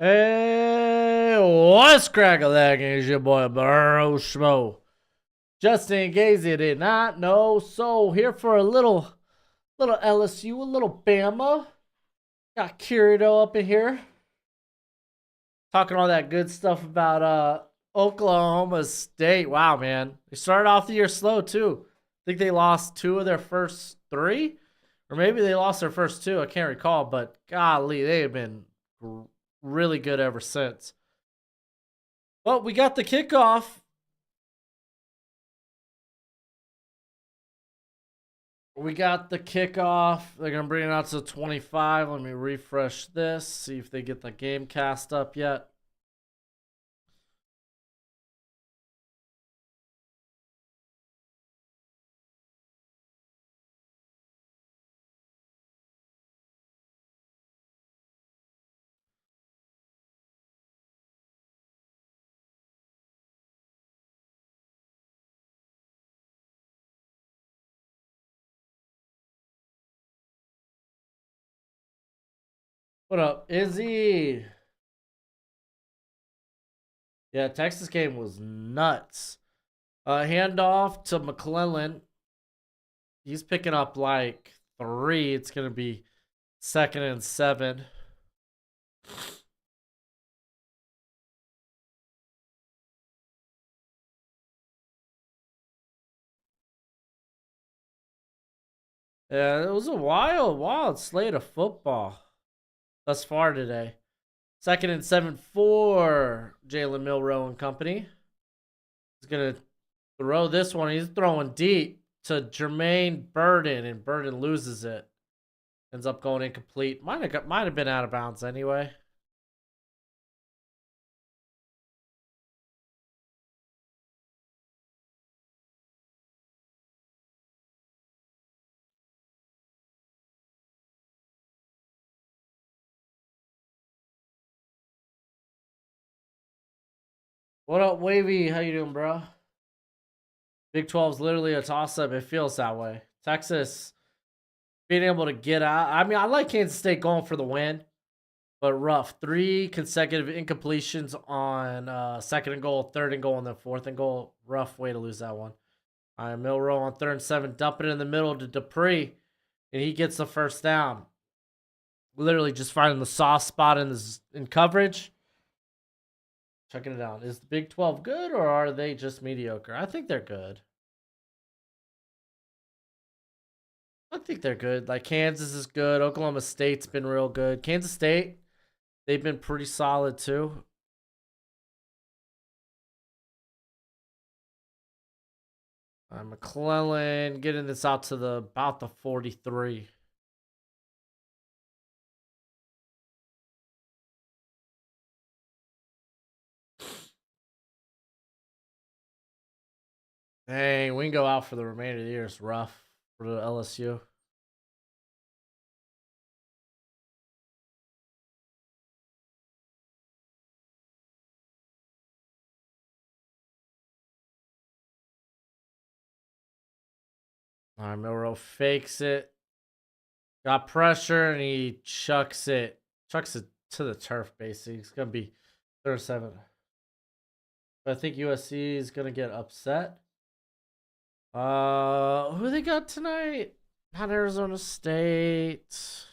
Hey, what's crack-a-lacking? It's your boy Broshmo. Just in case you did not know, so here for a little LSU, a little Bama. Got Kirito up in here talking all that good stuff about Oklahoma State. Wow, man, they started off the year slow too. I think they lost 2 of their first 3, or maybe they lost their first 2. I can't recall, but golly, they have been really good ever since. Well, we got the kickoff. They're going to bring it out to 25. Let me refresh this, see if they get the game cast up yet. What up, Izzy? Yeah, Texas game was nuts. Handoff to McClellan. He's picking up like 3. It's going to be 2nd and 7. Yeah, it was a wild slate of football thus far today. 2nd and 7 for Jalen Milroe and company. He's going to throw this one. He's throwing deep to Jermaine Burden, and Burden loses it. Ends up going incomplete. Might have been out of bounds anyway. What up, Wavy? How you doing, bro? Big 12 is literally a toss-up. It feels that way. Texas being able to get out. I mean, I like Kansas State going for the win, but rough. 3 consecutive incompletions on 2nd and goal, 3rd and goal, and then 4th and goal. Rough way to lose that one. All right, Milroe on 3rd and 7, dumping it in the middle to Dupree, and he gets the first down. Literally just finding the soft spot in coverage. Checking it out. Is the Big 12 good, or are they just mediocre? I think they're good. Like, Kansas is good. Oklahoma State's been real good. Kansas State, they've been pretty solid too. McClellan getting this out to about the 43. Dang, we can go out for the remainder of the year. It's rough for the LSU. All right, Milroe fakes it. Got pressure, and he chucks it to the turf, basically. It's going to be 3rd and 7. But I think USC is going to get upset. Who they got tonight? Not Arizona State.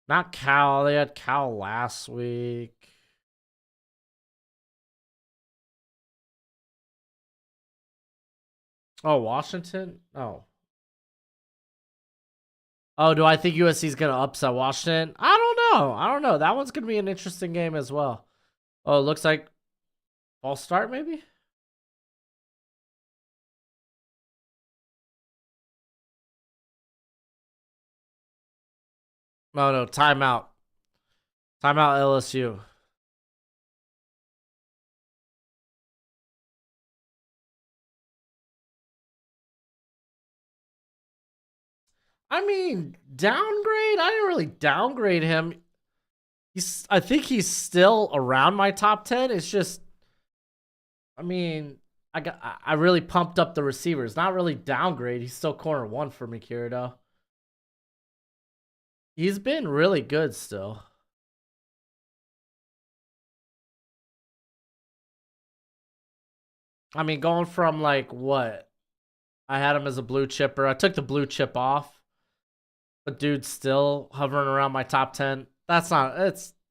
Not Cal. They had Cal last week. Oh, Washington? Oh. Oh, do I think USC is going to upset Washington? I don't know. That one's going to be an interesting game as well. Oh, it looks like false start maybe? No, timeout. Timeout LSU. I mean, downgrade? I didn't really downgrade him. I think he's still around my top 10. It's just, I mean, I really pumped up the receivers. Not really downgrade. He's still corner 1 for me, Kirito. He's been really good still. I mean, going from like what? I had him as a blue chipper. I took the blue chip off, but dude's still hovering around my top 10. That's not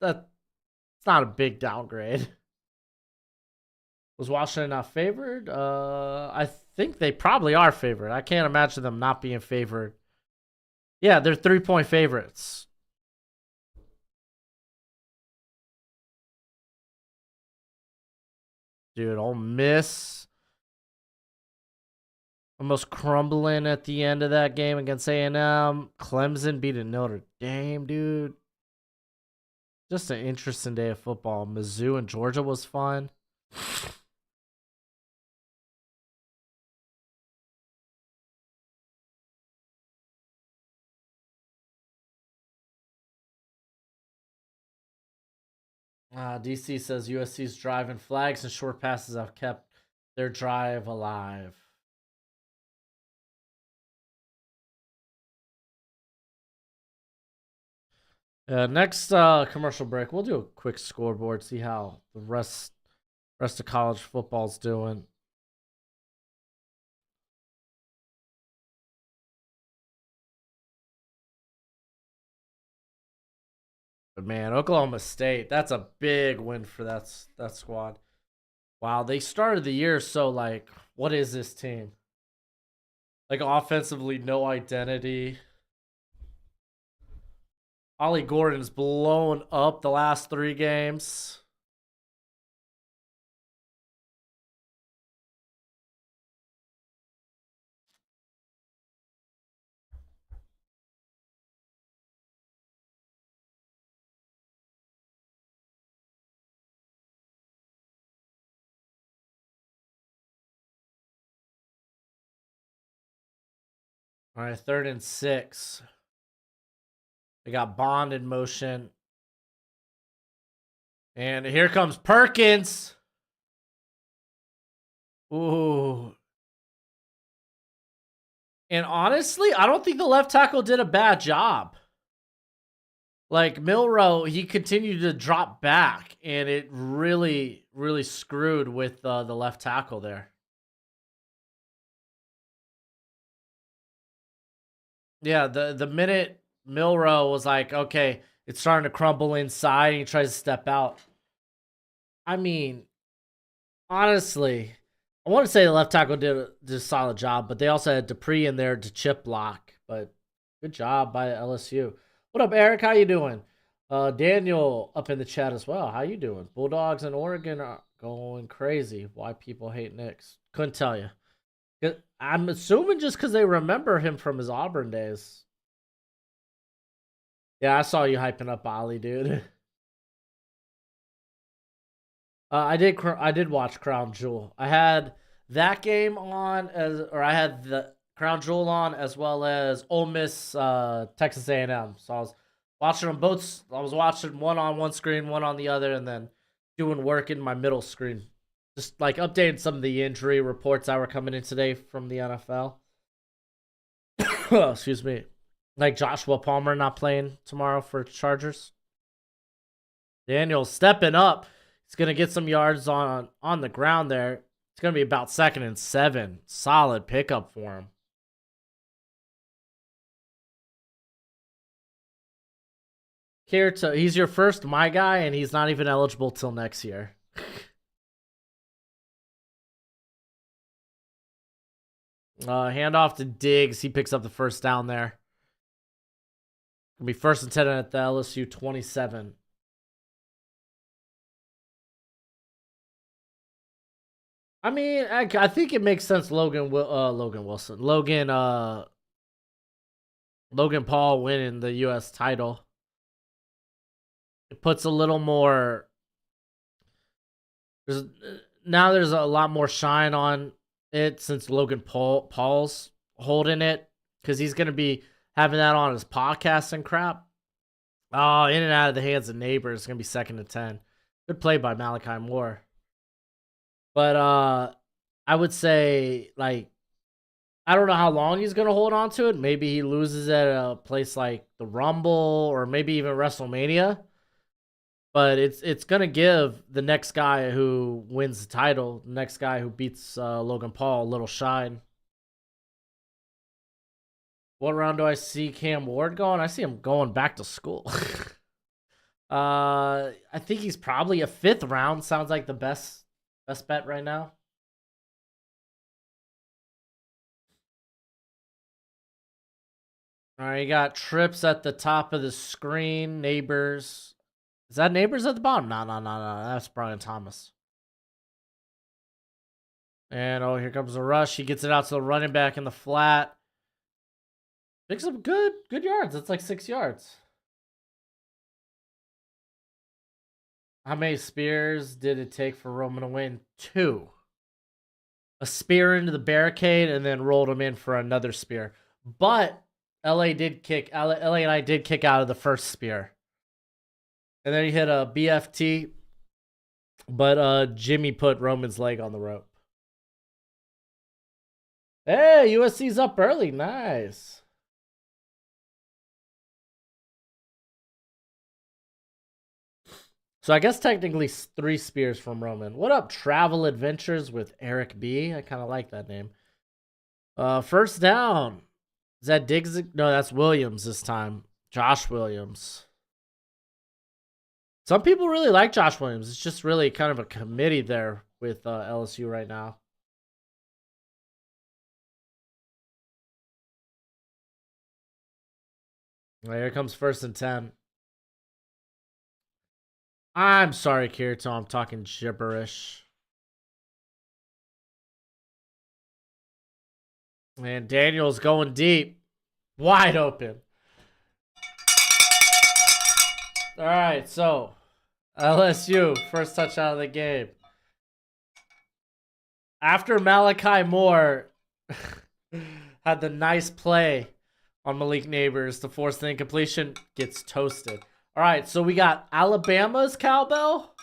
a big downgrade. Was Washington not favored? I think they probably are favored. I can't imagine them not being favored. Yeah, they're 3-point favorites. Dude, Ole Miss almost crumbling at the end of that game against A&M. Clemson beating Notre Dame, dude. Just an interesting day of football. Mizzou and Georgia was fun. DC says USC's driving flags and short passes have kept their drive alive. Next commercial break, we'll do a quick scoreboard, see how the rest of college football's doing. But man, Oklahoma State, that's a big win for that squad. Wow, they started the year so like, what is this team? Like offensively, no identity. Ollie Gordon's blown up the last 3 games. All right, 3rd and 6. They got Bond in motion. And here comes Perkins. Ooh. And honestly, I don't think the left tackle did a bad job. Like Milroe, he continued to drop back, and it really, really screwed with the left tackle there. Yeah, the minute Milroe was like, okay, it's starting to crumble inside, and he tries to step out. I mean, honestly, I want to say the left tackle did a solid job, but they also had Dupree in there to chip block. But good job by LSU. What up, Eric? How you doing? Daniel up in the chat as well. How you doing? Bulldogs in Oregon are going crazy. Why people hate Knicks? Couldn't tell you. I'm assuming just because they remember him from his Auburn days. Yeah, I saw you hyping up Ollie, dude. I did watch Crown Jewel. I had that game on I had the Crown Jewel on as well as Ole Miss Texas A&M. So I was watching them both. I was watching one on one screen, one on the other, and then doing work in my middle screen. Just like updating some of the injury reports that were coming in today from the NFL. Excuse me. Like Joshua Palmer not playing tomorrow for Chargers. Daniel stepping up. He's going to get some yards on the ground there. It's going to be about 2nd and 7. Solid pickup for him. He's your first my guy, and he's not even eligible till next year. Hand off to Diggs. He picks up the first down there. It'll be 1st and 10 at the LSU 27. I mean, I think it makes sense. Logan Paul winning the U.S. title. It puts a little more. There's a lot more shine on it since Logan Paul's holding it, because he's gonna be having that on his podcast and crap. Oh, in and out of the hands of neighbors. It's gonna be 2nd and 10. Good play by Malachi Moore. But I would say, like, I don't know how long he's going to hold on to it. Maybe he loses at a place like the Rumble or maybe even WrestleMania. But it's gonna give the next guy who wins the title, the next guy who beats Logan Paul, a little shine. What round do I see Cam Ward going? I see him going back to school. I think he's probably a 5th round. Sounds like the best bet right now. All right, you got trips at the top of the screen. Neighbors. Is that Neighbors at the bottom? No. That's Brian Thomas. And oh, here comes the rush. He gets it out to the running back in the flat. Picks up good yards. That's like 6 yards. How many spears did it take for Roman to win? 2. A spear into the barricade and then rolled him in for another spear. But LA and I did kick out of the first spear. And then he hit a BFT. But Jimmy put Roman's leg on the rope. Hey, USC's up early. Nice. So I guess technically 3 spears from Roman. What up, Travel Adventures with Eric B? I kind of like that name. First down. Is that Diggs? No, that's Williams this time. Josh Williams. Some people really like Josh Williams. It's just really kind of a committee there with LSU right now. Right, here comes 1st and 10. I'm sorry, Kirito. I'm talking gibberish. Man, Daniel's going deep. Wide open. All right, so LSU, first touchdown of the game. After Malachi Moore had the nice play on Malik Neighbors to force the incompletion, gets toasted. All right, so we got Alabama's cowbell.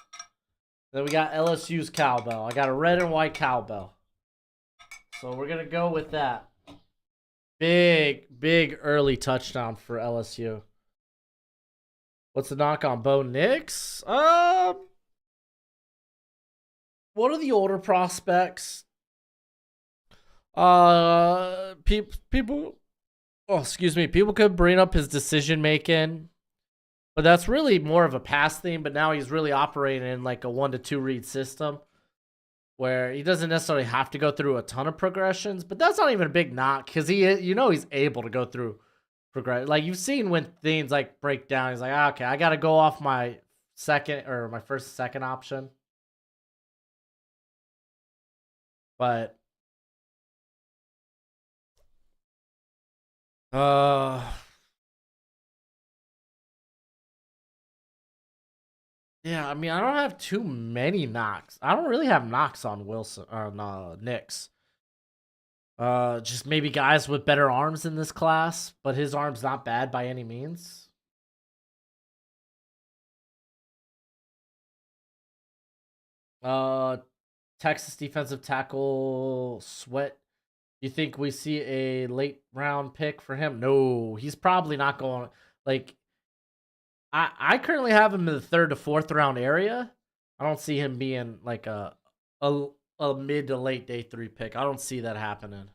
Then we got LSU's cowbell. I got a red and white cowbell. So we're going to go with that. Big early touchdown for LSU. What's the knock on Bo Nix? What are the older prospects? People could bring up his decision making. But that's really more of a pass theme, but now he's really operating in like a 1-2 read system where he doesn't necessarily have to go through a ton of progressions, but that's not even a big knock because he's able to go through progress. Like you've seen when things like break down, he's like, okay, I got to go off my second option. But yeah, I mean, I don't have too many knocks. I don't really have knocks on Wilson or Knicks. Just maybe guys with better arms in this class, but his arm's not bad by any means. Texas defensive tackle Sweat. You think we see a late round pick for him? No, he's probably not going. Like, I currently have him in the 3rd to 4th round area. I don't see him being like a mid to late day 3 pick. I don't see that happening.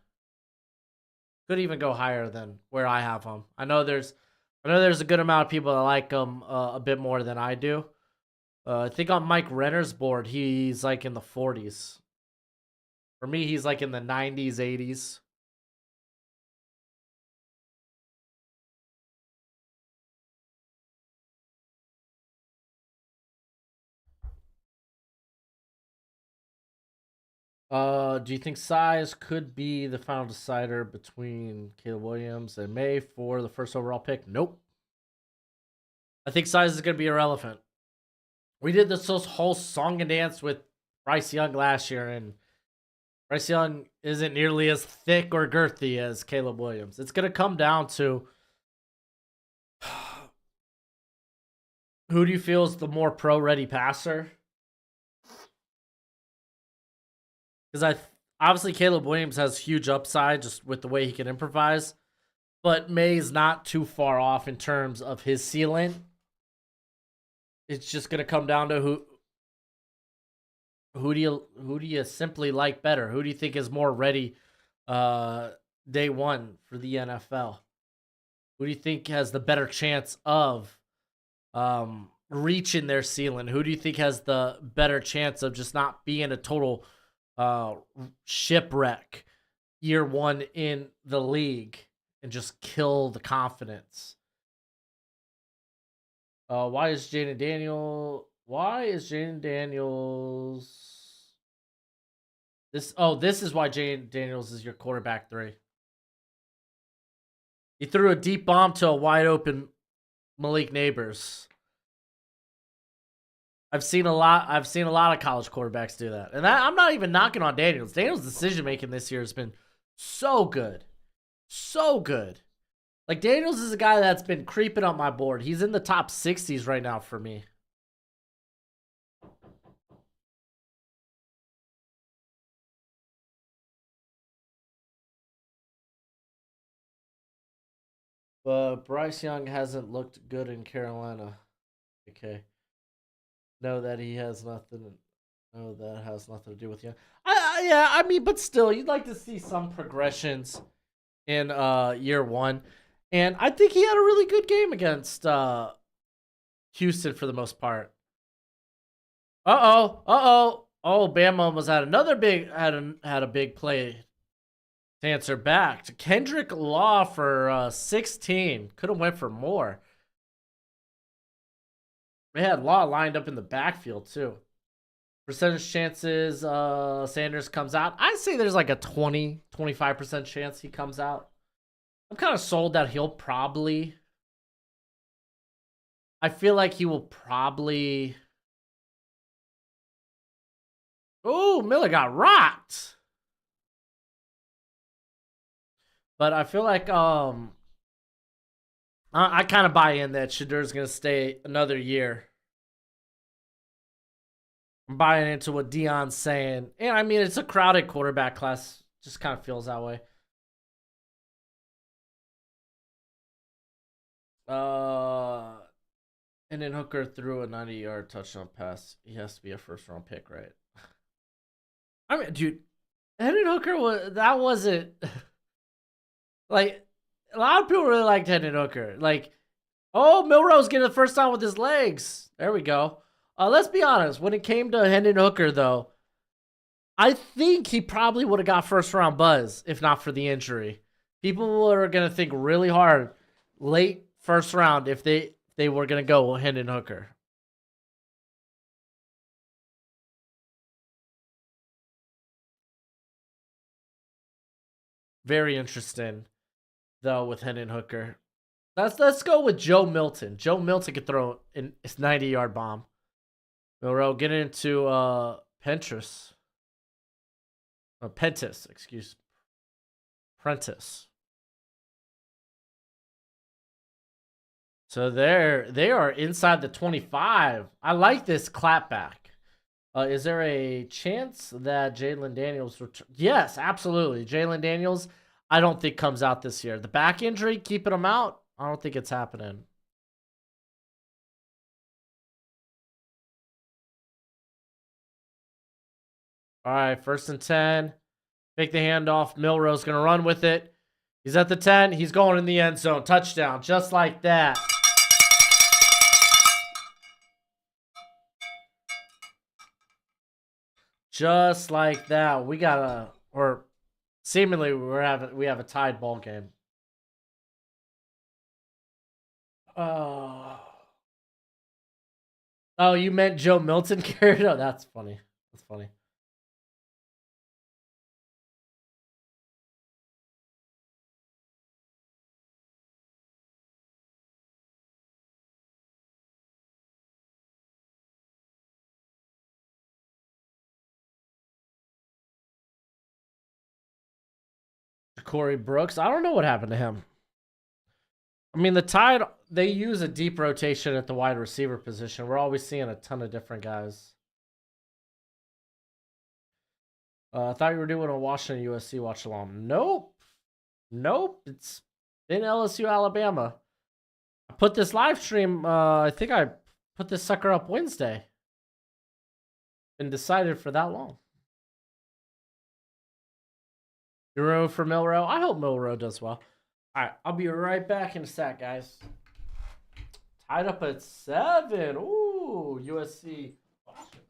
Could even go higher than where I have him. I know there's a good amount of people that like him a bit more than I do. I think on Mike Renner's board, he's like in the 40s. For me, he's like in the 90s, 80s. Do you think size could be the final decider between Caleb Williams and May for the 1st overall pick? Nope. I think size is going to be irrelevant. We did this whole song and dance with Bryce Young last year, and Bryce Young isn't nearly as thick or girthy as Caleb Williams. It's going to come down to who do you feel is the more pro-ready passer? Because obviously Caleb Williams has huge upside just with the way he can improvise, but May's not too far off in terms of his ceiling. it's just gonna come down to who do you simply like better? Who do you think is more ready day one for the NFL? Who do you think has the better chance of reaching their ceiling? Who do you think has the better chance of just not being a total uh, shipwreck year one in the league and just kill the confidence? Why is Jaden Daniels this is why Jaden Daniels is your quarterback 3. He threw a deep bomb to a wide open Malik Neighbors. I've seen a lot of college quarterbacks do that. And I'm not even knocking on Daniels. Daniels' decision making this year has been so good. So good. Like, Daniels is a guy that's been creeping up my board. He's in the top 60s right now for me. But Bryce Young hasn't looked good in Carolina. Okay. No, that he has nothing. No, that has nothing to do with Young. Yeah, I mean, but still, you'd like to see some progressions in year one. And I think he had a really good game against Houston for the most part. Oh, Bama almost had another big had a big play to answer back to Kendrick Law for 16. Could have went for more. They had Law lined up in the backfield too. Percentage chances Sanders comes out. I'd say there's like a 20-25% chance he comes out. I'm kind of sold that he'll probably. I feel like he will probably. Oh, Miller got rocked. But I feel like I kind of buy in that Shedur's gonna stay another year. I'm buying into what Dion's saying. And I mean, it's a crowded quarterback class. Just kind of feels that way. And then Hooker threw a 90-yard touchdown pass. He has to be a first-round pick, right? I mean, dude, Hendon Hooker wasn't like, a lot of people really liked Hendon Hooker. Like, oh, Milrose getting the first time with his legs. There we go. Let's be honest. When it came to Hendon Hooker, though, I think he probably would have got first-round buzz if not for the injury. People are going to think really hard late first round if they were going to go Hendon Hooker. Very interesting, though, with Hendon Hooker. Let's go with Joe Milton. Joe Milton could throw his 90-yard bomb. Milrow, get into Pentis, excuse. Prentice. So they are inside the 25. I like this clapback. Is there a chance that Jalen Daniels Yes, absolutely. Jalen Daniels, I don't think comes out this year. The back injury, keeping him out, I don't think it's happening. All right, 1st and 10. Take the handoff. Milrose going to run with it. He's at the 10. He's going in the end zone. Touchdown, just like that. Just like that. We got or seemingly we have a tied ball game. Oh, you meant Joe Milton carried? Oh, that's funny. That's funny. Corey Brooks. I don't know what happened to him. I mean, the Tide, they use a deep rotation at the wide receiver position. We're always seeing a ton of different guys. I thought you were doing a Washington USC watch along. Nope. It's in LSU Alabama. I put this live stream. I think I put this sucker up Wednesday. Been decided for that long. You room for Milrow? I hope Milrow does well. All right, I'll be right back in a sec, guys. Tied up at 7. Ooh, USC. Washington.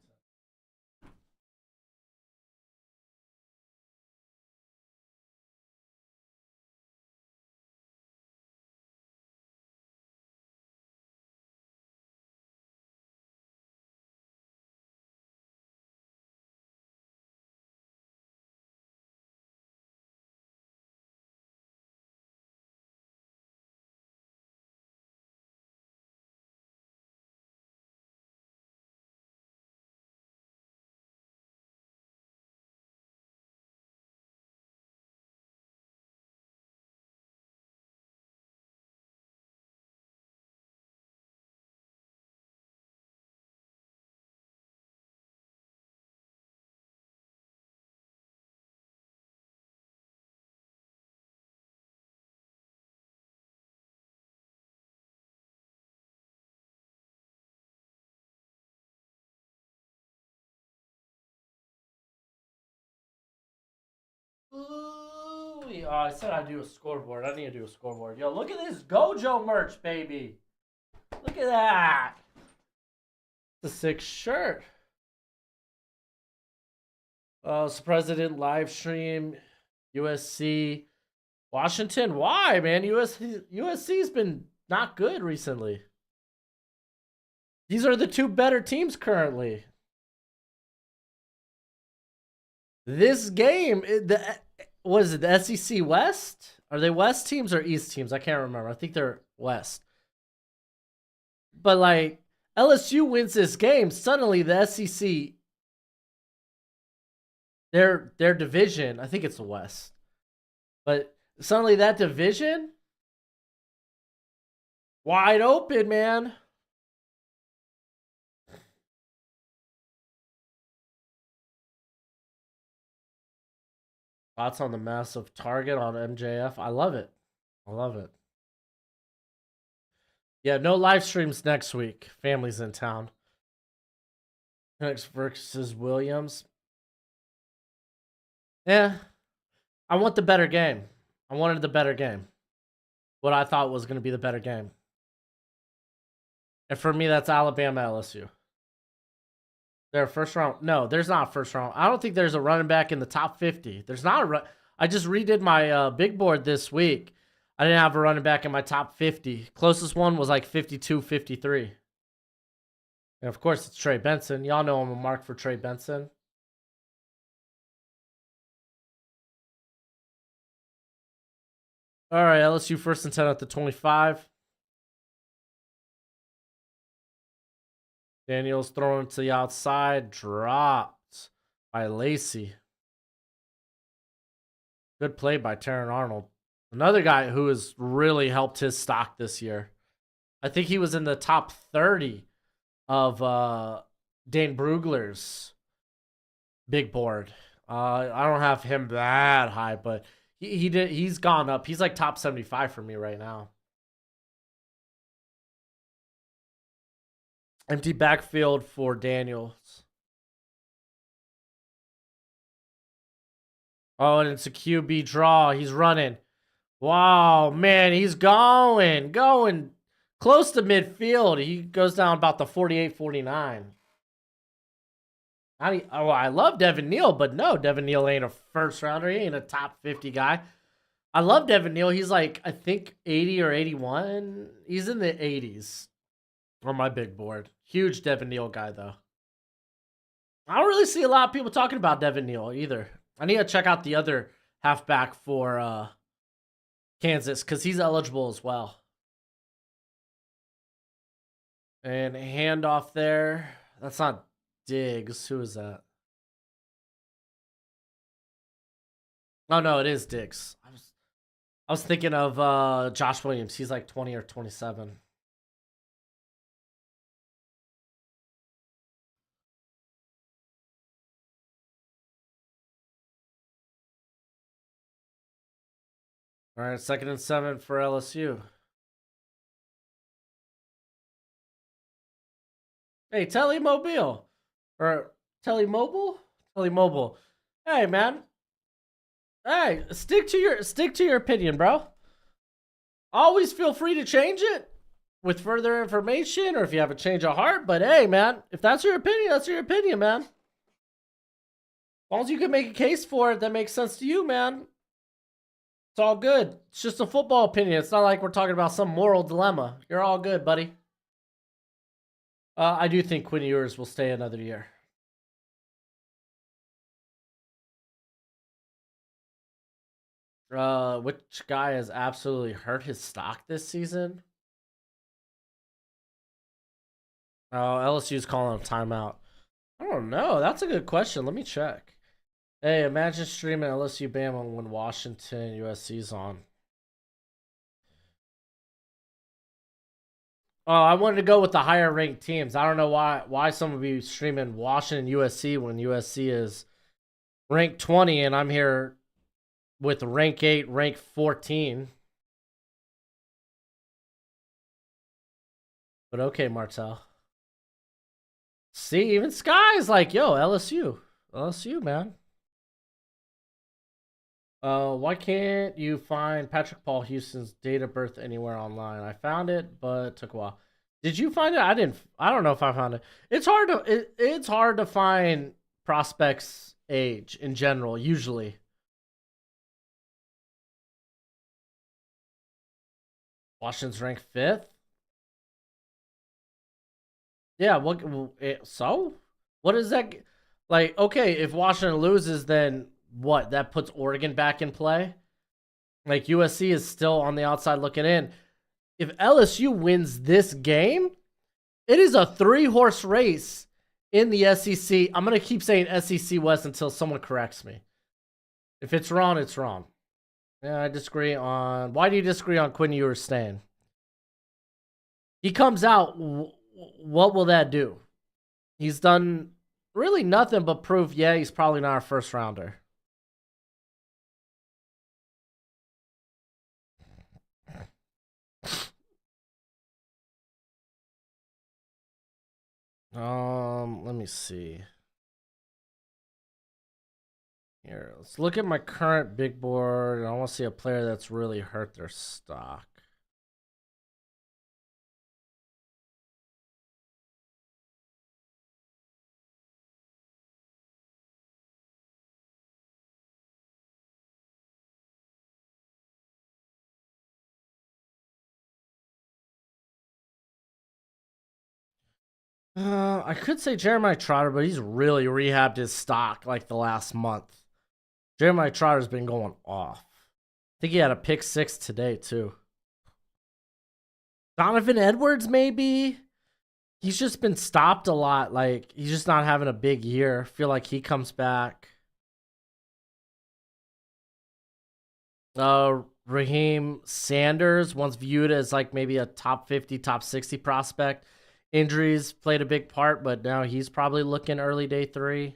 Ooh, oh, I said I'd do a scoreboard. I need to do a scoreboard. Yo, look at this Gojo merch, baby. Look at that. It's a sick shirt. Surprised I didn't live stream USC Washington. Why, man? USC's been not good recently. These are the two better teams currently. This game, what is it, the SEC West? Are they West teams or East teams? I can't remember. I think they're West. But like LSU wins this game, suddenly the SEC, their division, I think it's the West. But suddenly that division wide open, man. Thoughts on the massive target on MJF? I love it. I love it. Yeah, no live streams next week. Family's in town. Next versus Williams. Yeah. I want the better game. I wanted the better game. What I thought was going to be the better game. And for me, that's Alabama LSU. Their first round. No, there's not a first round. I don't think there's a running back in the top 50. There's not a I just redid my big board this week. I didn't have a running back in my top 50. Closest one was like 52, 53. And of course, it's Trey Benson. Y'all know I'm a mark for Trey Benson. All right, LSU first and 10 at the 25. Daniels thrown to the outside, dropped by Lacey. Good play by Terran Arnold. Another guy who has really helped his stock this year. I think he was in the top 30 of Dane Brugler's big board. I don't have him that high, but he's gone up. He's like top 75 for me right now. Empty backfield for Daniels. Oh, and it's a QB draw. He's running. Wow, man, he's going close to midfield. He goes down about the 48, 49. I love Devin Neal, but no, Devin Neal ain't a first rounder. He ain't a top 50 guy. I love Devin Neal. He's like, I think 80 or 81. He's in the 80s on my big board. Huge Devin Neal guy, though. I don't really see a lot of people talking about Devin Neal either. I need to check out the other halfback for Kansas because he's eligible as well. And handoff there. That's not Diggs. Who is that? Oh, no, it is Diggs. I was thinking of Josh Williams. He's like 20 or 27. All right, 2nd and 7 for LSU. Hey, Telemobile or Telemobile, Telemobile. Hey, man. Hey, stick to your opinion, bro. Always feel free to change it with further information, or if you have a change of heart. But hey, man, if that's your opinion, that's your opinion, man. As long as you can make a case for it that makes sense to you, man. It's all good. It's just a football opinion. It's not like we're talking about some moral dilemma. You're all good, buddy. I do think Quinn Ewers will stay another year. Which guy has absolutely hurt his stock this season? Oh, LSU's calling a timeout. I don't know. That's a good question. Let me check. Hey, imagine streaming LSU Bama when Washington USC's on. Oh, I wanted to go with the higher ranked teams. I don't know why someone would be streaming Washington USC when USC is ranked 20 and I'm here with rank 8, rank 14. But okay, Martel. See, even Sky's like, yo, LSU. LSU, man. Why can't you find Patrick Paul Houston's date of birth anywhere online? I found it, but it took a while. Did you find it? I didn't. I don't know if I found it. It's hard to find prospects' age in general. Usually, Washington's ranked 5th. Yeah. So what is that? Like, okay, if Washington loses, then what? That puts Oregon back in play. Like USC is still on the outside looking in. If LSU wins this game, it is a 3-horse race in the SEC. I'm going to keep saying SEC West until someone corrects me. If it's wrong, it's wrong. Yeah, I disagree on... Why do you disagree on Quinn Ewers staying? He comes out, what will that do? He's done really nothing but prove, yeah, he's probably not our first rounder. Let me see. Here, let's look at my current big board. I want to see a player that's really hurt their stock. I could say Jeremiah Trotter, but he's really rehabbed his stock like the last month. Jeremiah Trotter's been going off. I think he had a pick 6 today, too. Donovan Edwards, maybe? He's just been stopped a lot. Like, he's just not having a big year. Feel like he comes back. Raheem Sanders, once viewed as like maybe a top 50, top 60 prospect. Injuries played a big part, but now he's probably looking early day 3.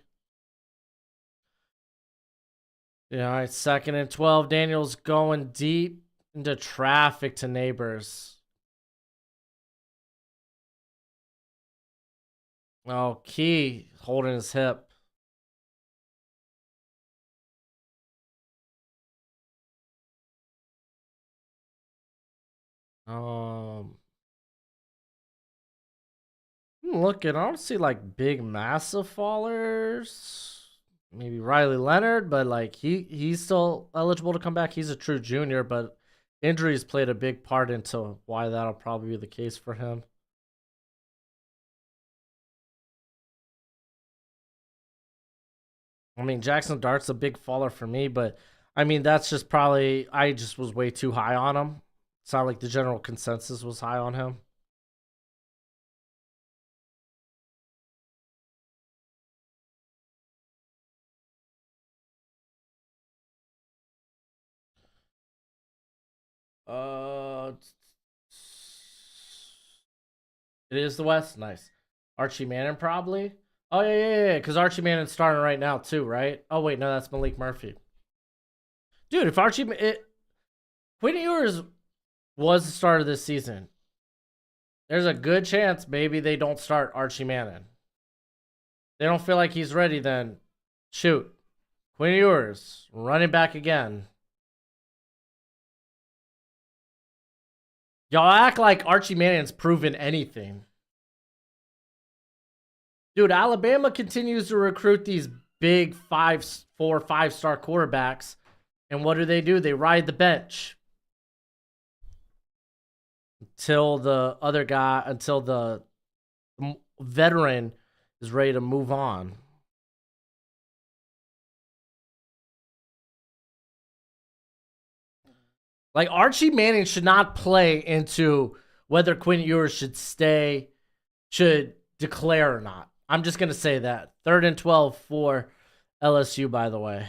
Yeah, all right, 2nd and 12. Daniel's going deep into traffic to Neighbors. Oh, Key holding his hip. Looking, I don't see like big massive fallers. Maybe Riley Leonard, but like he's still eligible to come back. He's a true junior, but injuries played a big part into why that'll probably be the case for him. I mean, Jackson Dart's a big faller for me, but I mean that's just probably I just was way too high on him. It's not like the general consensus was high on him. Uh, it is the West. Nice. Archie Manning probably. Oh yeah. Because Archie Manning's starting right now too, right? Oh wait, no, that's Malik Murphy. Dude, if Quinn Ewers was the starter this season, There's a good chance maybe they don't start Archie Manning. They don't feel like he's ready, then shoot. Quinn Ewers, running back again. Y'all act like Archie Manning's proven anything. Dude, Alabama continues to recruit these big 4, 5-star quarterbacks. And what do? They ride the bench. Until the veteran is ready to move on. Like, Archie Manning should not play into whether Quinn Ewers should declare or not. I'm just going to say that. 3rd and 12 for LSU, by the way.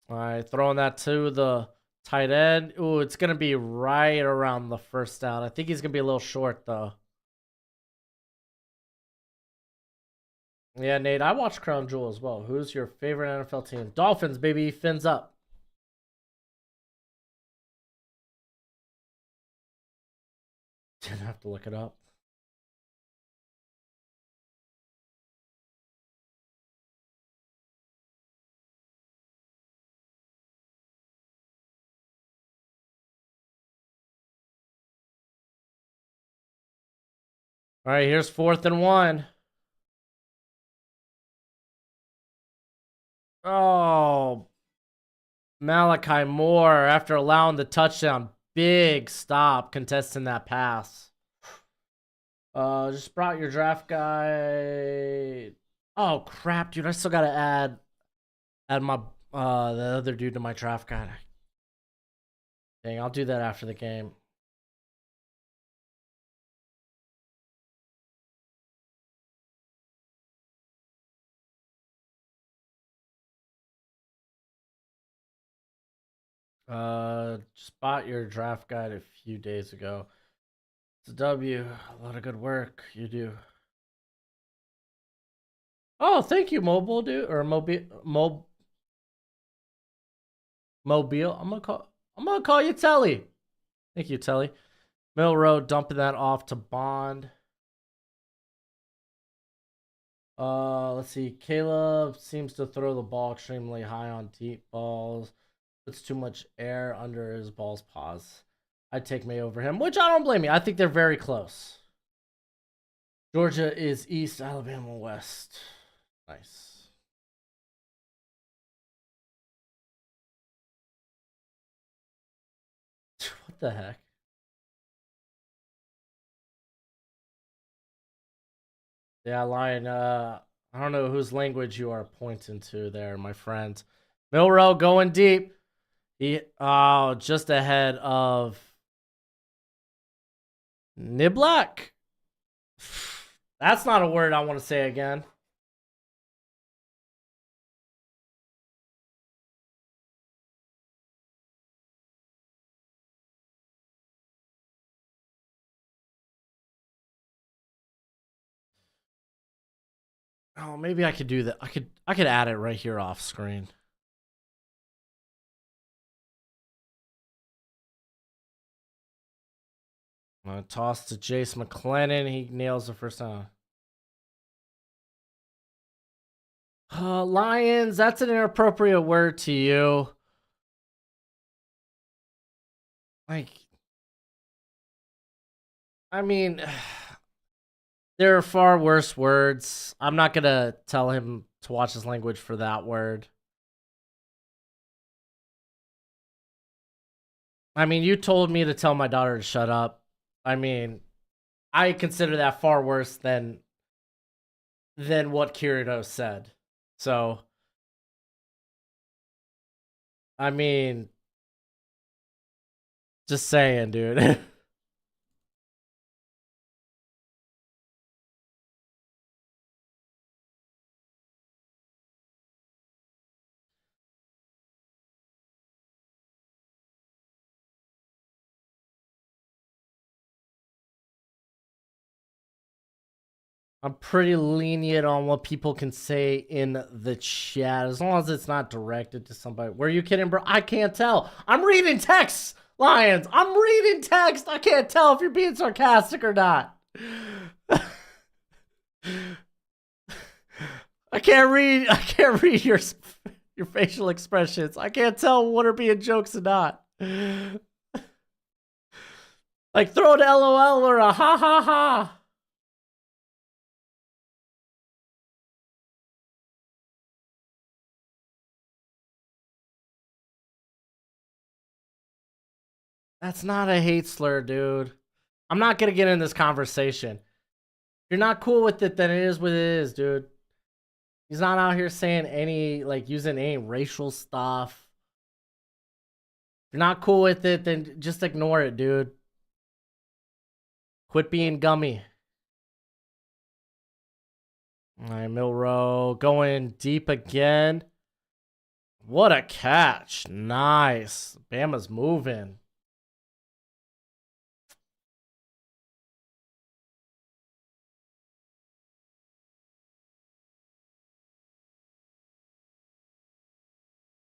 All right, throwing that to the tight end. Ooh, it's going to be right around the first down. I think he's going to be a little short, though. Yeah, Nate, I watched Crown Jewel as well. Who's your favorite NFL team? Dolphins, baby. Fins up. Didn't have to look it up. All right, here's 4th and 1. Oh, Malachi Moore, after allowing the touchdown, big stop contesting that pass. Just brought your draft guy. Oh crap, dude! I still gotta add my the other dude to my draft guide. Dang, I'll do that after the game. Just bought your draft guide a few days ago. It's a W. A lot of good work you do. Oh, thank you, mobile dude or mobile. I'm gonna call you Telly. Thank you, Telly. Mill Road dumping that off to Bond. Let's see. Caleb seems to throw the ball extremely high on deep balls. Puts too much air under his ball's paws. I'd take May over him, which I don't blame you. I think they're very close. Georgia is east, Alabama west. Nice. What the heck? Yeah, Lion, I don't know whose language you are pointing to there, my friend. Milrow going deep. Just ahead of Niblak. That's not a word I want to say again. Oh, maybe I could do that. I could add it right here off screen. Toss to Jace McClellan. He nails the first time. Lions, that's an inappropriate word to you. Like, I mean, there are far worse words. I'm not gonna tell him to watch his language for that word. I mean, you told me to tell my daughter to shut up. I mean, I consider that far worse than what Kirito said. So, I mean, just saying, dude. I'm pretty lenient on what people can say in the chat, as long as it's not directed to somebody. Were you kidding, bro? I can't tell. I'm reading text, Lions. I'm reading text. I can't tell if you're being sarcastic or not. I can't read your facial expressions. I can't tell what are being jokes and not. Like, throw an LOL or a ha ha ha. That's not a hate slur, dude. I'm not gonna get in this conversation. If you're not cool with it, then it is what it is, dude. He's not out here saying any, like, using any racial stuff. If you're not cool with it, then just ignore it, dude. Quit being gummy. All right, Milrow going deep again. What a catch. Nice. Bama's moving.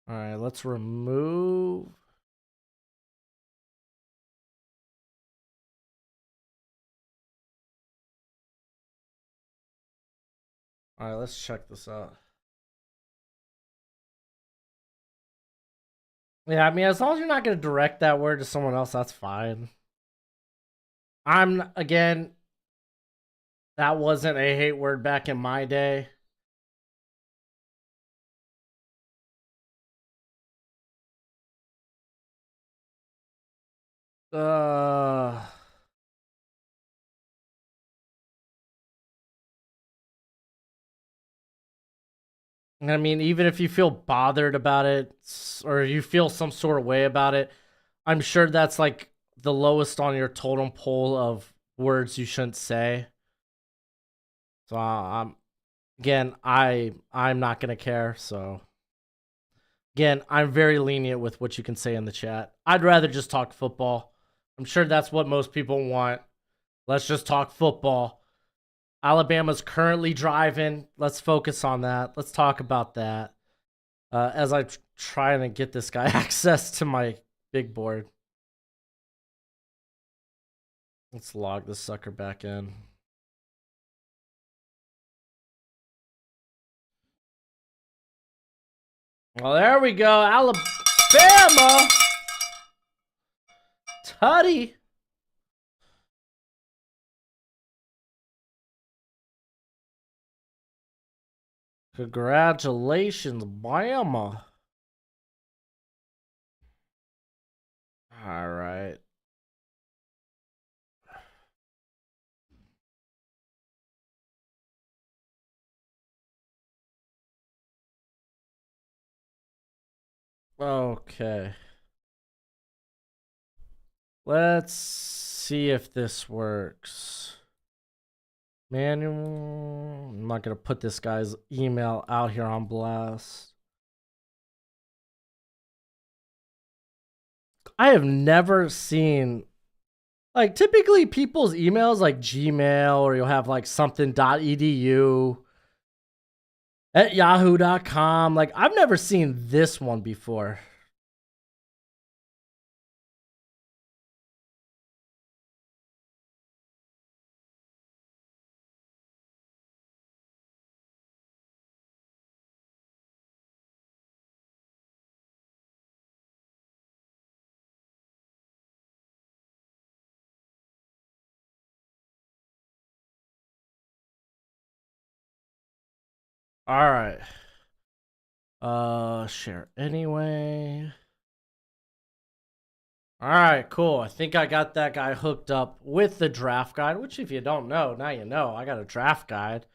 All right, let's remove. All right, let's check this out. Yeah, I mean, as long as you're not going to direct that word to someone else, that's fine. Again, that wasn't a hate word back in my day. I mean, even if you feel bothered about it or you feel some sort of way about it, I'm sure that's like the lowest on your totem pole of words you shouldn't say. So again, I'm not gonna care. So again, I'm very lenient with what you can say in the chat. I'd rather just talk football. I'm sure that's what most people want. Let's just talk football. Alabama's currently driving. Let's focus on that. Let's talk about that. As I try to get this guy access to my big board. Let's log this sucker back in. Well, there we go. Alabama. Tutty. Congratulations, Bama. All right. Okay. Let's see if this works. Manual. I'm not going to put this guy's email out here on blast. I have never seen, like, typically people's emails like Gmail, or you'll have like something.edu at yahoo.com. Like, I've never seen this one before. All right. Share anyway. All right, cool. I think I got that guy hooked up with the draft guide, which if you don't know, now you know. I got a draft guide.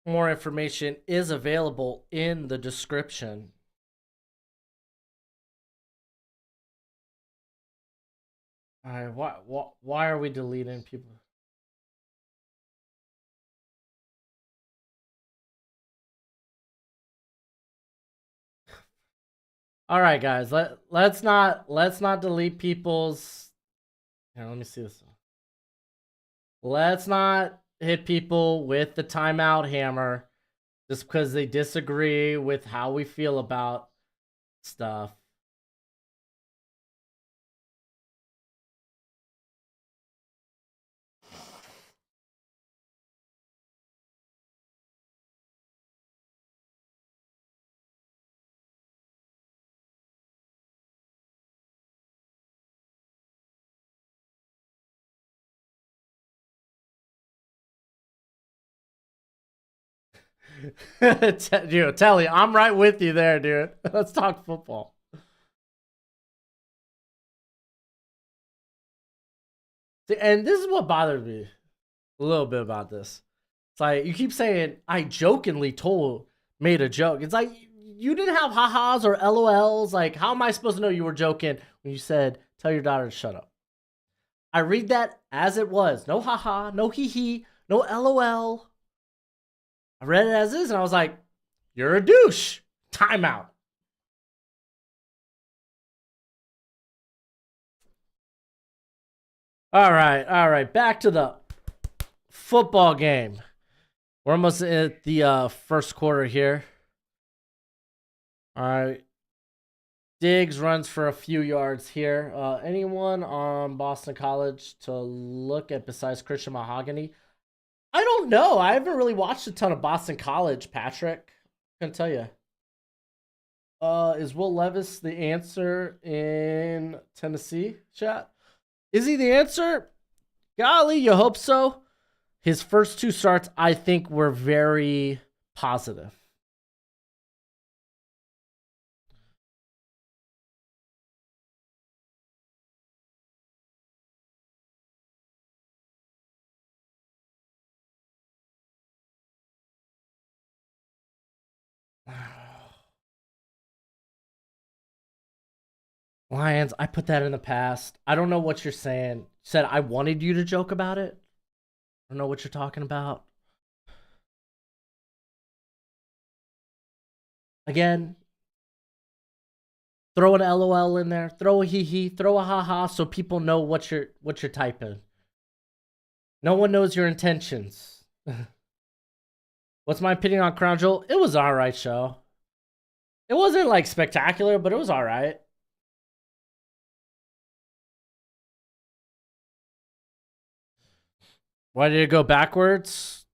More information is available in the description. All right, why are we deleting people? All right, guys. Let's not delete people's. Here, let me see this. Let's not hit people with the timeout hammer just because they disagree with how we feel about stuff. Dude, Telly, I'm right with you there, dude. Let's talk football. And this is what bothers me a little bit about this. It's like you keep saying I jokingly made a joke. It's like you didn't have ha-has or LOLs. Like, how am I supposed to know you were joking when you said tell your daughter to shut up? I read that as it was. No haha, no hee, no LOL. I read it as is, and I was like, you're a douche. Timeout. All right. Back to the football game. We're almost at the first quarter here. All right. Diggs runs for a few yards here. Anyone on Boston College to look at besides Christian Mahogany? I don't know. I haven't really watched a ton of Boston College, Patrick. I can tell you. Is Will Levis the answer in Tennessee, chat? Is he the answer? Golly, you hope so. His first two starts, I think, were very positive. Lions, I put that in the past. I don't know what you're saying. Said I wanted you to joke about it. I don't know what you're talking about. Again, throw an LOL in there. Throw a hee, throw a haha, so people know what you're typing. No one knows your intentions. What's my opinion on Crown Jewel? It was an alright show. It wasn't like spectacular, but it was alright. Why did it go backwards?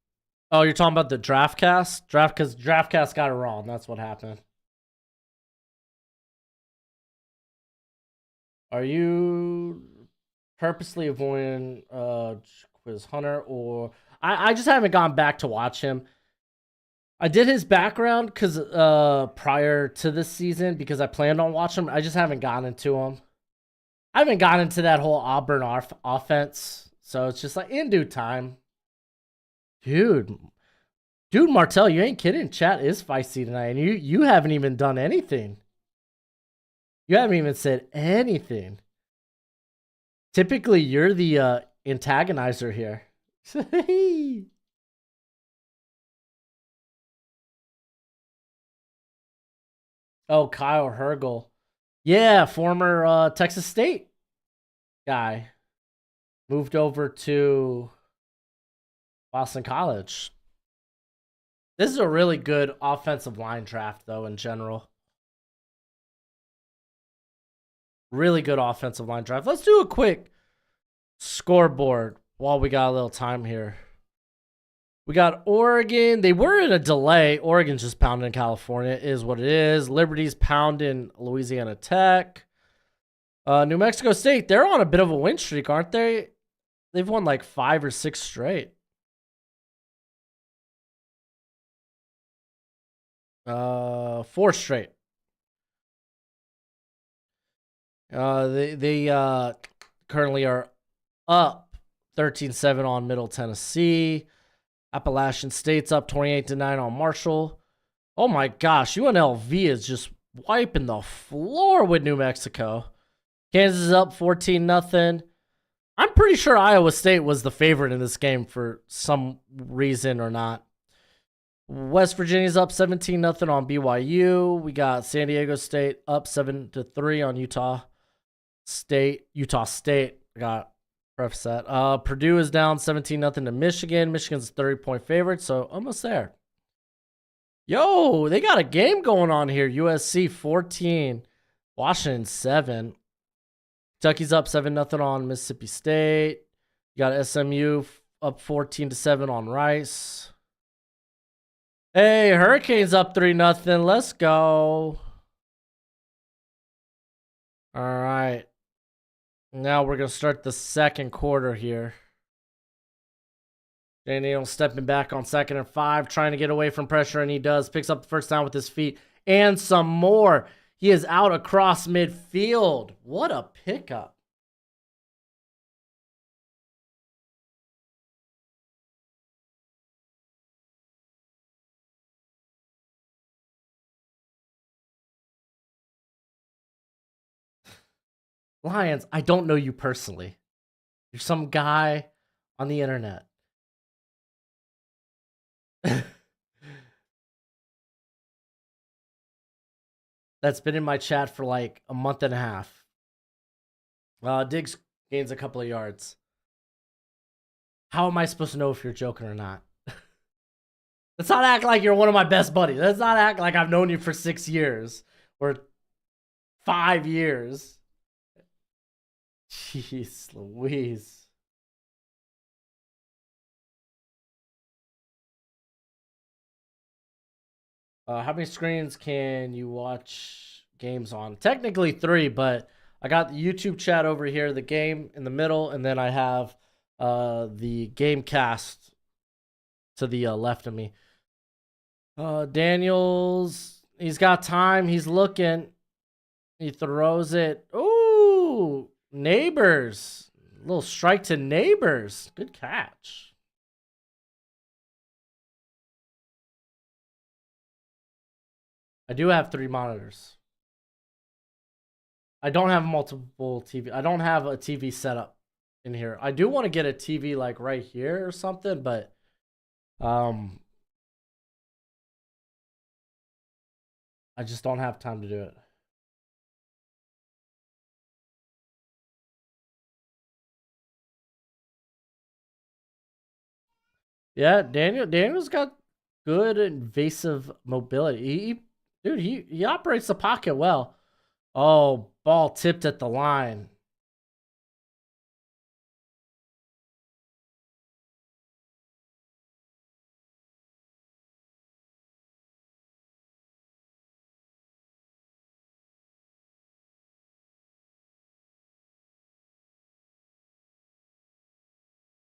Oh, you're talking about the Draftcast? Because Draftcast got it wrong. That's what happened. Are you purposely avoiding Quiz Hunter, or I just haven't gone back to watch him. I did his background because prior to this season because I planned on watching him. I just haven't gotten into him. I haven't gotten into that whole Auburn offense, so it's just like in due time. Dude, Martell, you ain't kidding. Chat is feisty tonight, and you haven't even done anything. You haven't even said anything. Typically, you're the antagonizer here. Oh, Kyle Hergel. Yeah, former Texas State guy. Moved over to Boston College. This is a really good offensive line draft, though, in general. Really good offensive line draft. Let's do a quick scoreboard while we got a little time here. We got Oregon. They were in a delay. Oregon's just pounding California. It is what it is. Liberty's pounding Louisiana Tech. New Mexico State, they're on a bit of a win streak, aren't they? They've won like 5 or 6 straight. 4 straight. They currently are up 13-7 on Middle Tennessee. Appalachian State's up 28-9 on Marshall. Oh my gosh, UNLV is just wiping the floor with New Mexico. Kansas is up 14-0. I'm pretty sure Iowa State was the favorite in this game for some reason or not. West Virginia's up 17-0 on BYU. We got San Diego State up 7-3 on Utah State. We got Rough set. Purdue is down 17-0 to Michigan. Michigan's 30-point favorite, so almost there. Yo, they got a game going on here. USC 14, Washington 7. Kentucky's up 7-0 on Mississippi State. You got SMU up 14-7 on Rice. Hey, Hurricanes up 3-0. Let's go. All right. Now we're going to start the second quarter here. Daniel stepping back on 2nd and 5, trying to get away from pressure, and he does. Picks up the first down with his feet and some more. He is out across midfield. What a pickup. Lions, I don't know you personally. You're some guy on the internet. That's been in my chat for like a month and a half. Diggs gains a couple of yards. How am I supposed to know if you're joking or not? Let's not act like you're one of my best buddies. Let's not act like I've known you for 6 years or 5 years. Jeez Louise. How many screens can you watch games on? Technically 3, but I got the YouTube chat over here, the game in the middle, and then I have the game cast to the left of me. Daniels, he's got time. He's looking. He throws it. Ooh, Neighbors. A little strike to Neighbors. Good catch. I do have 3 monitors. I don't have multiple TV. I don't have a TV setup in here. I do want to get a TV like right here or something, but I just don't have time to do it. Yeah, Daniel's got good invasive mobility. He operates the pocket well. Oh, ball tipped at the line.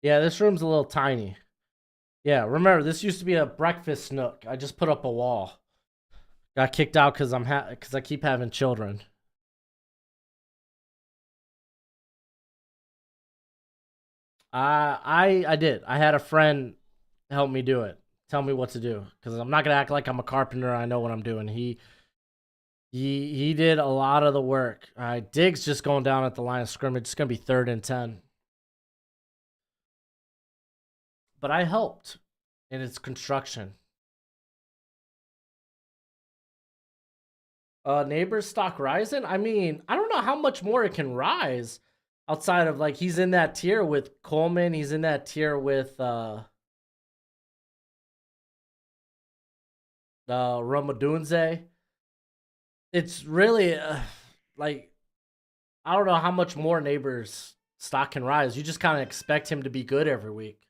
Yeah, this room's a little tiny. Yeah, remember, this used to be a breakfast nook. I just put up a wall. Got kicked out because I keep having children. I did. I had a friend help me do it. Tell me what to do, because I'm not gonna act like I'm a carpenter. I know what I'm doing. He did a lot of the work. All right, Diggs just going down at the line of scrimmage. It's gonna be 3rd and 10. But I helped in its construction. Neighbors stock rising. I mean, I don't know how much more it can rise outside of like he's in that tier with Coleman. He's in that tier with Ramadunze. It's really like I don't know how much more Neighbors stock can rise. You just kind of expect him to be good every week.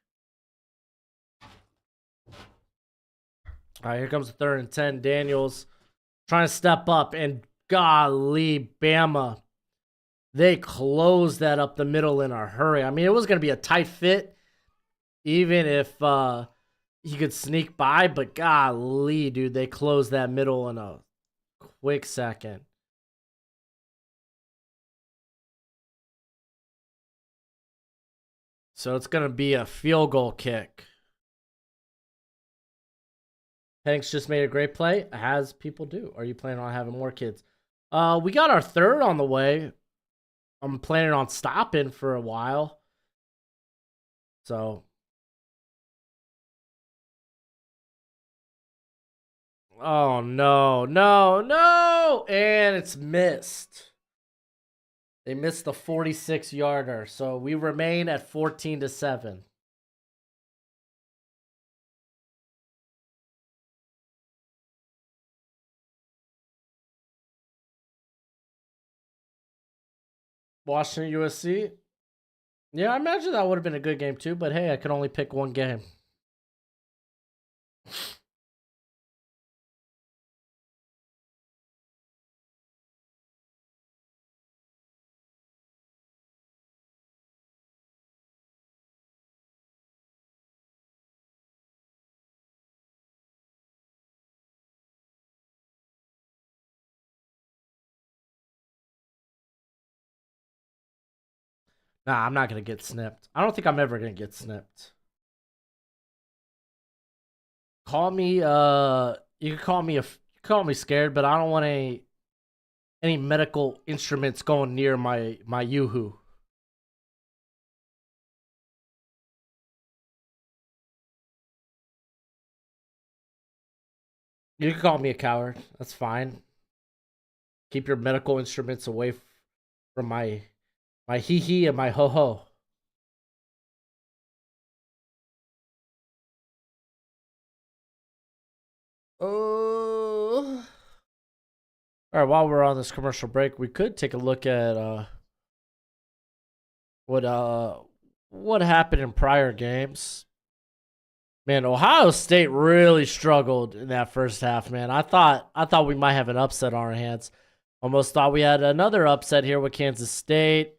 All right, here comes the 3rd and 10. Daniels trying to step up, and golly, Bama. They closed that up the middle in a hurry. I mean, it was going to be a tight fit, even if he could sneak by, but golly, dude, they closed that middle in a quick second. So it's going to be a field goal kick. Hanks just made a great play, as people do. Are you planning on having more kids? We got our 3rd on the way. I'm planning on stopping for a while. So. Oh, no. And it's missed. They missed the 46-yarder, so we remain at 14-7. Washington USC. Yeah, I imagine that would have been a good game too, but hey, I could only pick one game. Nah, I'm not gonna get snipped. I don't think I'm ever gonna get snipped. Call me you can call me scared, but I don't want any medical instruments going near my yoo-hoo. You can call me a coward. That's fine. Keep your medical instruments away from my hee hee and my ho ho. All right, while we're on this commercial break, we could take a look at what what happened in prior games. Man, Ohio State really struggled in that first half, man. I thought we might have an upset on our hands. Almost thought we had another upset here with Kansas State.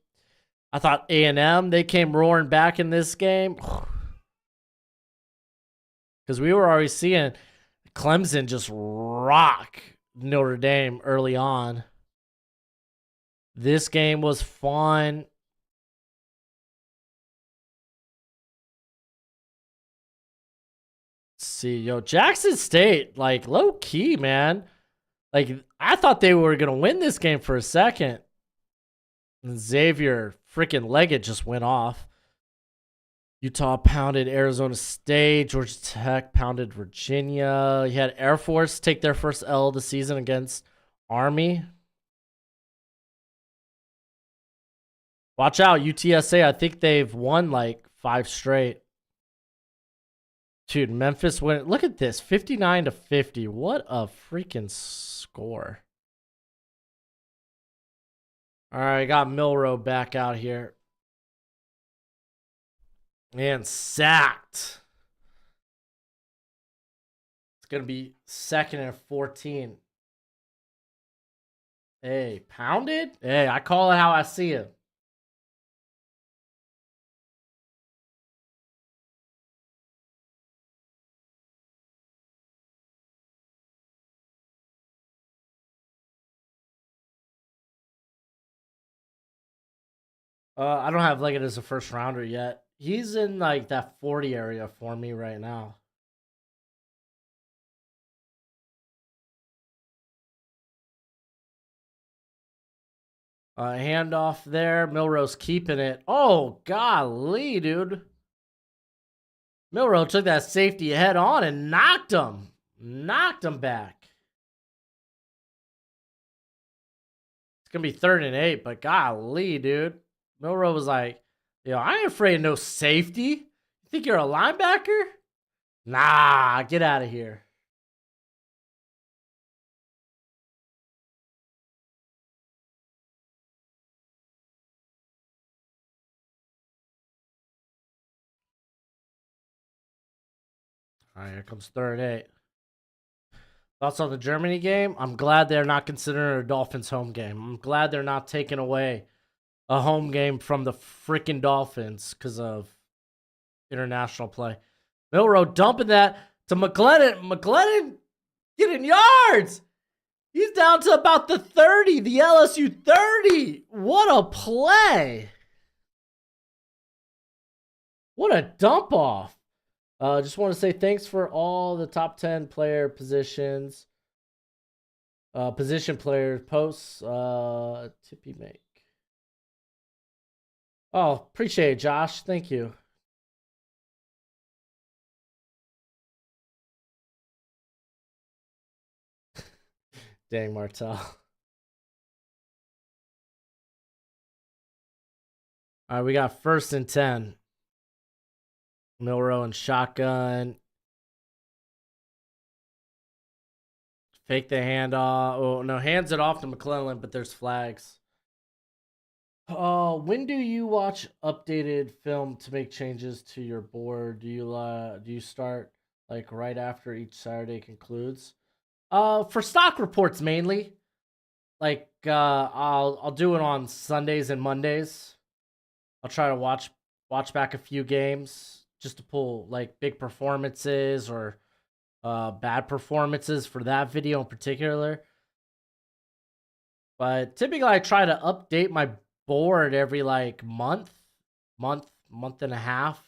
I thought A&M, they came roaring back in this game. Because we were already seeing Clemson just rock Notre Dame early on. This game was fun. Let's see, yo, Jackson State, like low key, man. Like I thought they were gonna win this game for a second. And Xavier freaking Leggett just went off. Utah pounded Arizona State. Georgia Tech pounded Virginia. You had Air Force take their first L of the season against Army. Watch out, UTSA. I think they've won like 5 straight. Dude, Memphis went. Look at this, 59-50. What a freaking score! All right, got Milrow back out here and sacked. It's gonna be 2nd and 14. Hey, pounded? Hey, I call it how I see it. I don't have Leggett as a first rounder yet. He's in like that 40 area for me right now. Handoff there. Milrow's keeping it. Oh, golly, dude. Milrow took that safety head on and knocked him. Knocked him back. It's going to be 3rd and 8, but golly, dude. Milrow was like, yo, I ain't afraid of no safety. You think you're a linebacker? Nah, get out of here. All right, here comes 3rd and 8. Thoughts on the Germany game? I'm glad they're not considering it a Dolphins home game. I'm glad they're not taking away a home game from the freaking Dolphins because of international play. Milrow dumping that to McGlennon. McGlennon getting yards. He's down to about the 30, the LSU 30. What a play. What a dump off. Just want to say thanks for all the top 10 player positions. Position players posts. Tippy make. Oh, appreciate it, Josh. Thank you. Dang, Martell. All right, we got 1st and 10. Milrow and shotgun. Fake the handoff. Oh, no, hands it off to McClellan, but there's flags. When do you watch updated film to make changes to your board? Do you start like right after each Saturday concludes? For stock reports mainly. Like I'll do it on Sundays and Mondays. I'll try to watch back a few games just to pull like big performances or bad performances for that video in particular. But typically I try to update my board every like month and a half.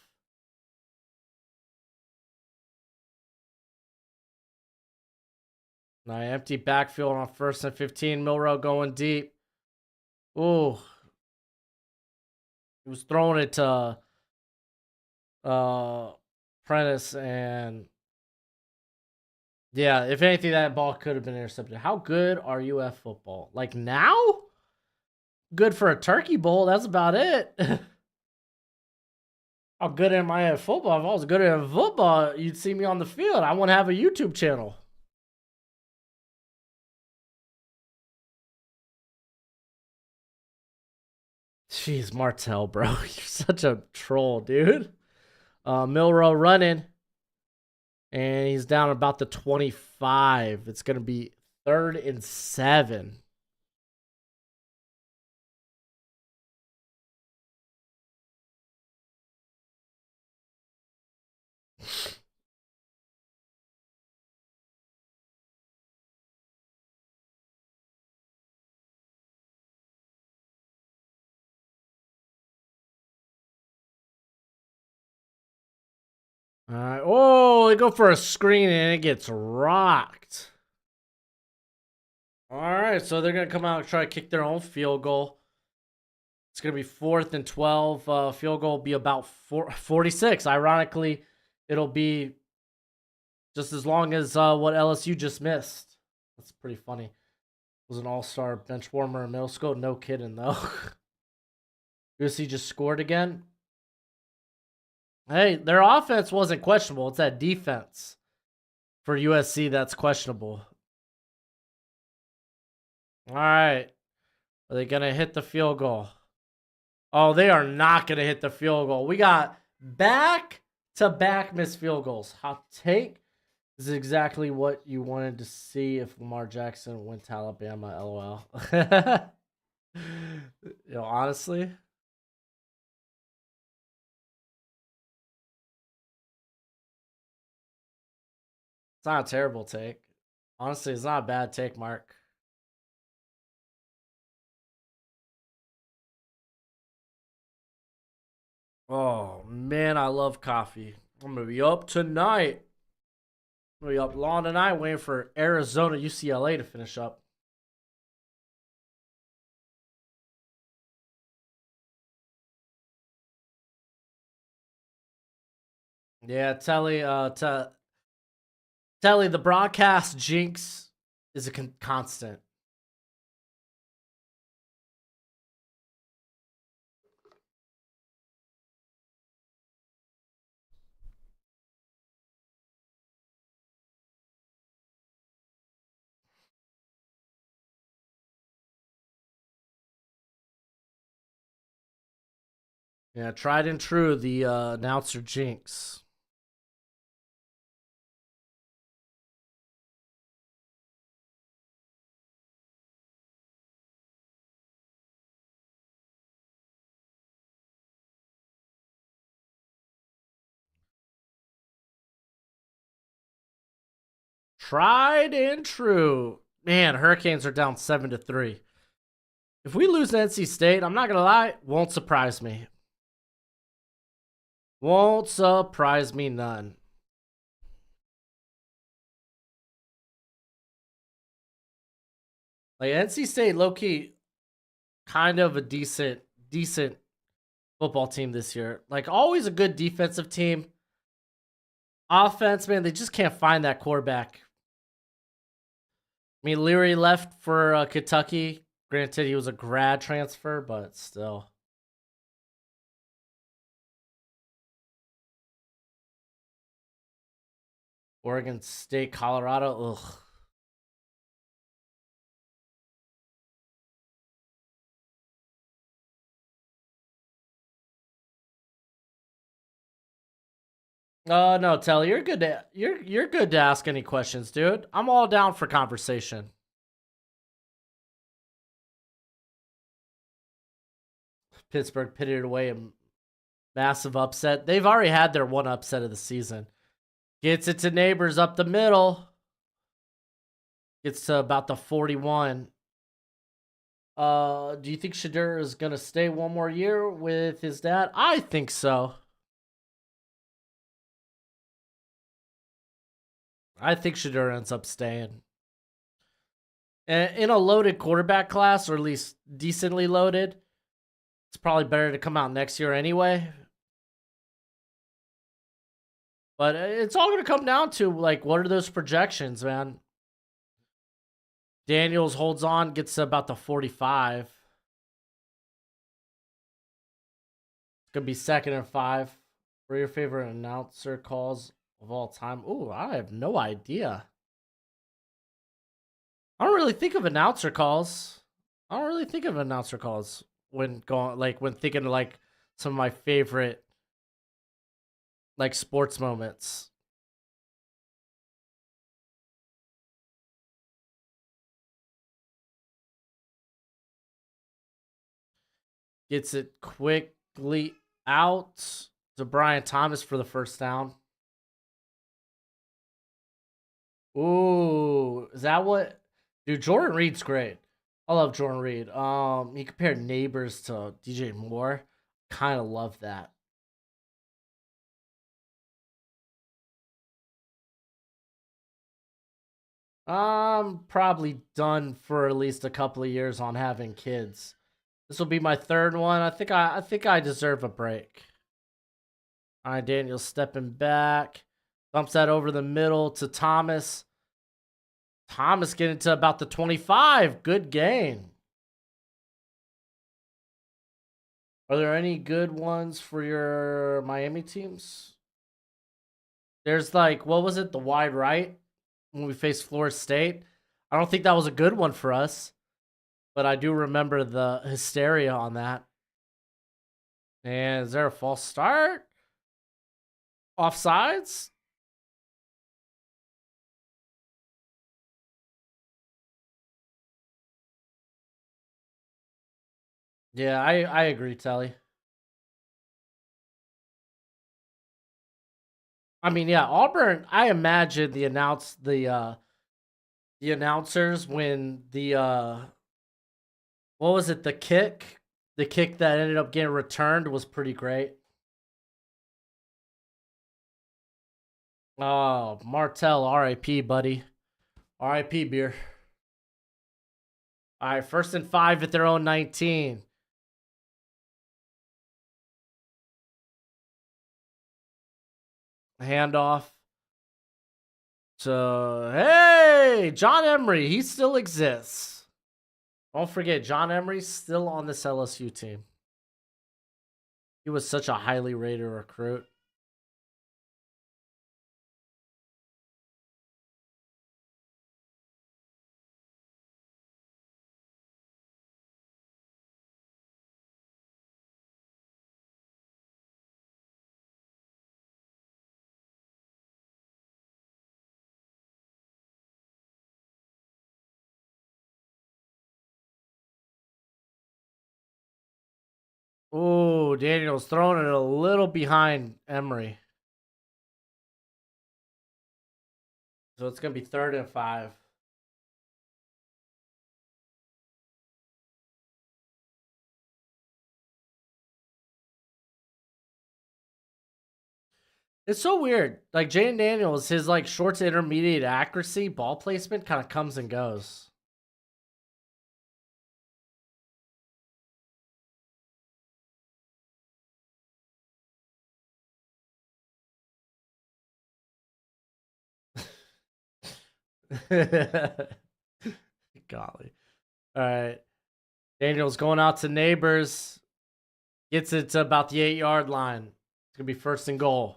Now empty backfield on 1st and 15. Milrow going deep. Ooh. He was throwing it to Prentice, and yeah, if anything, that ball could have been intercepted. How good are you at football? Like now? Good for a turkey bowl. That's about it. How good am I at football? If I was good at football, you'd see me on the field. I want to have a YouTube channel. Jeez, Martell, bro. You're such a troll, dude. Milrow running. And he's down about the 25. It's going to be 3rd and 7. All right. Oh, they go for a screen and it gets rocked. All right, so they're going to come out and try to kick their own field goal. It's going to be 4th and 12. Field goal will be about 46. Ironically, it'll be just as long as what LSU just missed. That's pretty funny. Was an all-star bench warmer in middle school. No kidding, though. USC just scored again. Hey, their offense wasn't questionable. It's that defense for USC that's questionable. All right. Are they going to hit the field goal? Oh, they are not going to hit the field goal. We got back-to-back missed field goals. Hot take. This is exactly what you wanted to see if Lamar Jackson went to Alabama, LOL. Honestly. It's not a terrible take. Honestly, it's not a bad take, Mark. Oh, man, I love coffee. I'm going to be up tonight. I'm going to be up long tonight waiting for Arizona, UCLA to finish up. Yeah, Telly, the broadcast jinx is a constant. Yeah, tried and true, the announcer jinx. Tried and true. Man, Hurricanes are down 7-3. If we lose to NC State, I'm not gonna lie, won't surprise me. Won't surprise me none. Like NC State, low key, kind of a decent football team this year. Like always a good defensive team. Offense, man, they just can't find that quarterback. I mean, Leary left for Kentucky. Granted, he was a grad transfer, but still. Oregon State, Colorado. Ugh. No, Telly, you're good to you're good to ask any questions, dude. I'm all down for conversation. Pittsburgh pitted away a massive upset. They've already had their one upset of the season. Gets it to Neighbors up the middle. Gets to about the 41. Do you think Shadur is gonna stay one more year with his dad? I think so. I think Shadur ends up staying. And in a loaded quarterback class, or at least decently loaded, it's probably better to come out next year anyway. But it's all going to come down to, like, what are those projections, man? Daniels holds on, gets to about the 45. It's going to be 2nd and 5. What are your favorite announcer calls of all time? Ooh, I have no idea. I don't really think of announcer calls. When going, like, when thinking of, like, some of my favorite, like, sports moments. Gets it quickly out to Brian Thomas for the first down. Ooh, is that what? Dude, Jordan Reed's great. I love Jordan Reed. He compared Neighbors to DJ Moore. Kind of love that. I'm probably done for at least a couple of years on having kids. This will be my 3rd one. I think I deserve a break. All right, Daniel stepping back. Bumps that over the middle to Thomas. Thomas getting to about the 25. Good gain. Are there any good ones for your Miami teams? There's, like, what was it? The wide right when we faced Florida State. I don't think that was a good one for us, but I do remember the hysteria on that. And is there a false start? Offsides? Yeah, I agree, Telly. I mean, yeah, Auburn, I imagine the announcers when the what was it, the kick that ended up getting returned was pretty great. Oh, Martell, RIP, buddy. RIP, beer. All right, 1st and 5 at their own 19. Handoff to, hey, John Emery. He still exists. Don't forget, John Emery's still on this LSU team. He was such a highly rated recruit. Ooh, Daniel's throwing it a little behind Emery. So it's going to be 3rd and 5. It's so weird. Like, Jaden Daniels, his, like, short to intermediate accuracy, ball placement kind of comes and goes. Golly. All right. Daniels going out to Neighbors. Gets it to about the 8-yard line. It's going to be 1st and goal.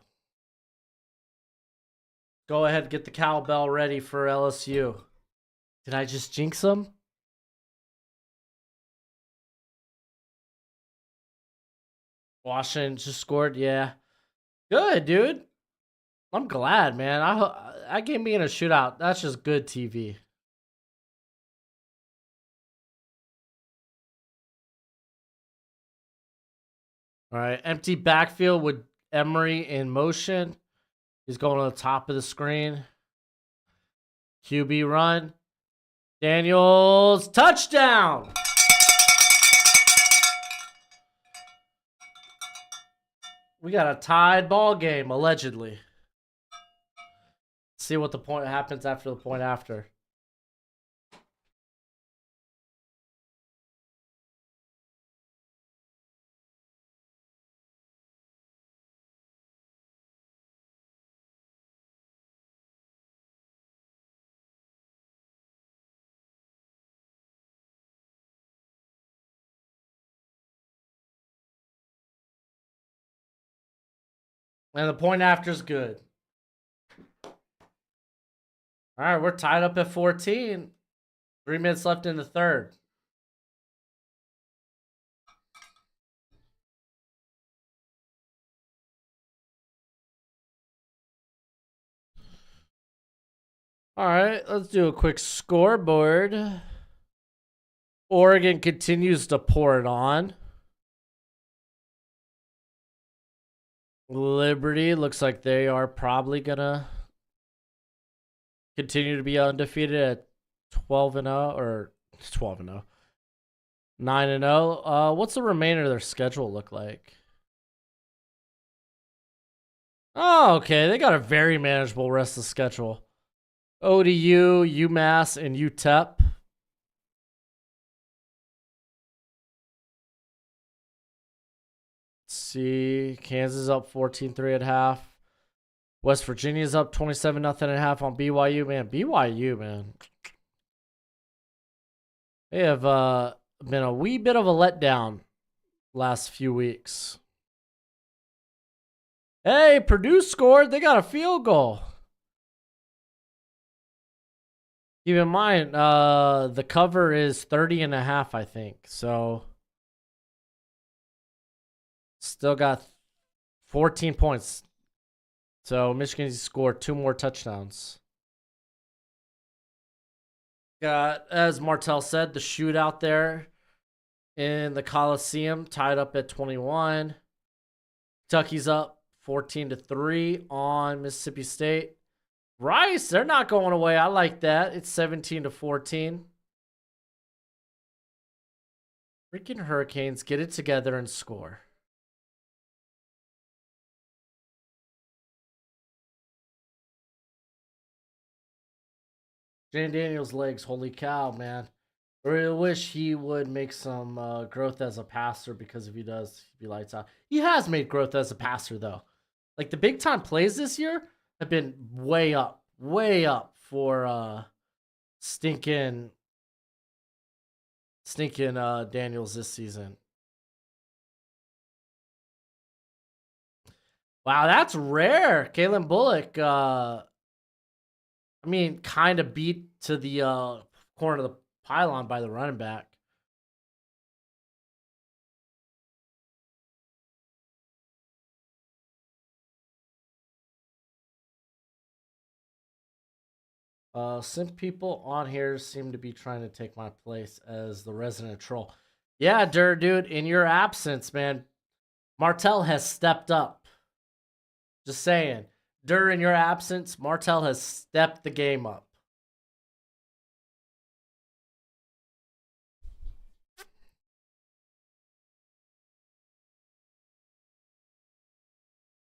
go ahead and get the cowbell ready for LSU. Did I just jinx them? Washington just scored. Yeah. Good, dude. I'm glad, man. That game being a shootout, that's just good TV. All right, empty backfield with Emery in motion. He's going to the top of the screen. QB run. Daniels, touchdown. We got a tied ball game, allegedly. See what the point happens after the point after. And the point after is good. All right, we're tied up at 14. 3 minutes left in the third. All right, let's do a quick scoreboard. Oregon continues to pour it on. Liberty looks like they are probably going to continue to be undefeated at 12-0 or 12-0. 9-0. What's the remainder of their schedule look like? Oh, okay. They got a very manageable rest of the schedule. ODU, UMass, and UTEP. Let's see. Kansas up 14-3 at half. West Virginia's up 27-0 at half on BYU. Man, BYU, man. They have been a wee bit of a letdown last few weeks. Hey, Purdue scored. They got a field goal. Keep in mind, the cover is 30.5, I think. So, still got 14 points. So, Michigan scored 2 more touchdowns. Got, as Martell said, the shootout there in the Coliseum, tied up at 21. Kentucky's up 14-3 on Mississippi State. Rice, they're not going away. I like that. It's 17-14. Freaking Hurricanes, get it together and score. Jane Daniels' legs, holy cow, man. I really wish he would make some growth as a passer, because if he does, he'd be lights out. He has made growth as a passer, though. Like, the big time plays this year have been way up for stinking Daniels this season. Wow, that's rare. Kalen Bullock, I mean, kind of beat to the corner of the pylon by the running back. Some people on here seem to be trying to take my place as the resident troll. Yeah, dude, in your absence, man, Martell has stepped up. Just saying. During your absence, Martell has stepped the game up.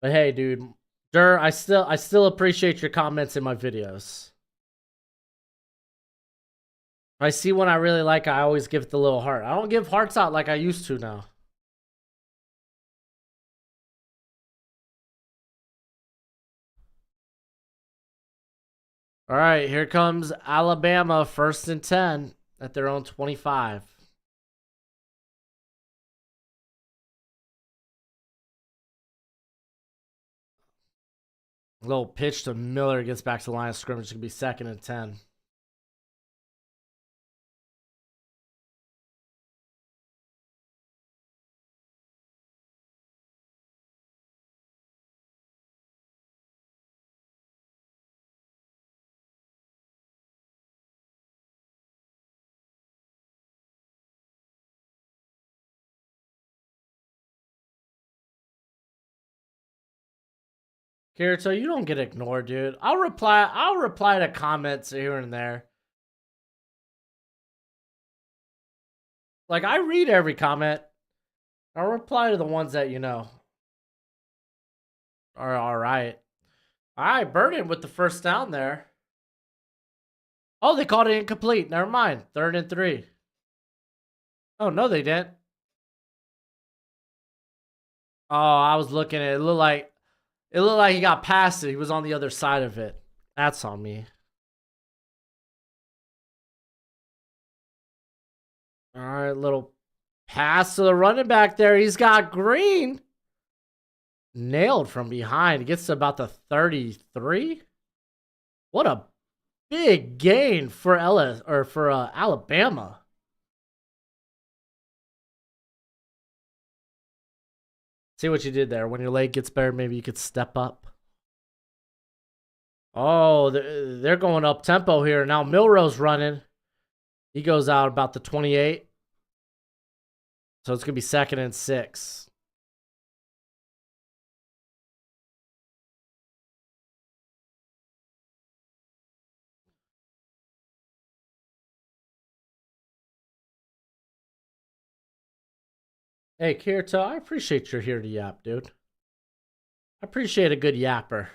But hey, dude, I still appreciate your comments in my videos. If I see one I really like, I always give it the little heart. I don't give hearts out like I used to now. All right, here comes Alabama, 1st and 10 at their own 25. Little pitch to Miller, gets back to the line of scrimmage. It's going to be 2nd and 10. Kirito, you don't get ignored, dude. I'll reply to comments here and there. Like, I read every comment. I'll reply to the ones that, you know, are all right. All right, Burden with the first down there. Oh, they called it incomplete. Never mind. 3rd and 3. Oh, no, they didn't. Oh, I was looking at it. It looked like he got past it. He was on the other side of it. That's on me. All right, little pass to the running back there. He's got Green. Nailed from behind. He gets to about the 33. What a big gain for Alabama. See what you did there. When your leg gets better, maybe you could step up. Oh, they're going up tempo here. Now Milrose running. He goes out about the 28. So it's going to be 2nd and 6. Hey, Kirito, I appreciate you're here to yap, dude. I appreciate a good yapper.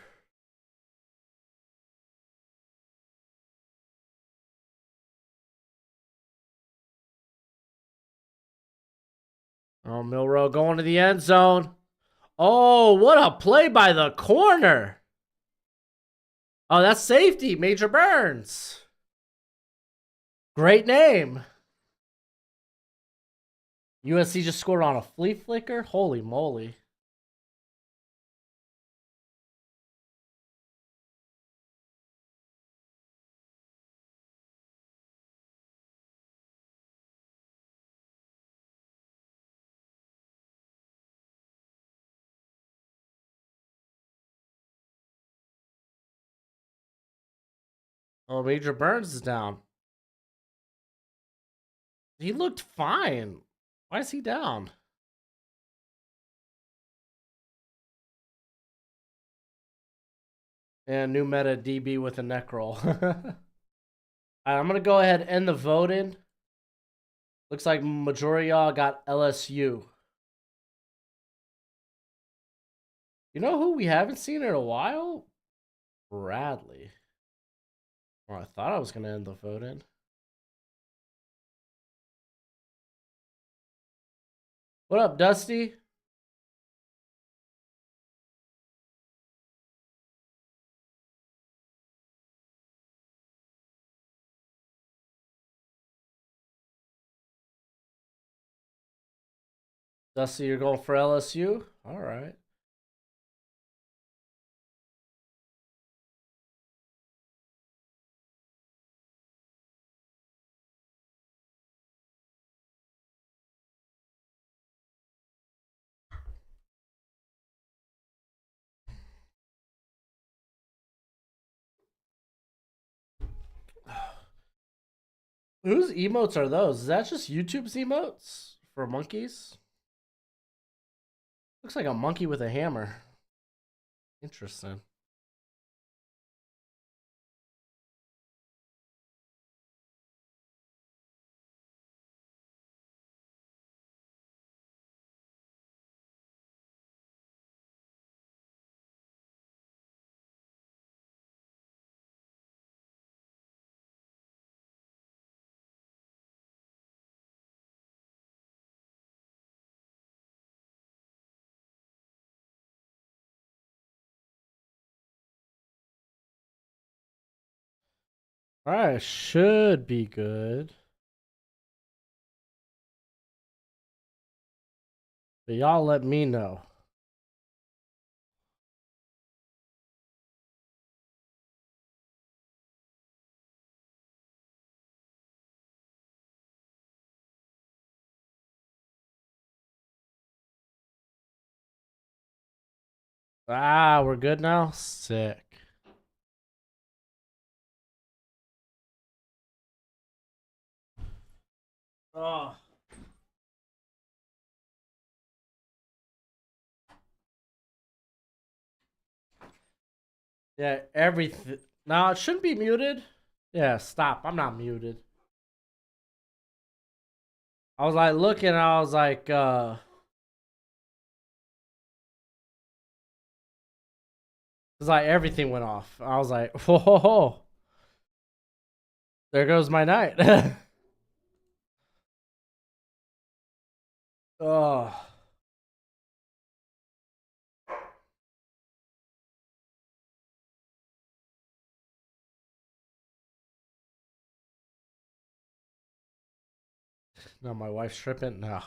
Oh, Milrow going to the end zone. Oh, what a play by the corner. Oh, that's safety. Major Burns. Great name. USC just scored on a flea flicker? Holy moly. Oh, Major Burns is down. He looked fine. Why is he down? And new meta DB with a neck roll. I'm going to go ahead and end the voting. Looks like majority of y'all got LSU. You know who we haven't seen in a while? Bradley. Well, I thought I was going to end the voting. What up, Dusty? Dusty, you're going for LSU? All right. Whose emotes are those? Is that just YouTube's emotes for monkeys? Looks like a monkey with a hammer. Interesting. All right, should be good. But y'all let me know. Ah, we're good now? Sick. Oh. Yeah, everything. No, it shouldn't be muted. Yeah, stop. I'm not muted. I was like looking, I was like, it's like everything went off. I was like, whoa, ho, ho. There goes my night. Oh. No, my wife's tripping? No.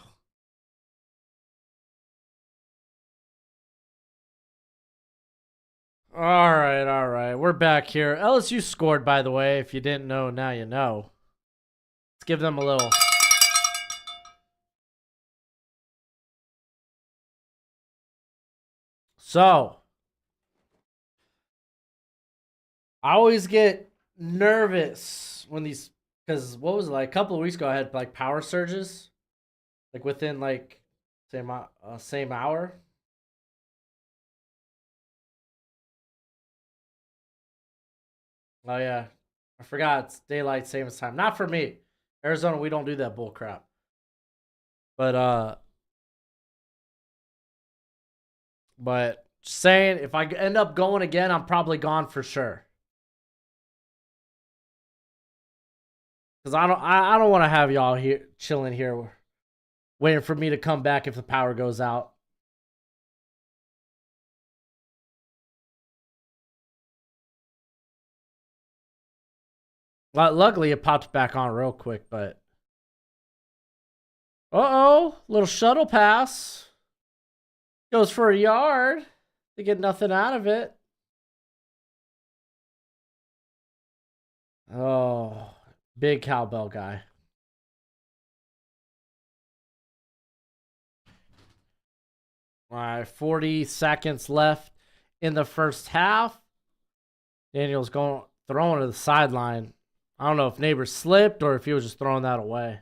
All right, all right. We're back here. LSU scored, by the way. If you didn't know, now you know. Let's give them a little. So, I always get nervous when these, because what was it, like a couple of weeks ago, I had like power surges, like within like same hour. Oh yeah, I forgot it's daylight savings time. Not for me, Arizona. We don't do that bull crap. But just saying, if I end up going again, I'm probably gone for sure. Cause I don't want to have y'all here chilling here, waiting for me to come back if the power goes out. Luckily, it popped back on real quick, but little shuttle pass goes for a yard. They get nothing out of it. Oh, big cowbell guy. All right, 40 seconds left in the first half. Daniel's throwing to the sideline. I don't know if neighbor slipped or if he was just throwing that away.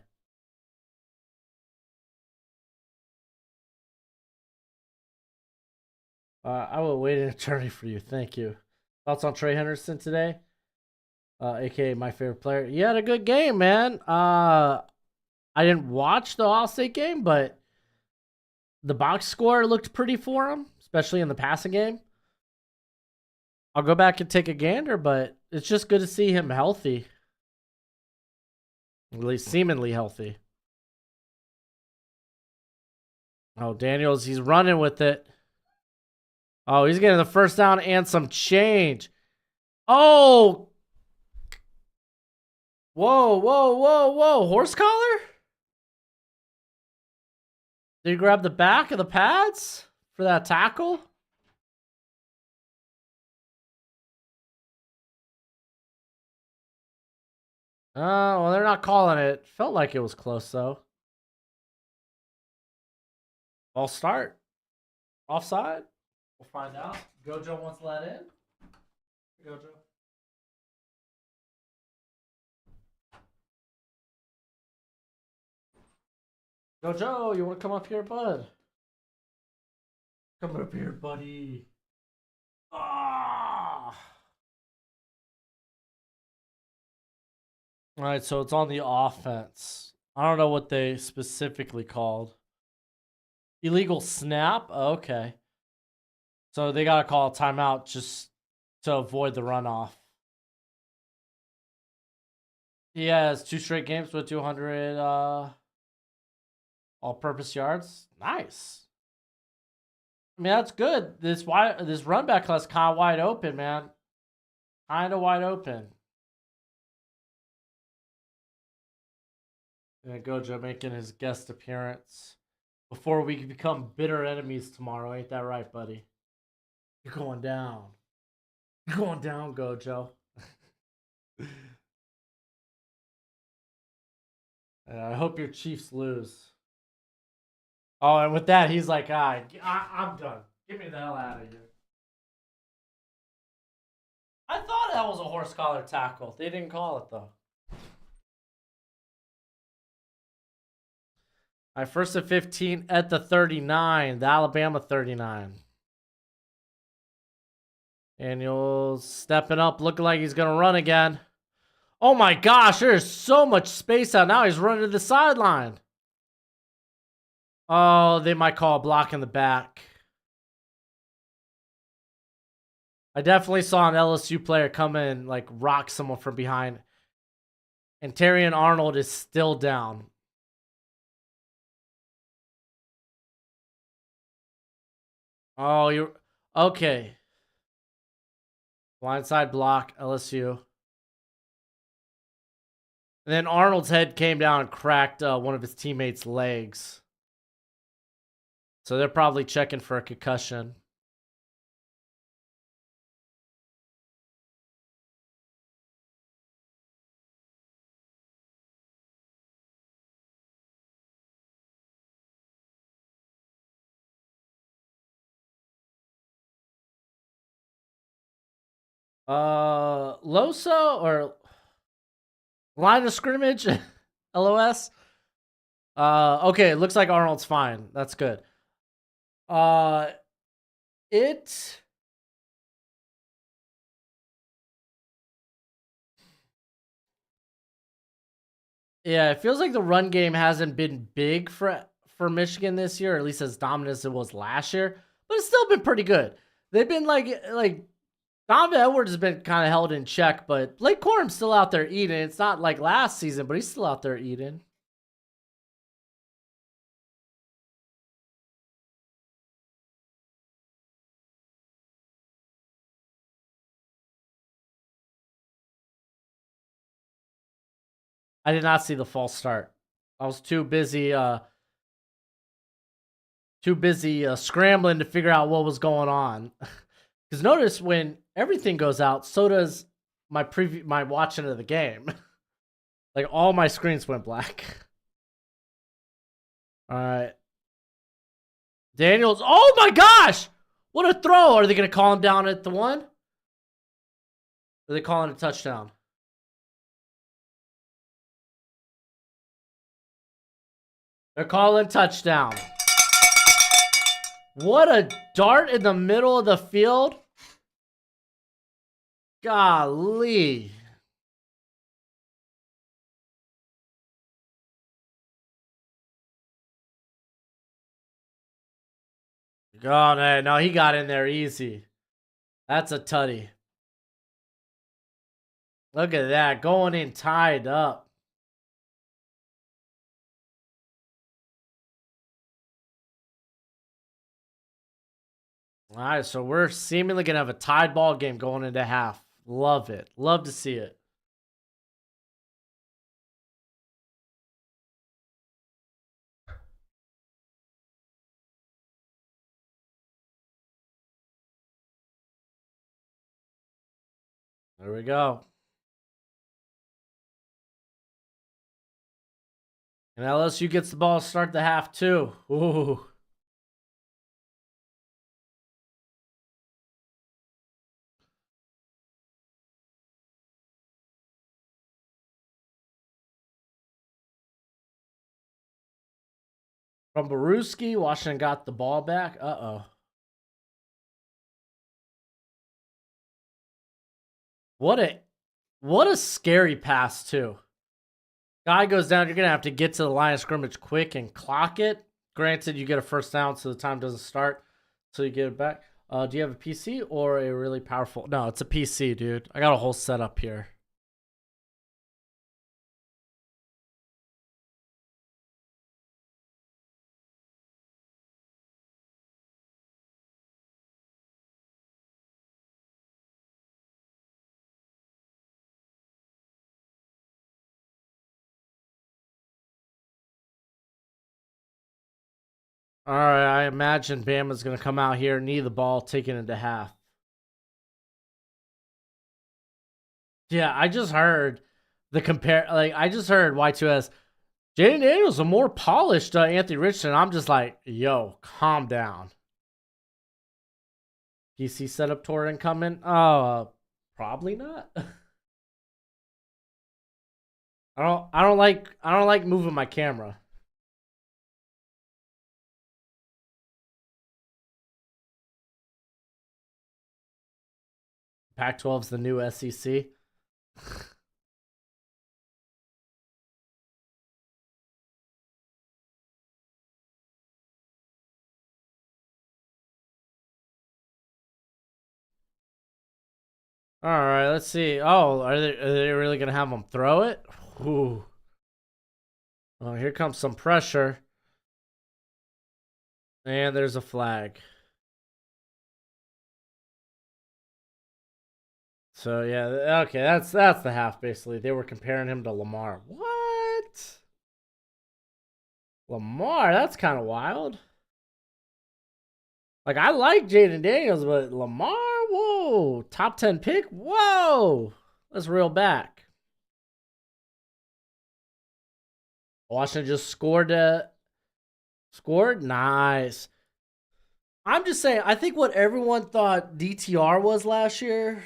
I will wait an eternity for you. Thank you. Thoughts on Trey Henderson today? AKA my favorite player. He had a good game, man. I didn't watch the All State game, but the box score looked pretty for him, especially in the passing game. I'll go back and take a gander, but it's just good to see him healthy. At least seemingly healthy. Oh, Daniels, he's running with it. Oh, he's getting the first down and some change. Oh! Whoa, whoa, whoa, whoa. Horse collar? Did he grab the back of the pads for that tackle? Well, they're not calling it. Felt like it was close, though. I'll start. Offside? We'll find out. Gojo wants to let in. Gojo. Gojo, you want to come up here, bud? Come up here, buddy. Ah! All right, so it's on the offense. I don't know what they specifically called. Illegal snap? Okay. So they got to call a timeout just to avoid the runoff. He has 2 straight games with 200 all-purpose yards. Nice. I mean, that's good. This run back class kind of wide open, man. Kind of wide open. And Gojo making his guest appearance before we become bitter enemies tomorrow. Ain't that right, buddy? You're going down. You're going down, Gojo. I hope your Chiefs lose. Oh, and with that, he's like, I'm done. Get me the hell out of here. I thought that was a horse collar tackle. They didn't call it though. All right, 1st and 15 at the 39, the Alabama 39. Daniels stepping up, looking like he's going to run again. Oh my gosh, there's so much space out now. He's running to the sideline. Oh, they might call a block in the back. I definitely saw an LSU player come in, like, rock someone from behind. And Terrion Arnold is still down. Oh, you're... Okay. Blindside block, LSU. And then Arnold's head came down and cracked one of his teammates' legs. So they're probably checking for a concussion. Loso or line of scrimmage? LOS? Okay, it looks like Arnold's fine. That's good. It... Yeah, it feels like the run game hasn't been big for Michigan this year, or at least as dominant as it was last year. But it's still been pretty good. They've been like Donovan Edwards has been kind of held in check, but Blake Corum's still out there eating. It's not like last season, but he's still out there eating. I did not see the false start. I was too busy scrambling to figure out what was going on. Because notice when everything goes out, so does my watching of the game. Like all my screens went black. All right. Daniels. Oh my gosh! What a throw! Are they gonna call him down at the 1? Are they calling a touchdown? They're calling touchdown. What a dart in the middle of the field. Golly. Oh, no, he got in there easy. That's a tutty. Look at that, going in tied up. All right, so we're seemingly going to have a tied ball game going into half. Love it. Love to see it. There we go. And LSU gets the ball to start the half too. Ooh. From Baruski, Washington got the ball back. Uh-oh. What a scary pass too. Guy goes down, you're going to have to get to the line of scrimmage quick and clock it. Granted, you get a first down so the time doesn't start until you get it back. Do you have a PC or a really powerful... No, it's a PC, dude. I got a whole setup here. All right, I imagine Bama's going to come out here, knee the ball, take it into half. Yeah, I just heard the I just heard Y2S. Jaden Daniels a more polished Anthony Richardson. I'm just like, yo, calm down. PC setup tour incoming. Oh, Probably not. I don't like moving my camera. Pac-12's the new SEC. All right, let's see. Oh, are they really gonna have them throw it? Ooh. Oh, here comes some pressure. And there's a flag. So yeah, okay, that's the half basically. They were comparing him to Lamar. What? Lamar, that's kind of wild. Like I like Jaden Daniels, but Lamar, whoa, top 10 pick, whoa, let's reel back. Washington just scored. Nice. I'm just saying. I think what everyone thought DTR was last year,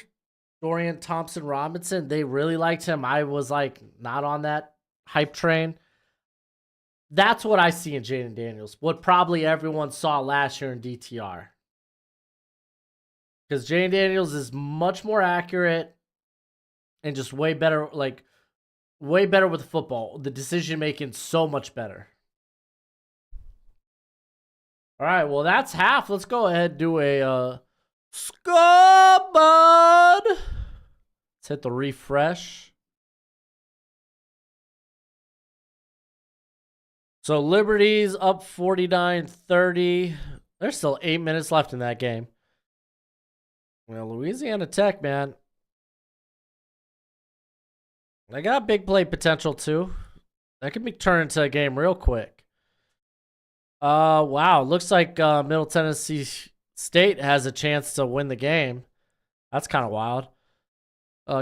Dorian Thompson Robinson, they really liked him. I was like not on that hype train. That's what I see in Jaden Daniels. What probably everyone saw last year in DTR. Because Jaden Daniels is much more accurate and just way better, like way better with football. The decision making so much better. All right, well that's half. Let's go ahead and do a scoreboard. Let's hit the refresh. So Liberty's up 49-30. There's still 8 minutes left in that game. Well, Louisiana Tech, man. They got big play potential too. That could be turned into a game real quick. Wow. Looks like Middle Tennessee State has a chance to win the game. That's kind of wild.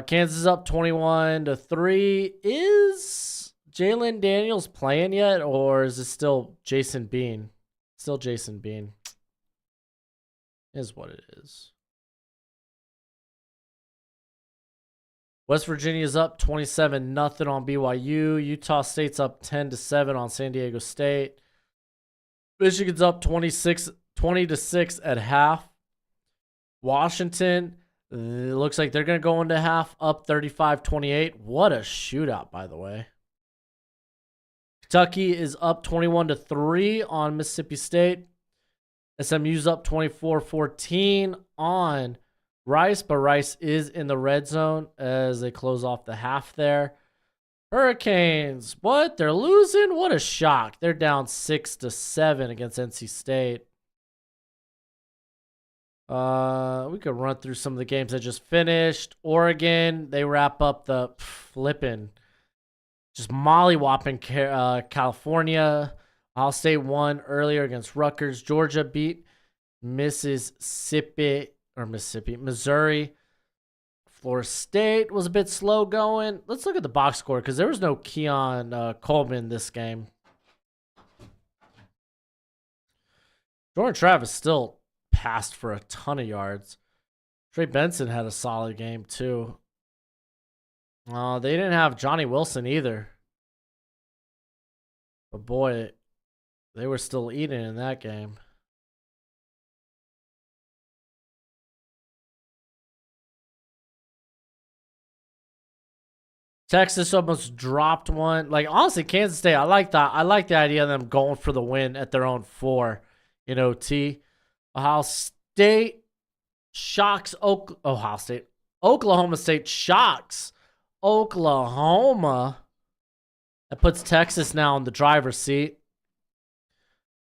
Kansas up 21-3. Is Jalen Daniels playing yet, or is it still Jason Bean? Still Jason Bean. Is what it is. West Virginia's up 27-0 on BYU. Utah State's up 10-7 on San Diego State. Michigan's up 20-6 at half. Washington, it looks like they're going to go into half up 35-28. What a shootout, by the way. Kentucky is up 21-3 on Mississippi State. SMU's up 24-14 on Rice, but Rice is in the red zone as they close off the half there. Hurricanes, what? They're losing? What a shock. They're down 6-7 against NC State. We could run through some of the games that just finished. Oregon, they wrap up the flipping, just molly-whopping California. Ohio State won earlier against Rutgers. Georgia beat Missouri. Florida State was a bit slow going. Let's look at the box score because there was no Keon Coleman this game. Jordan Travis still passed for a ton of yards. Trey Benson had a solid game too. They didn't have Johnny Wilson either. But boy, they were still eating in that game. Texas almost dropped one. Like honestly, Kansas State, I like that. I like the idea of them going for the win at their own 4 in OT. Ohio State shocks Ohio State. Oklahoma State shocks Oklahoma. That puts Texas now in the driver's seat.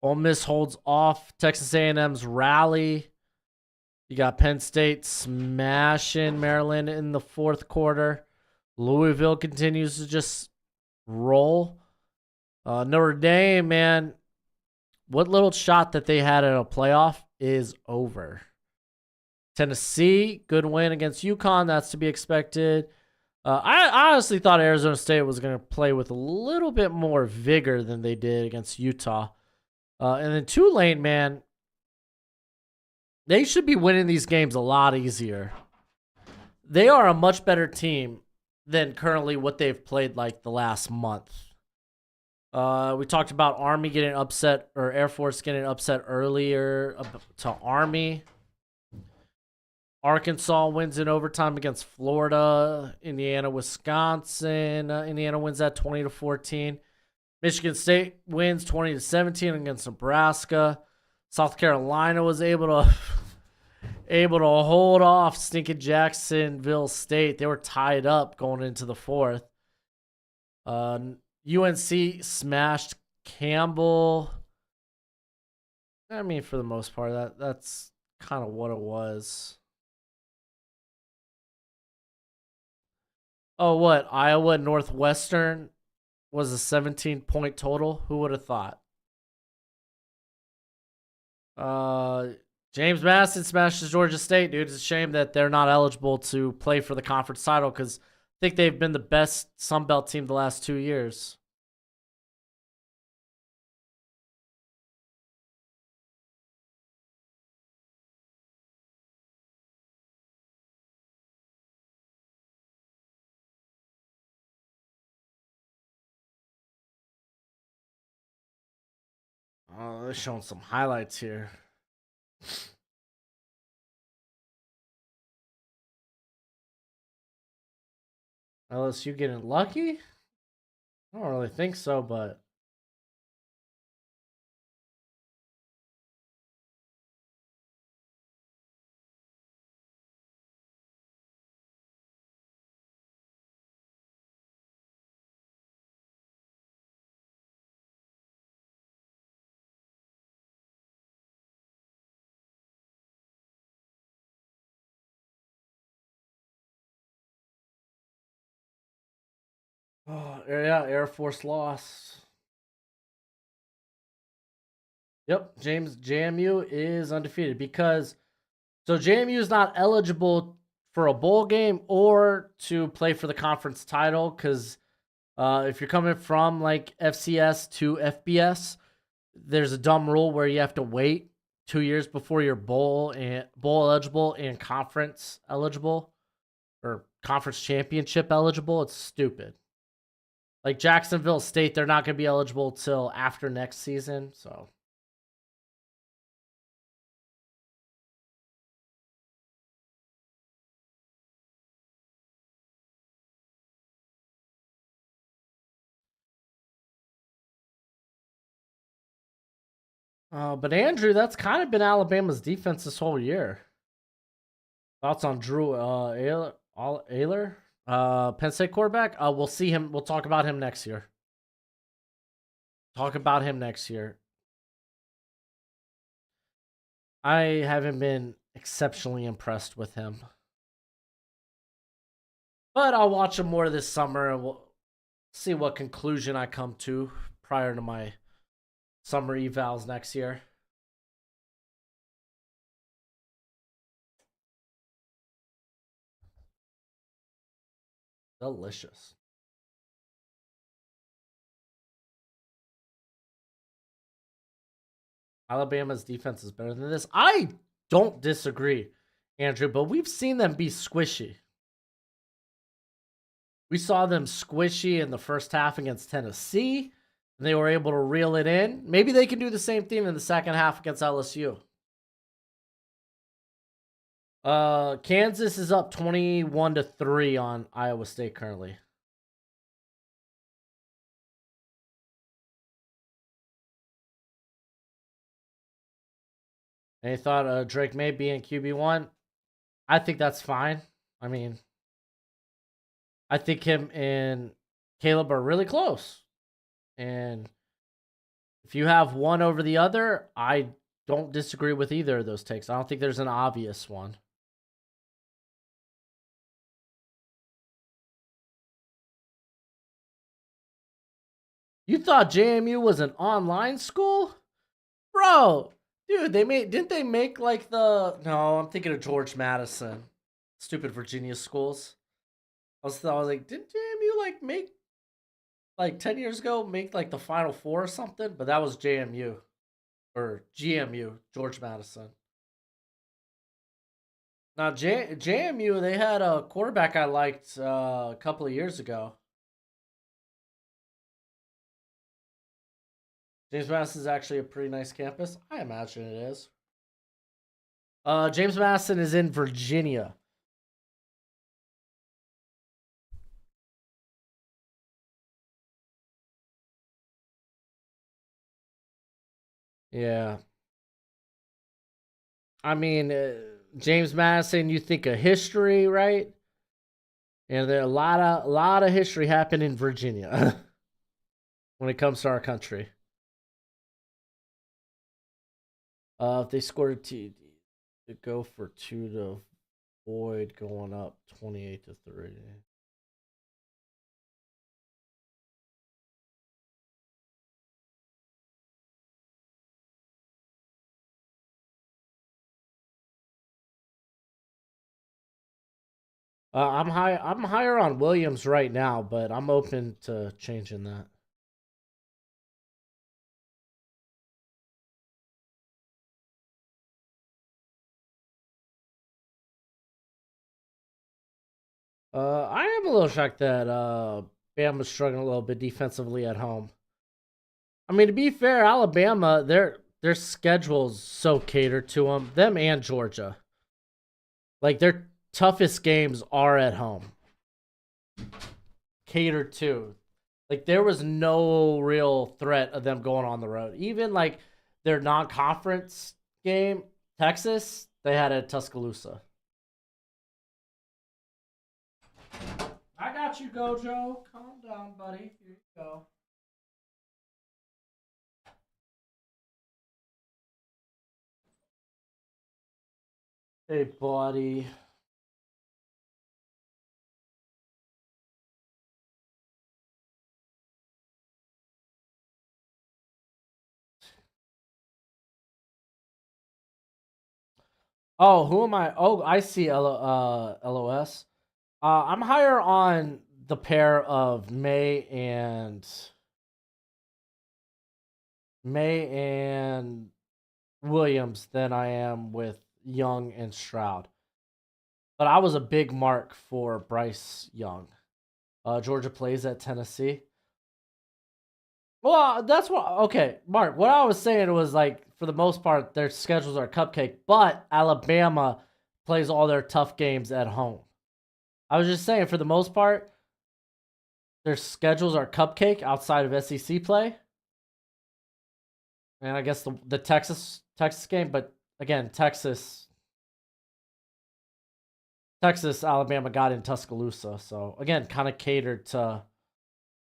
Ole Miss holds off Texas A&M's rally. You got Penn State smashing Maryland in the fourth quarter. Louisville continues to just roll. Notre Dame, man, what little shot that they had at a playoff is over. Tennessee, good win against UConn. That's to be expected. I honestly thought Arizona State was going to play with a little bit more vigor than they did against Utah. And then Tulane, man, they should be winning these games a lot easier. they are a much better team than currently what they've played like the last month. We talked about Army getting upset, or Air Force getting upset earlier to Army. Arkansas wins in overtime against Florida. Indiana, Wisconsin. Indiana wins that 20-14. Michigan State wins 20-17 against Nebraska. South Carolina was able to hold off stinking Jacksonville State. They were tied up going into the fourth. UNC smashed Campbell. I mean, for the most part, that's kind of what it was. Oh, what? Iowa Northwestern was a 17-point total. Who would have thought? James Madison smashes Georgia State, dude. It's a shame that they're not eligible to play for the conference title because I think they've been the best Sun Belt team the last 2 years. Oh, they're showing some highlights here. LSU getting lucky? I don't really think so, but oh, yeah, Air Force lost. Yep, JMU is undefeated because JMU is not eligible for a bowl game or to play for the conference title because if you're coming from like FCS to FBS, there's a dumb rule where you have to wait 2 years before you're bowl eligible and conference eligible or conference championship eligible. It's stupid. Like Jacksonville State, they're not going to be eligible till after next season. So. But Andrew, that's kind of been Alabama's defense this whole year. Thoughts on Drew Ayler, Penn State quarterback? We'll see him. We'll talk about him next year. I haven't been exceptionally impressed with him. But I'll watch him more this summer and we'll see what conclusion I come to prior to my summer evals next year. Delicious. Alabama's defense is better than this. I don't disagree, Andrew, but we've seen them be squishy. We saw them squishy in the first half against Tennessee, and they were able to reel it in. Maybe they can do the same thing in the second half against LSU. Kansas is up 21-3 on Iowa State currently. And you thought Drake May be in QB1? I think that's fine. I mean, I think him and Caleb are really close. And if you have one over the other, I don't disagree with either of those takes. I don't think there's an obvious one. You thought JMU was an online school? Bro, dude, didn't they make like no, I'm thinking of George Madison. Stupid Virginia schools. I was like, didn't JMU like make like 10 years ago make like the Final Four or something? But that was JMU or GMU, George Madison. Now, JMU, they had a quarterback I liked a couple of years ago. James Madison is actually a pretty nice campus. I imagine it is. James Madison is in Virginia. Yeah. I mean, James Madison, you think of history, right? And there a lot of history happened in Virginia when it comes to our country. If they scored a TD, to go for two to avoid going up 28-3. I'm higher on Williams right now, but I'm open to changing that. I am a little shocked that Bama's struggling a little bit defensively at home. I mean, to be fair, Alabama, their schedule's so catered to them and Georgia. Like their toughest games are at home, catered to. Like there was no real threat of them going on the road. Even like their non-conference game, Texas, they had at Tuscaloosa. I got you, Gojo. Calm down, buddy. Here you go. Hey, buddy. Oh, who am I? Oh, I see LOS. I'm higher on the pair of May and Williams than I am with Young and Stroud. But I was a big mark for Bryce Young. Georgia plays at Tennessee. Well, that's what. Okay, Mark. What I was saying was like, for the most part, their schedules are cupcake, but Alabama plays all their tough games at home. I was just saying, for the most part, their schedules are cupcake outside of SEC play, and I guess the Texas game. But again, Texas, Alabama got in Tuscaloosa, so again, kind of catered to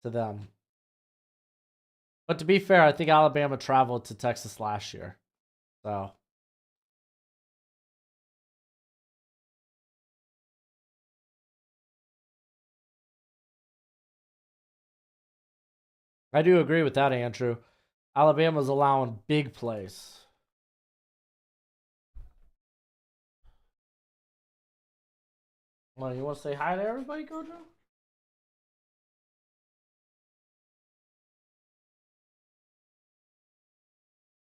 them. But to be fair, I think Alabama traveled to Texas last year, so I do agree with that, Andrew. Alabama's allowing big plays. Well, you want to say hi to everybody, Gojo?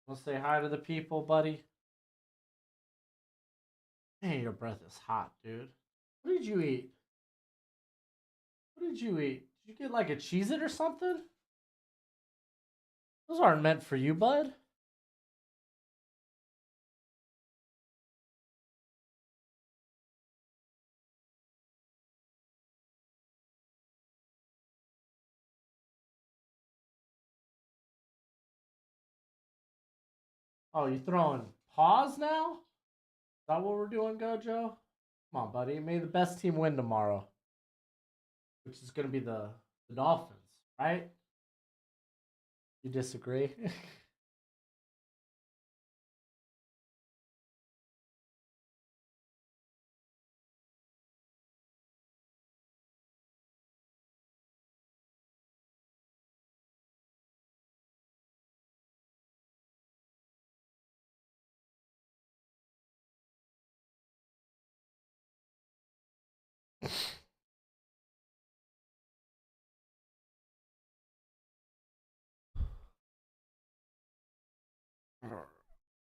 Want to say hi to the people, buddy? Hey, your breath is hot, dude. What did you eat? What did you eat? Did you get like a Cheez It or something? Those aren't meant for you, bud. Oh, you throwing paws now? Is that what we're doing, Gojo? Come on, buddy. May the best team win tomorrow, which is going to be the Dolphins, right? You disagree?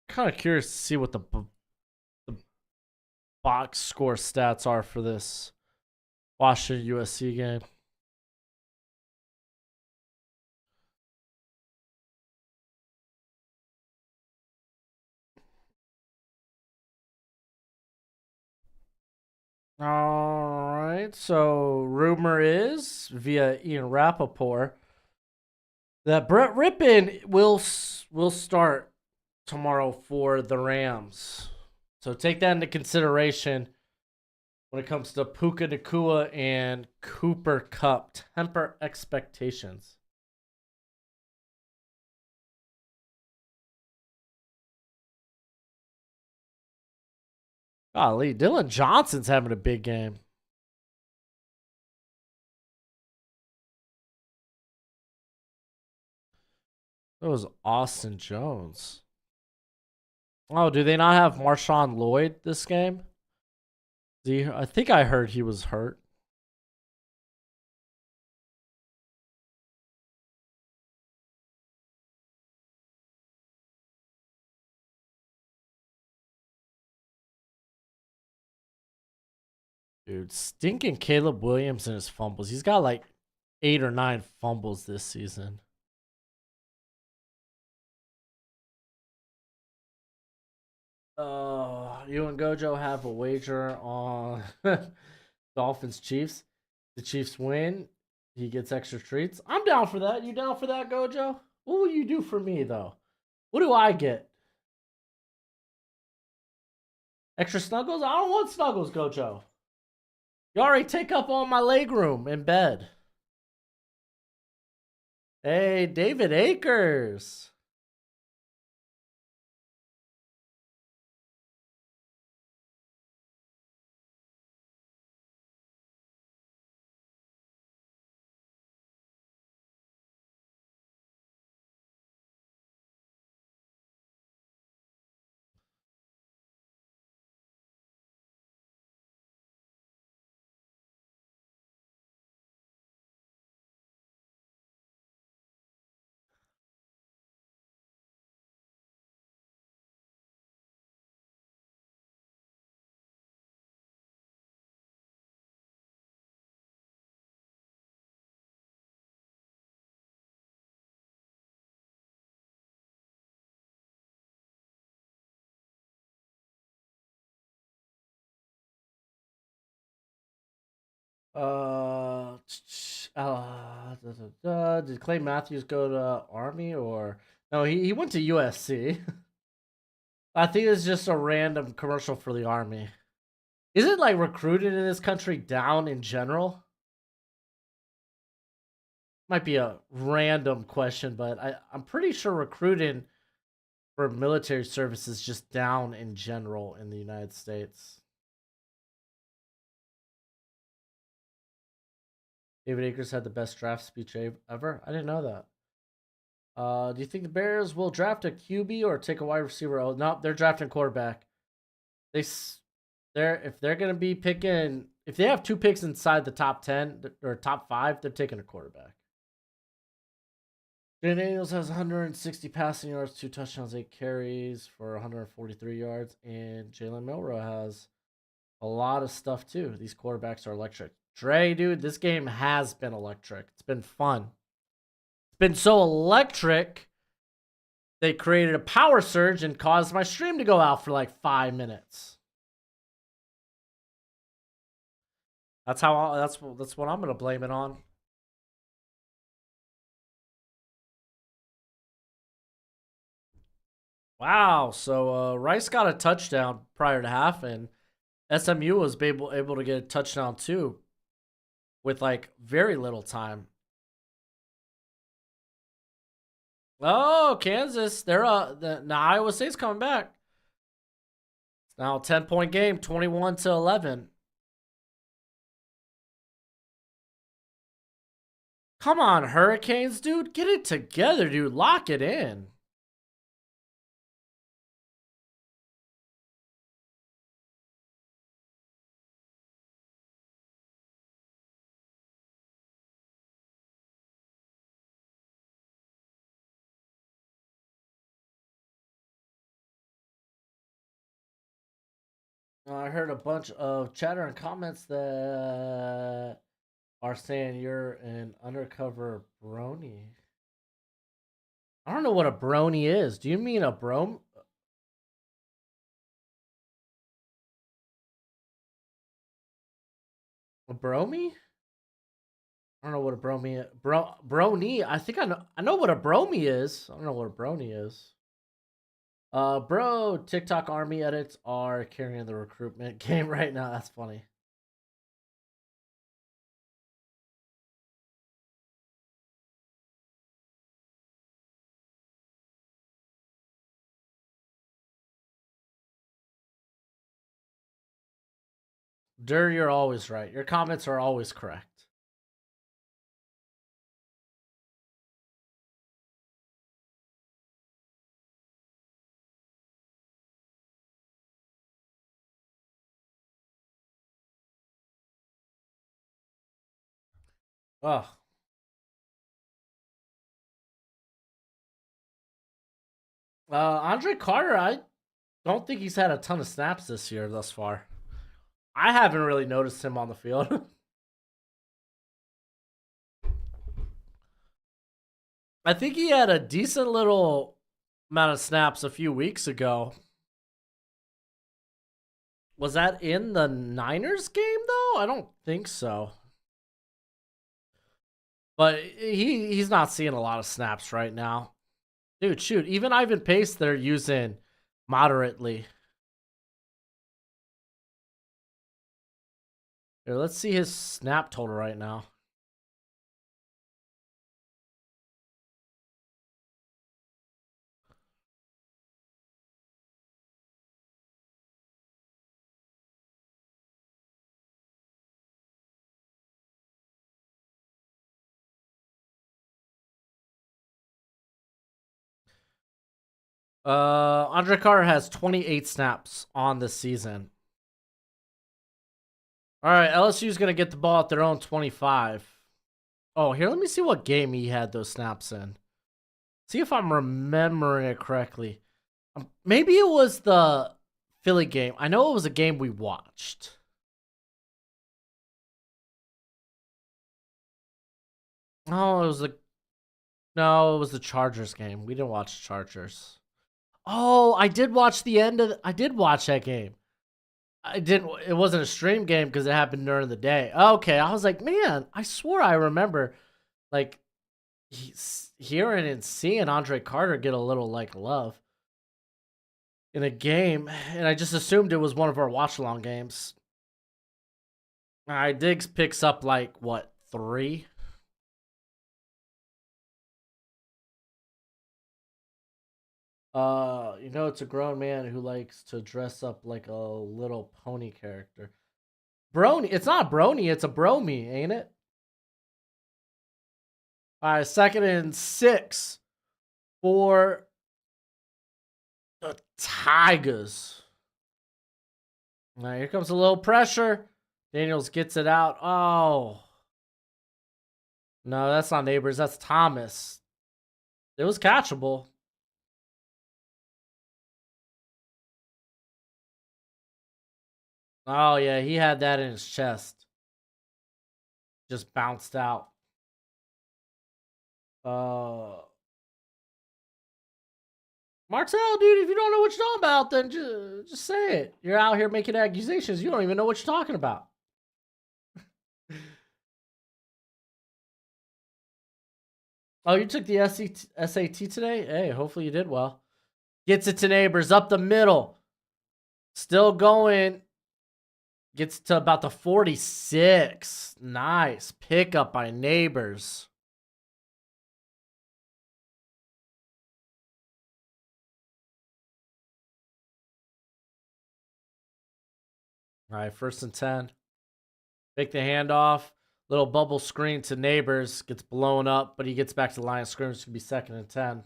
Kind of curious to see what the box score stats are for this Washington USC game. All right. So rumor is via Ian Rappaport that Brett Rippon will start tomorrow for the Rams. So take that into consideration when it comes to Puka Nacua and Cooper Kupp. Temper expectations. Golly, Dylan Johnson's having a big game. That was Austin Jones. Oh, do they not have Marshawn Lloyd this game? I think I heard he was hurt. Dude, stinking Caleb Williams and his fumbles. He's got like 8 or 9 fumbles this season. You and Gojo have a wager on Dolphins Chiefs. The Chiefs win. He gets extra treats. I'm down for that. You down for that, Gojo? What will you do for me though? What do I get? Extra snuggles? I don't want snuggles, Gojo. You already take up all my leg room in bed. Hey, David Akers. Did Clay Matthews go to Army or no? He went to USC. I think it's just a random commercial for the Army. Is it like recruited in this country down in general? Might be a random question, but I'm pretty sure recruiting for military service is just down in general in the United States. David Akers had the best draft speech ever. I didn't know that. Do you think the Bears will draft a QB or take a wide receiver? Oh, no, they're drafting quarterback. If they're gonna be picking, if they have 2 picks inside the top 10 or top 5, they're taking a quarterback. Jay Daniels has 160 passing yards, 2 touchdowns, 8 carries for 143 yards, and Jalen Milroe has a lot of stuff too. These quarterbacks are electric. Dre, dude, this game has been electric. It's been fun. It's been so electric. They created a power surge and caused my stream to go out for like 5 minutes. That's what I'm gonna blame it on. Wow. So Rice got a touchdown prior to half, and SMU was able to get a touchdown too, with like very little time. Oh, Kansas! They're now Iowa State's coming back. It's now a 10-point game, 21-11. Come on, Hurricanes, dude, get it together, dude. Lock it in. I heard a bunch of chatter and comments that are saying you're an undercover brony. I don't know what a brony is. Do you mean a a bromy? I don't know what a bromy is. Brony. I think I know what a bromy is. I don't know what a brony is. Bro, TikTok army edits are carrying the recruitment game right now. That's funny. You're always right. Your comments are always correct. Ugh. Andre Carter, I don't think he's had a ton of snaps this year thus far. I haven't really noticed him on the field. I think he had a decent little amount of snaps a few weeks ago. Was that in the Niners game though? I don't think so. But he's not seeing a lot of snaps right now. Dude, shoot, even Ivan Pace they're using moderately. Here, let's see his snap total right now. Andre Carter has 28 snaps on this season. All right, LSU is gonna get the ball at their own 25. Oh, here, let me see what game he had those snaps in. See if I'm remembering it correctly. Maybe it was the Philly game. I know it was a game we watched. Oh, it was the no, it was the Chargers game. We didn't watch Chargers. Oh, I did watch the end of. I did watch that game. I didn't. It wasn't a stream game because it happened during the day. Okay, I was like, man, I swore I remember, like, hearing and seeing Andre Carter get a little like love in a game, and I just assumed it was one of our watch along games. All right, Diggs picks up like what 3? You know, it's a grown man who likes to dress up like a little pony character. Brony. It's not Brony, it's a Bromy, ain't it? All right, 2nd and 6 for the Tigers. All right, here comes a little pressure. Daniels gets it out. Oh. No, that's not Neighbors. That's Thomas. It was catchable. Oh, yeah, he had that in his chest. Just bounced out. Martell, dude, if you don't know what you're talking about, then just say it. You're out here making accusations. You don't even know what you're talking about. Oh, you took the SAT today? Hey, hopefully you did well. Gets it to Neighbors up the middle. Still going. Gets to about the 46. Nice. Pickup by Neighbors. All right, 1st and 10. Make the handoff. Little bubble screen to Neighbors. Gets blown up, but he gets back to the line of scrimmage. It's going to be 2nd and 10.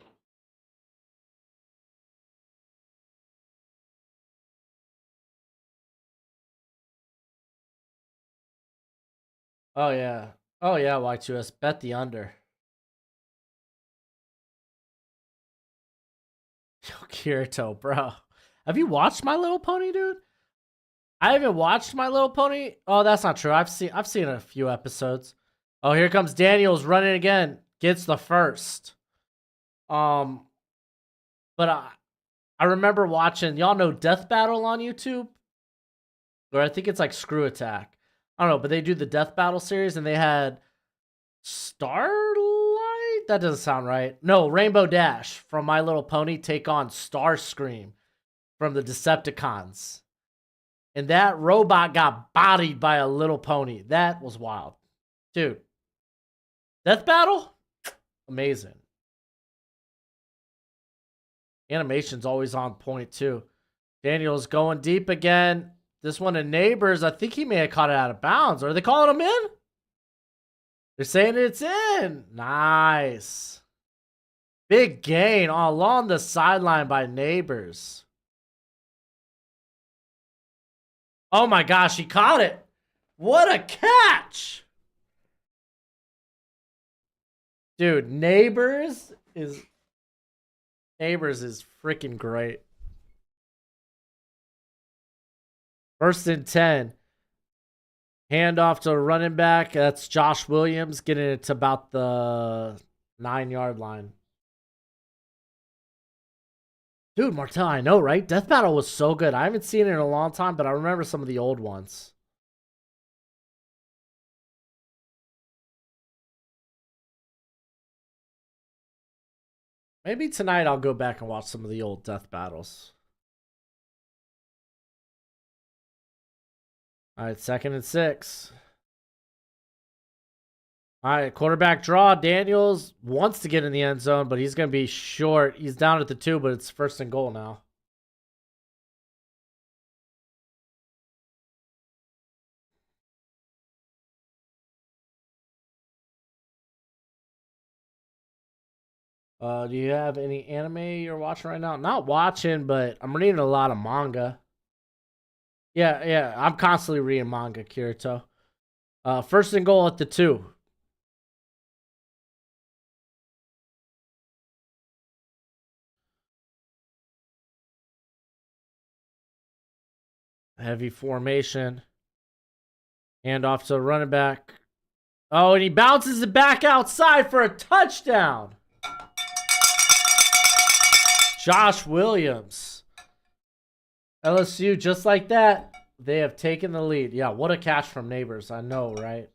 Oh, yeah. Oh, yeah, Y2S. Bet the under. Yo, Kirito, bro. Have you watched My Little Pony, dude? I haven't watched My Little Pony. Oh, that's not true. I've seen a few episodes. Oh, here comes Daniels running again. Gets the first. Um, but I remember watching. Y'all know Death Battle on YouTube, or I think it's like Screw Attack. I don't know, but they do the Death Battle series, and they had Starlight. That doesn't sound right. No, Rainbow Dash from My Little Pony take on Starscream from the Decepticons. And that robot got bodied by a little pony. That was wild. Dude. Death Battle? Amazing. Animation's always on point, too. Daniel's going deep again. This one in Neighbors, I think he may have caught it out of bounds. Are they calling him in? They're saying it's in. Nice. Big gain all along the sideline by Neighbors. Oh my gosh, he caught it. What a catch. Dude, Neighbors is freaking great. 1st and 10. Handoff to a running back. That's Josh Williams getting it to about the 9-yard line. Dude, Martell, I know, right? Death Battle was so good. I haven't seen it in a long time, but I remember some of the old ones. Maybe tonight I'll go back and watch some of the old Death Battles. All right, 2nd and 6. All right, quarterback draw. Daniels wants to get in the end zone, but he's going to be short. He's down at the 2, but it's 1st and goal now. Do you have any anime you're watching right now? Not watching, but I'm reading a lot of manga. Yeah, I'm constantly reading manga, Kirito. 1st and goal at the 2. Heavy formation. Handoff to the running back. Oh, and he bounces it back outside for a touchdown. Josh Williams. LSU, just like that, they have taken the lead. Yeah, what a catch from Neighbors. I know, right?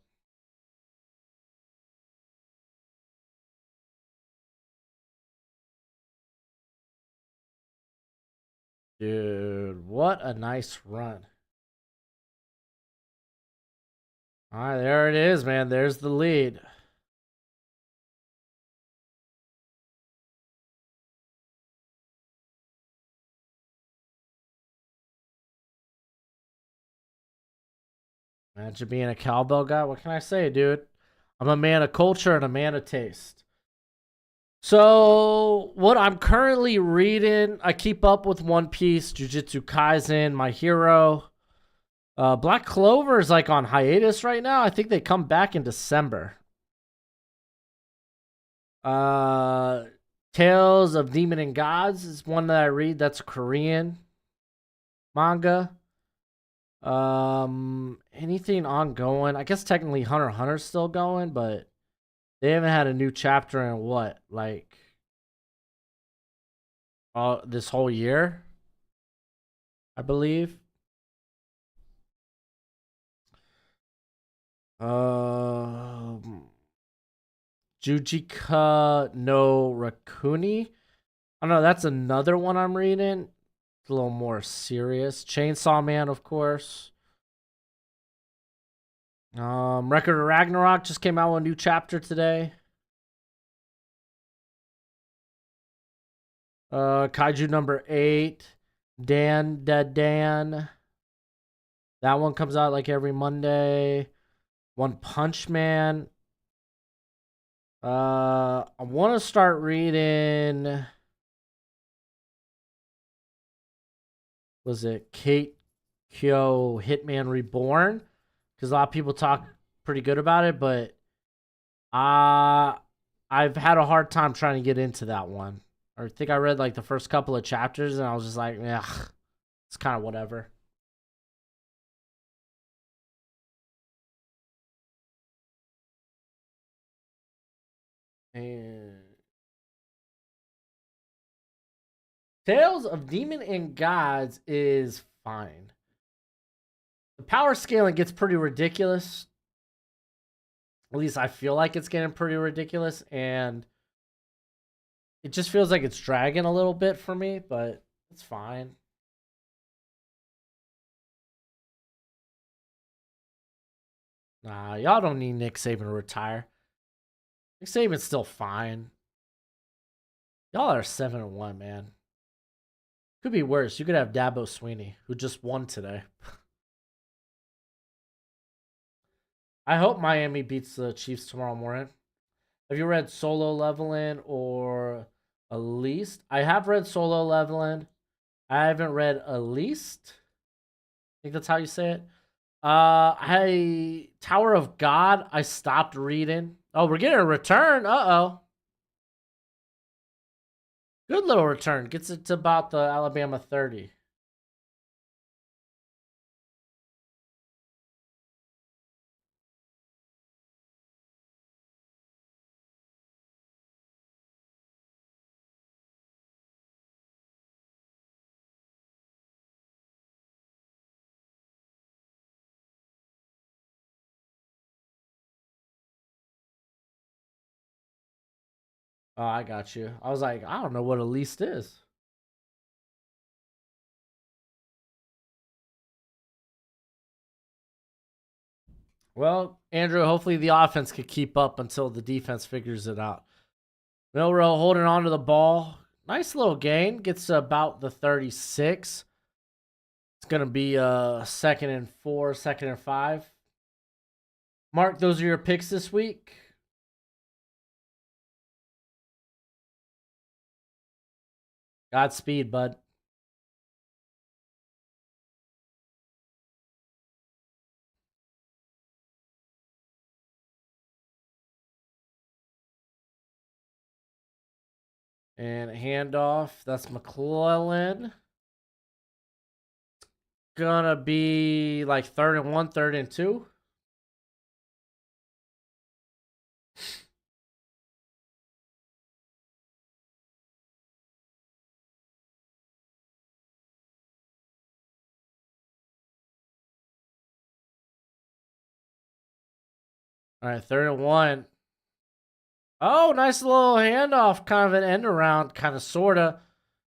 Dude, what a nice run. All right, there it is, man. There's the lead. Imagine being a cowbell guy. What can I say, dude? I'm a man of culture and a man of taste. So, what I'm currently reading, I keep up with One Piece, Jujutsu Kaisen, My Hero. Black Clover is like on hiatus right now. I think they come back in December. Tales of Demon and Gods is one that I read. That's Korean manga. Anything ongoing? I guess technically Hunter x Hunter's still going, but they haven't had a new chapter in what, like, this whole year, I believe. Jujika no Rakuni. I don't know. That's another one I'm reading. It's a little more serious. Chainsaw Man, of course. Record of Ragnarok just came out with a new chapter today. Kaiju number 8. Dan Dead Dan. That one comes out like every Monday. One Punch Man. I want to start reading. Was it Kate Kyo Hitman Reborn? Because a lot of people talk pretty good about it, but I've had a hard time trying to get into that one. I think I read like the first couple of chapters and I was just like, yeah, it's kind of whatever. And Tales of Demon and Gods is fine. The power scaling gets pretty ridiculous. At least I feel like it's getting pretty ridiculous, and it just feels like it's dragging a little bit for me, but it's fine. Nah, y'all don't need Nick Saban to retire. Nick Saban's still fine. Y'all are 7-1, man. Could be worse. You could have Dabo Sweeney, who just won today. I hope Miami beats the Chiefs tomorrow morning. Have you read Solo Leveling or Elise? I have read Solo Leveling. I haven't read Elise. I think that's how you say it. Tower of God, I stopped reading. Oh, we're getting a return. Uh-oh. Good little return. Gets it to about the Alabama 30. Oh, I got you. I was like, I don't know what Elise is. Well, Andrew, hopefully the offense could keep up until the defense figures it out. Milrow holding on to the ball. Nice little gain. Gets to about the 36. It's going to be 2nd and 4, 2nd and 5. Mark, those are your picks this week. Godspeed, bud. And handoff. That's McClellan. Gonna be like 3rd and 1, 3rd and 2. All right, 3rd and 1. Oh, nice little handoff, kind of an end around, kind of sorta,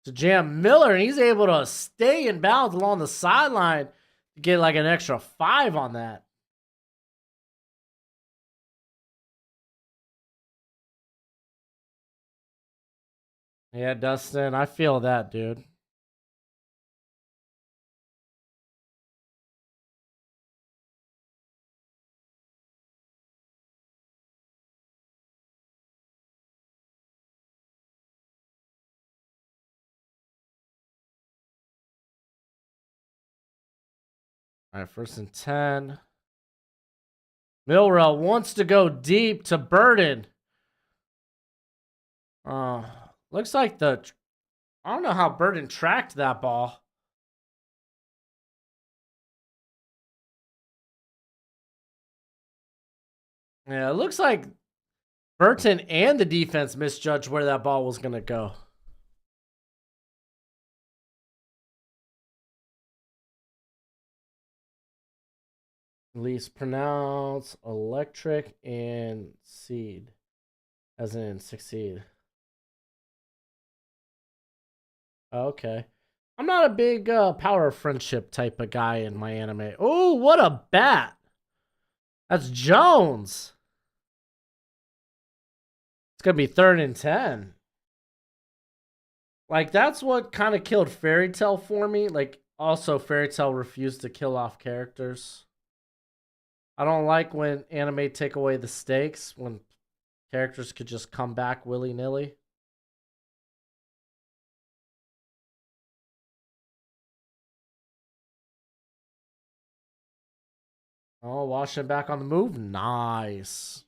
to Jam Miller, and he's able to stay in bounds along the sideline to get like an extra 5 on that. Yeah, Dustin, I feel that, dude. All right, 1st and 10. Milrow wants to go deep to Burden. Looks like I don't know how Burden tracked that ball. Yeah, it looks like Burton and the defense misjudged where that ball was going to go. At least pronounce electric and seed, as in succeed. Okay. I'm not a big power of friendship type of guy in my anime. Oh, what a bat. That's Jones. It's going to be 3rd and 10. Like, that's what kind of killed Fairy Tail for me. Like, also, Fairy Tail refused to kill off characters. I don't like when anime take away the stakes, when characters could just come back willy-nilly. Oh, Washington back on the move. Nice.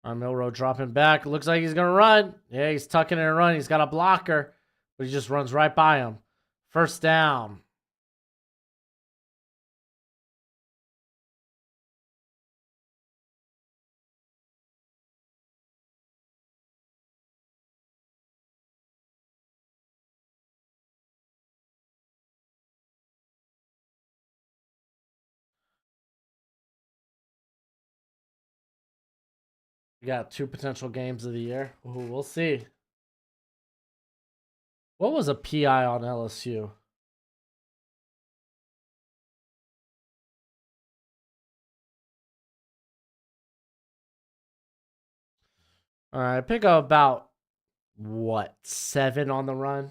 Milrow dropping back. Looks like he's going to run. Yeah, he's tucking and running. He's got a blocker, but he just runs right by him. 1st down. We got 2 potential games of the year. Ooh, we'll see. What was a PI on LSU? All right, pick up about what, 7 on the run?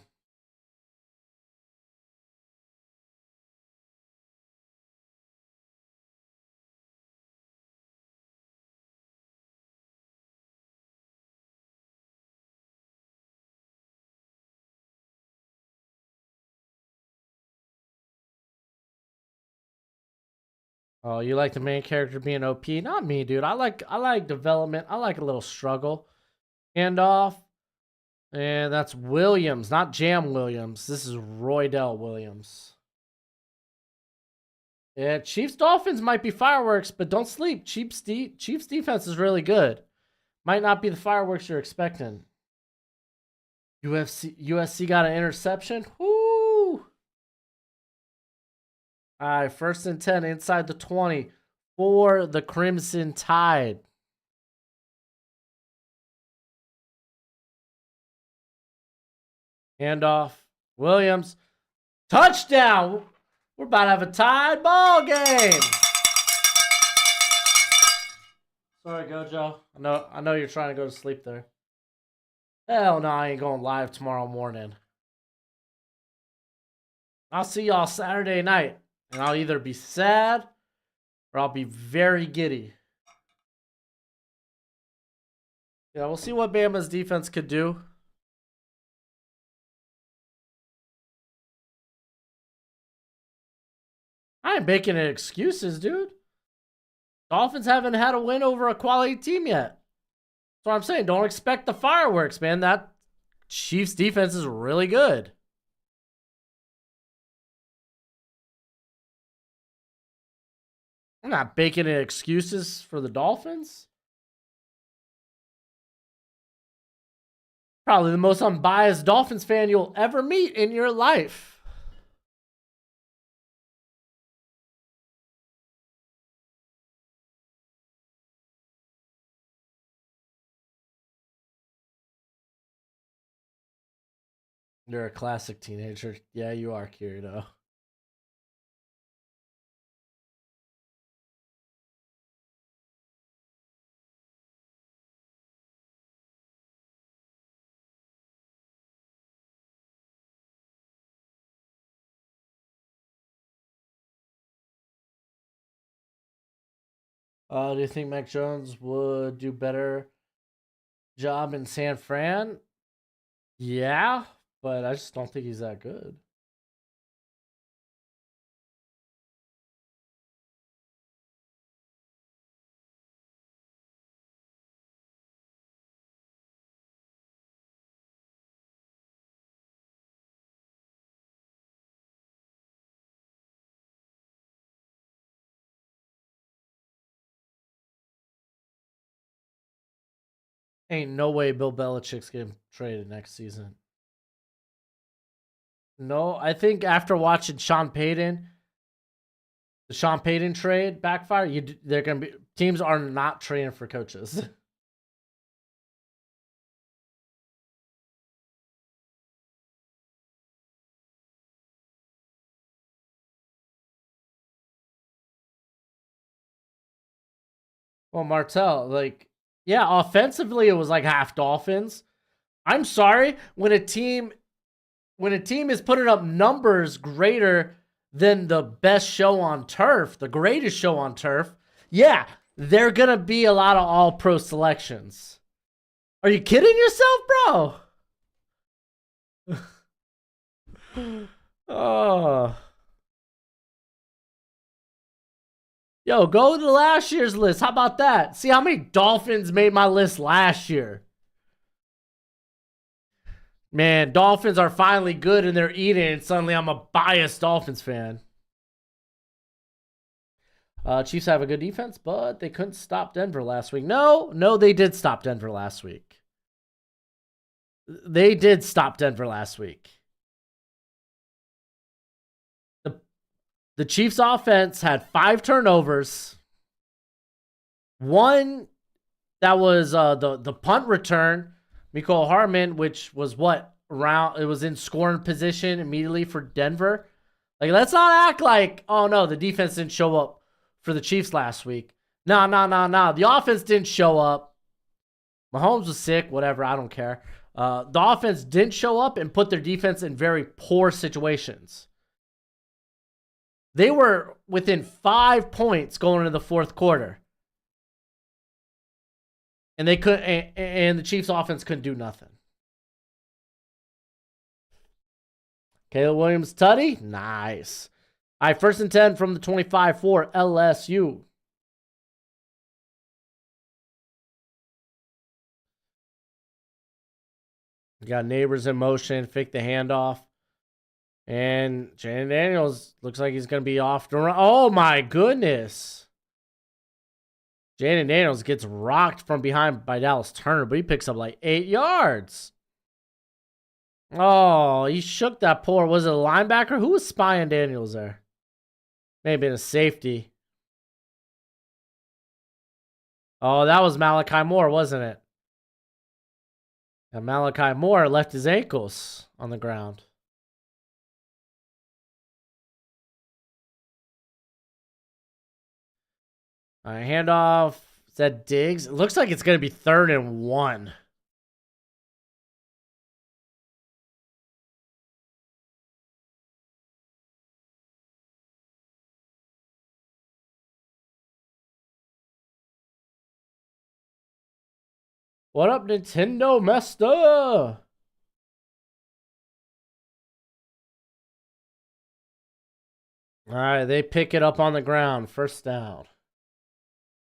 Oh, you like the main character being OP? Not me, dude. I like development. I like a little struggle. Handoff. And that's Williams, not Jam Williams. This is Roydell Williams. Yeah, Chiefs Dolphins might be fireworks, but don't sleep. Chiefs defense is really good. Might not be the fireworks you're expecting. USC got an interception. Woo! All right, 1st and 10 inside the 20 for the Crimson Tide. Handoff. Williams. Touchdown! We're about to have a tied ball game. Sorry, Gojo. I know you're trying to go to sleep there. Hell no, I ain't going live tomorrow morning. I'll see y'all Saturday night. And I'll either be sad or I'll be very giddy. Yeah, we'll see what Bama's defense could do. I ain't making any excuses, dude. Dolphins haven't had a win over a quality team yet. That's what I'm saying. Don't expect the fireworks, man. That Chiefs defense is really good. I'm not making any excuses for the Dolphins. Probably the most unbiased Dolphins fan you'll ever meet in your life. You're a classic teenager. Yeah, you are, Kirito. Do you think Mac Jones would do better job in San Fran? Yeah, but I just don't think he's that good. Ain't no way Bill Belichick's getting traded next season. No, I think after watching Sean Payton, the Sean Payton trade backfire, they're gonna be teams are not trading for coaches. Well, Martell, like, yeah, offensively it was like half Dolphins. I'm sorry, when a team is putting up numbers greater than the best show on turf, the greatest show on turf, yeah, they're gonna be a lot of all pro selections. Are you kidding yourself, bro? Oh. Yo, go to last year's list. How about that? See how many Dolphins made my list last year. Man, Dolphins are finally good and they're eating, and suddenly I'm a biased Dolphins fan. Chiefs have a good defense, but they couldn't stop Denver last week. No, they did stop Denver last week. They did stop Denver last week. The Chiefs offense had 5 turnovers. One That was the punt return. Mecole Hardman, which was what around it was in scoring position immediately for Denver. Like, let's not act like, oh no, the defense didn't show up for the Chiefs last week. No. The offense didn't show up. Mahomes was sick, whatever, I don't care. The offense didn't show up and put their defense in very poor situations. They were within 5 points going into the fourth quarter. And they could, and the Chiefs offense couldn't do nothing. Caleb Williams tutty, nice. All right, 1st and 10 from the 25 for LSU. You got Neighbors in motion, fake the handoff. And Jaden Daniels looks like he's going to be off to run. Oh my goodness. Jaden Daniels gets rocked from behind by Dallas Turner, but he picks up like 8 yards. Oh, he shook that poor. Was it a linebacker? Who was spying Daniels there? Maybe a safety. Oh, that was Malachi Moore, wasn't it? And Malachi Moore left his ankles on the ground. All right, handoff. Is that Diggs? It looks like it's going to be 3rd and 1. What up, Nintendo Master? All right, they pick it up on the ground. 1st down.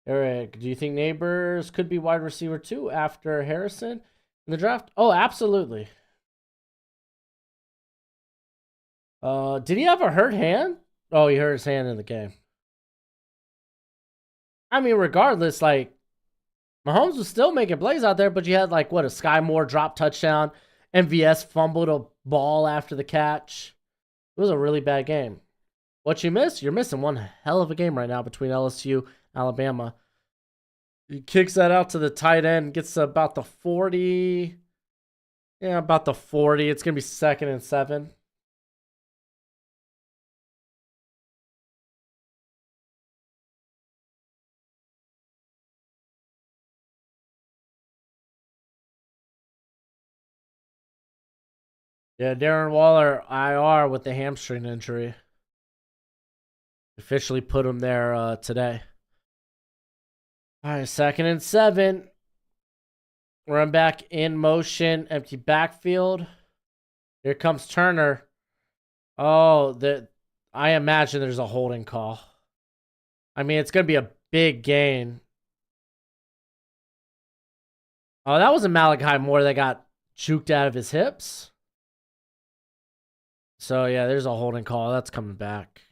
Eric, do you think Neighbors could be wide receiver 2 after Harrison in the draft? Oh, absolutely. Did he have a hurt hand? Oh, he hurt his hand in the game. I mean, regardless, like, Mahomes was still making plays out there, but you had, like, what, a Sky Moore drop touchdown. MVS fumbled a ball after the catch. It was a really bad game. What you miss? You're missing one hell of a game right now between LSU and Alabama. He kicks that out to the tight end, gets about the 40. Yeah, about the 40. It's going to be 2nd and 7. Yeah, Darren Waller, IR with the hamstring injury. Officially put him there today. All right, 2nd and 7. Run back in motion, empty backfield. Here comes Turner. Oh, I imagine there's a holding call. I mean, it's going to be a big gain. Oh, that wasn't Malachi Moore that got juked out of his hips. So, yeah, there's a holding call. That's coming back.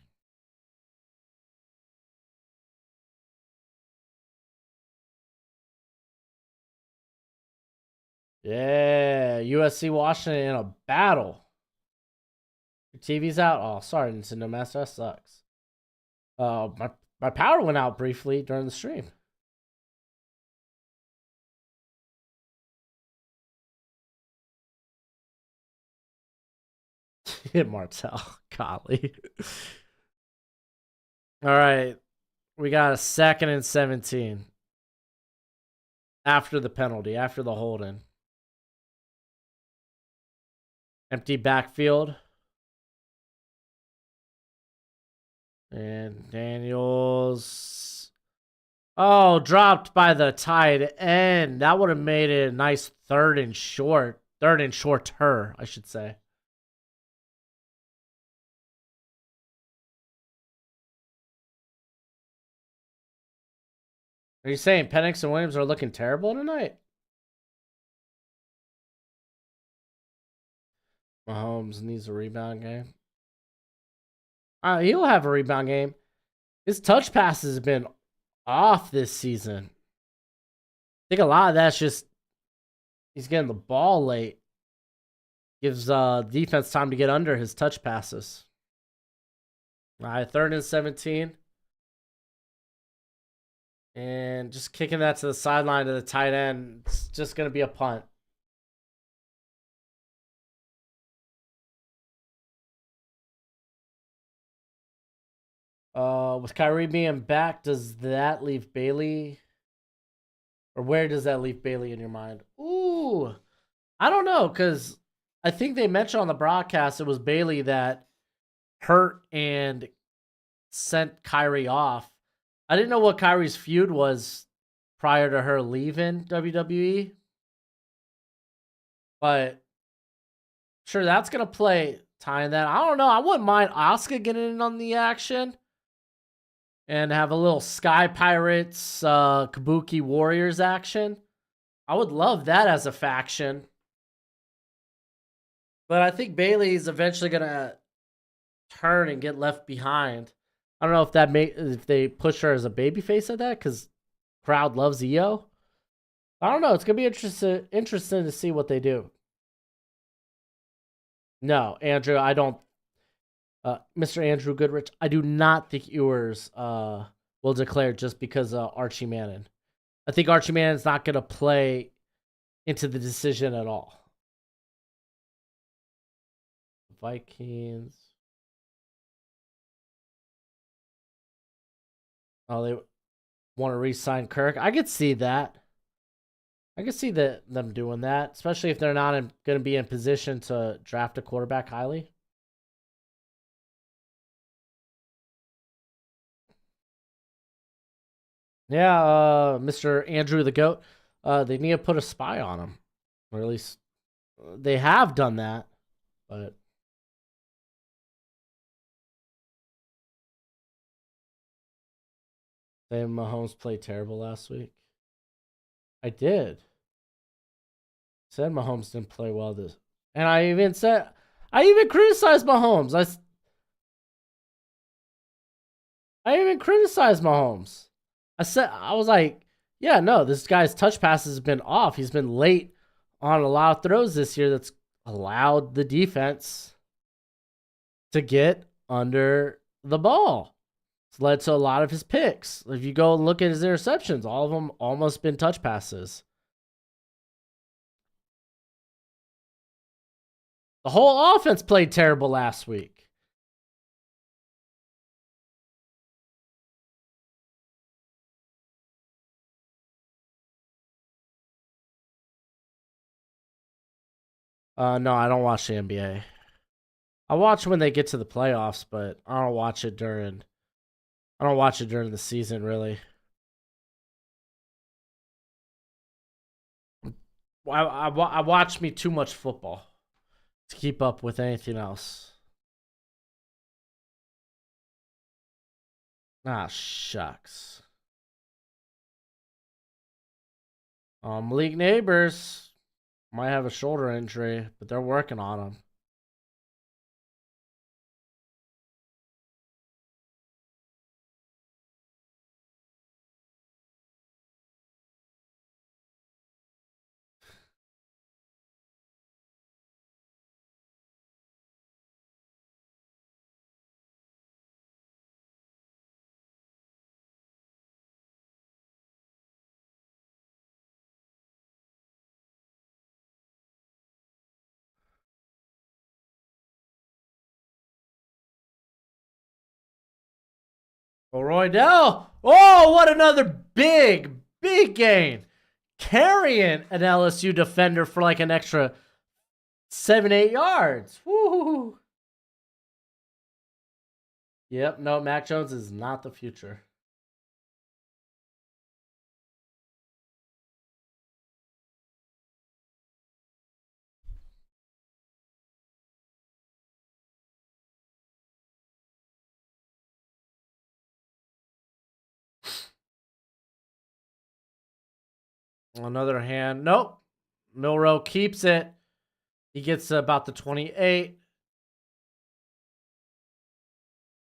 Yeah, USC Washington in a battle. Your TV's out? Oh, sorry, Nintendo Master. That sucks. My power went out briefly during the stream. Hit Martell. Golly. All right. We got a 2nd and 17. After the penalty, after the holding. Empty backfield. And Daniels. Oh, dropped by the tight end. That would have made it a nice 3rd and short. 3rd and shorter, I should say. Are you saying Penix and Williams are looking terrible tonight? Mahomes needs a rebound game. He'll have a rebound game. His touch passes have been off this season. I think a lot of that's just he's getting the ball late. Gives defense time to get under his touch passes. All right, 3rd and 17. And just kicking that to the sideline to the tight end. It's just going to be a punt. With Kyrie being back, does that leave Bailey? Or where does that leave Bailey in your mind? Ooh, I don't know, because I think they mentioned on the broadcast it was Bailey that hurt and sent Kyrie off. I didn't know what Kyrie's feud was prior to her leaving WWE, but sure, that's gonna play tying that. I don't know. I wouldn't mind Asuka getting in on the action and have a little Sky Pirates, Kabuki Warriors action. I would love that as a faction. But I think Bailey's eventually gonna turn and get left behind. I don't know if they push her as a babyface at that because crowd loves EO. I don't know. It's gonna be interesting to see what they do. No, Andrew, I don't. Mr. Andrew Goodrich, I do not think Ewers will declare just because Archie Manning. I think Archie Manning's not gonna play into the decision at all. Vikings. Oh, they want to re-sign Kirk. I could see that. I could see them doing that, especially if they're not going to be in position to draft a quarterback highly. Yeah, Mr. Andrew the Goat. They need to put a spy on him, or at least they have done that. But say Mahomes played terrible last week. I did. Said Mahomes didn't play well this, and I even criticized Mahomes. I even criticized Mahomes. I was like, yeah, no, this guy's touch passes have been off. He's been late on a lot of throws this year that's allowed the defense to get under the ball. It's led to a lot of his picks. If you go and look at his interceptions, all of them almost been touch passes. The whole offense played terrible last week. No, I don't watch the NBA. I watch when they get to the playoffs, but I don't watch it during the season, really. I watch me too much football to keep up with anything else. Ah, shucks. Malik Neighbors might have a shoulder injury, but they're working on him. Oh, Roydell. Oh, what another big gain. Carrying an LSU defender for like an extra 7-8 yards. Woo! Yep, no, Mac Jones is not the future. On the other hand, nope. Milrow keeps it. He gets about the 28.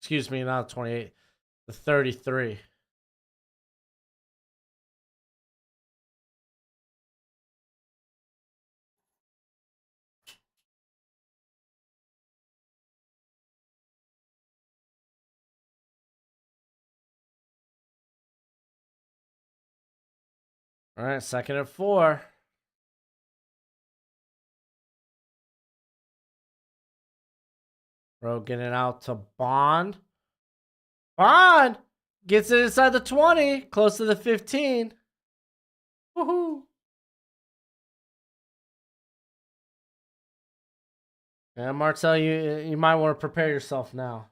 Excuse me, not 28. The 33. All right, 2nd and 4. Bro, getting out to Bond. Bond gets it inside the 20, close to the 15. Woohoo. And Marcel, you might want to prepare yourself now.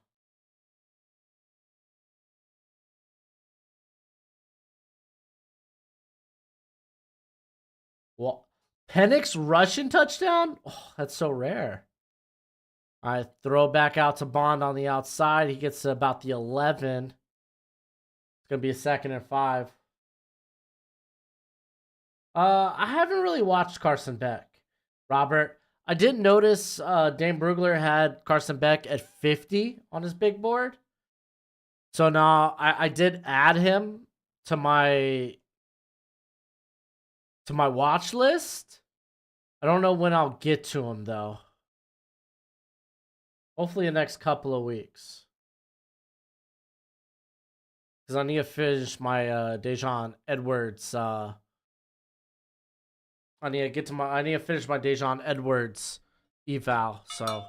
Well, Penix Russian touchdown? Oh, that's so rare. All right, throw back out to Bond on the outside. He gets to about the 11. It's going to be a 2nd and 5. I haven't really watched Carson Beck, Robert. I did notice Dane Brugler had Carson Beck at 50 on his big board. So now I did add him to my watch list. I don't know when I'll get to him though. Hopefully the next couple of weeks. Because I need to finish my Dejon Edwards. I need to finish my Dejon Edwards eval. So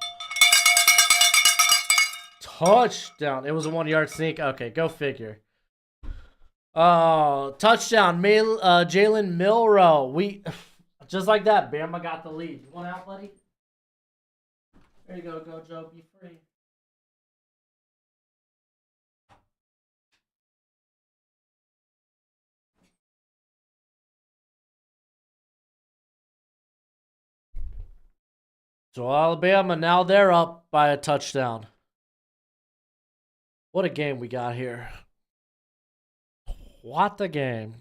touchdown. It was a 1-yard sneak. Okay, go figure. Touchdown. Jalen Milroe. We just like that. Bama got the lead. You want out, buddy? There you go, Joe. Be free. So Alabama, now they're up by a touchdown. What a game we got here. What a game.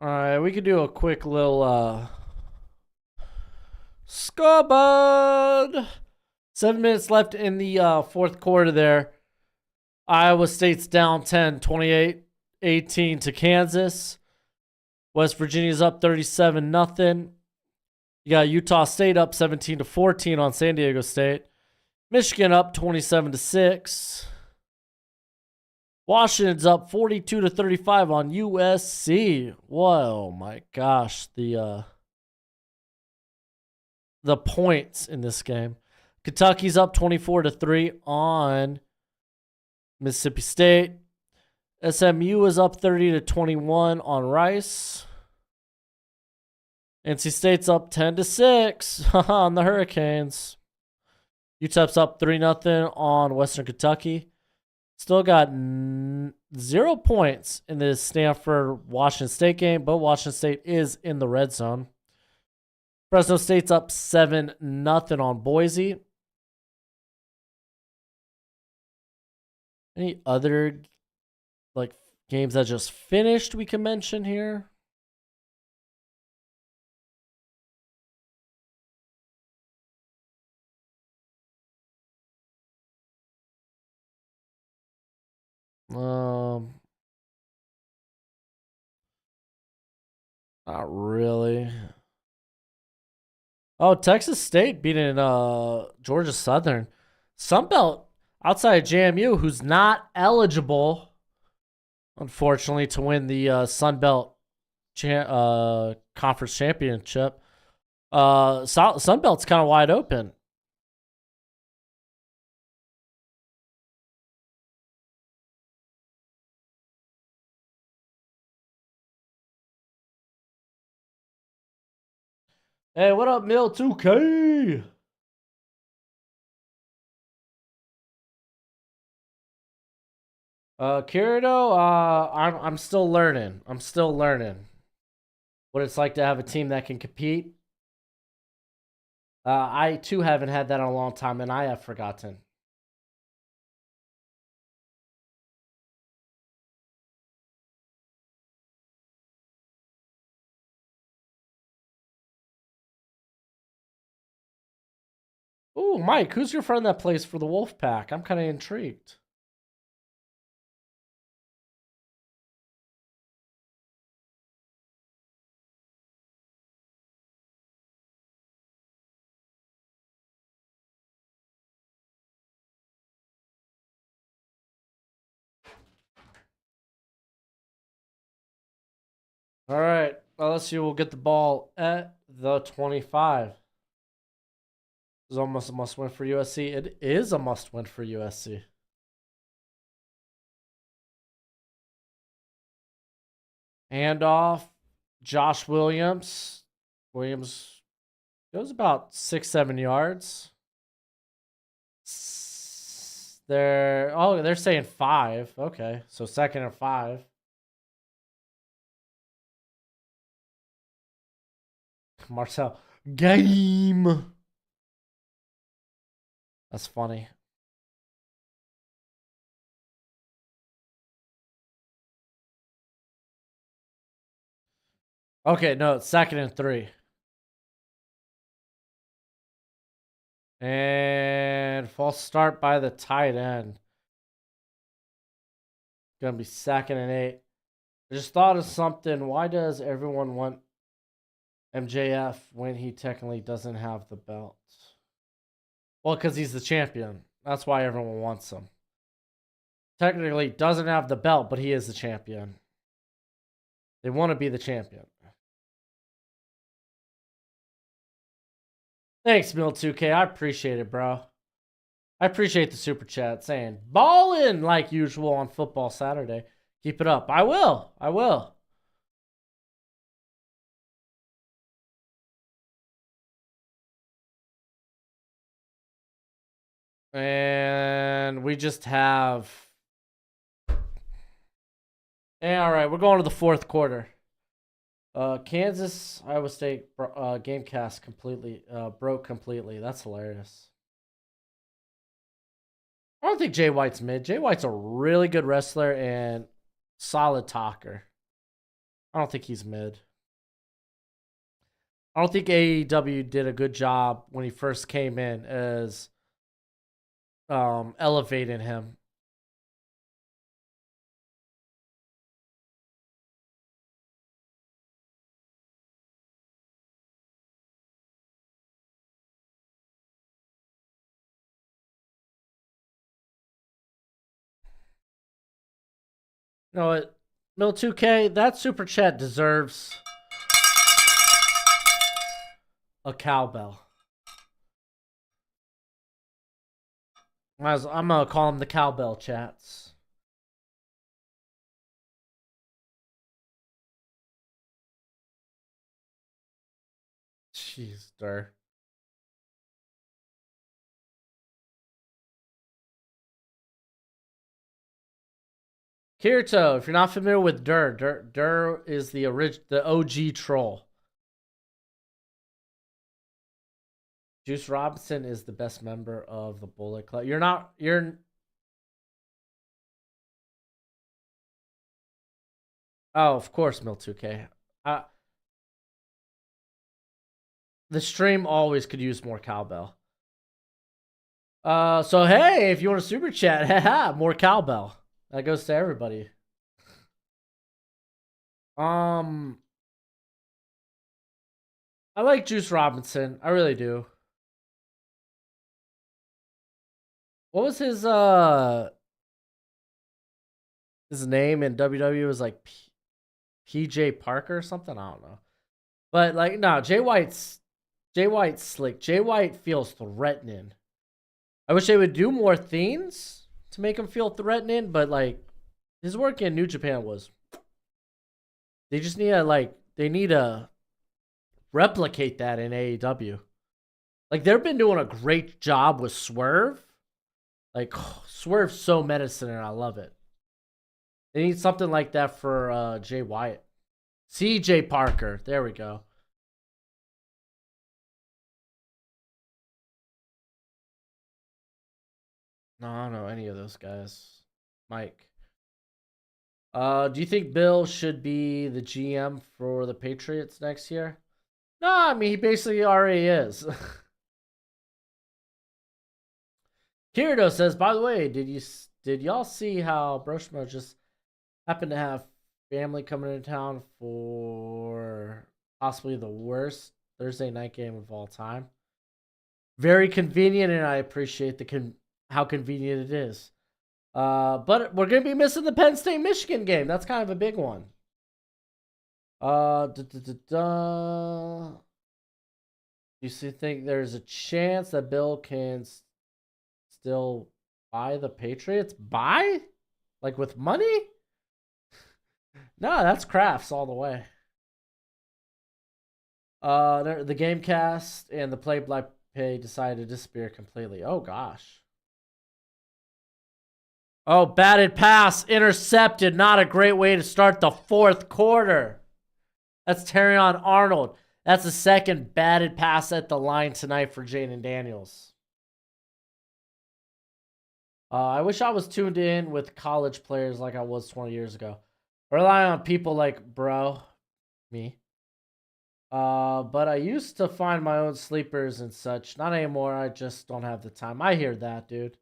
All right, we could do a quick little scoreboard. 7 minutes left in the 4th quarter there. Iowa State's down 10, 28-18 to Kansas. West Virginia's up 37-0. You got Utah State up 17-14 on San Diego State. Michigan up 27-6. Washington's up 42-35 on USC. Whoa, my gosh, the points in this game. Kentucky's up 24-3 on Mississippi State. SMU is up 30-21 on Rice. NC State's up 10-6 on the Hurricanes. UTEP's up 3-0 on Western Kentucky. Still got 0 points in this Stanford-Washington State game, but Washington State is in the red zone. Fresno State's up 7-0 on Boise. Any other games that just finished we can mention here? Not really. Oh, Texas State beating Georgia Southern. Sunbelt outside of JMU, who's not eligible, unfortunately, to win the Sunbelt Conference Championship. Sunbelt's kind of wide open. Hey, what up, Mill 2K? Kirito, I'm still learning. I'm still learning what it's like to have a team that can compete. I too haven't had that in a long time, and I have forgotten. Ooh, Mike, who's your friend that plays for the Wolfpack? I'm kind of intrigued. All right. LSU will get the ball at the 25. It's almost a must win for USC. It is a must win for USC. Handoff. Josh Williams. Williams goes about 6-7 yards. They're saying 5. Okay, so 2nd and 5. Marcel game. That's funny. Okay, no, it's 2nd and 3. And false start by the tight end. Gonna be 2nd and 8. I just thought of something. Why does everyone want MJF when he technically doesn't have the belt? Well, because he's the champion. That's why everyone wants him. Technically doesn't have the belt, but he is the champion. They want to be the champion. Thanks, Mill2K. I appreciate it, bro. I appreciate the super chat saying ballin' like usual on football Saturday. Keep it up. I will. I will. And we just have. All right, we're going to the 4th quarter. Kansas, Iowa State Gamecast completely broke completely. That's hilarious. I don't think Jay White's mid. Jay White's a really good wrestler and solid talker. I don't think he's mid. I don't think AEW did a good job when he first came in as elevating him. You know what? Mill2K, that super chat deserves a cowbell. I'm going to call them the cowbell chats. Jeez, Dur. Kirito, if you're not familiar with Dur is the OG troll. Juice Robinson is the best member of the Bullet Club. Oh, of course, Mill2K. The stream always could use more cowbell. So hey, if you want a super chat, haha, more cowbell. That goes to everybody. I like Juice Robinson. I really do. What was his name in WWE? Was like PJ Parker or something? I don't know. But like, no, Jay White's slick. Jay White feels threatening. I wish they would do more things to make him feel threatening, but like his work in New Japan was. They just need to replicate that in AEW. Like they've been doing a great job with Swerve. Like Swerve's so medicine and I love it. They need something like that for Jay White. CJ Parker. There we go. No, I don't know any of those guys. Mike. Do you think Bill should be the GM for the Patriots next year? No, I mean he basically already is. Kirito says, by the way, did y'all see how Broshmo just happened to have family coming into town for possibly the worst Thursday night game of all time? Very convenient, and I appreciate how convenient it is. But we're going to be missing the Penn State-Michigan game. That's kind of a big one. You think there's a chance that Bill can still buy the Patriots? Buy? Like with money? No, that's crafts all the way. The Gamecast and the Play by Pay decided to disappear completely. Oh gosh. Oh, batted pass, intercepted. Not a great way to start the fourth quarter. That's Terrion Arnold. That's the second batted pass at the line tonight for Jaden Daniels. I wish I was tuned in with college players like I was 20 years ago. Rely on people like bro, me. But I used to find my own sleepers and such. Not anymore. I just don't have the time. I hear that, dude.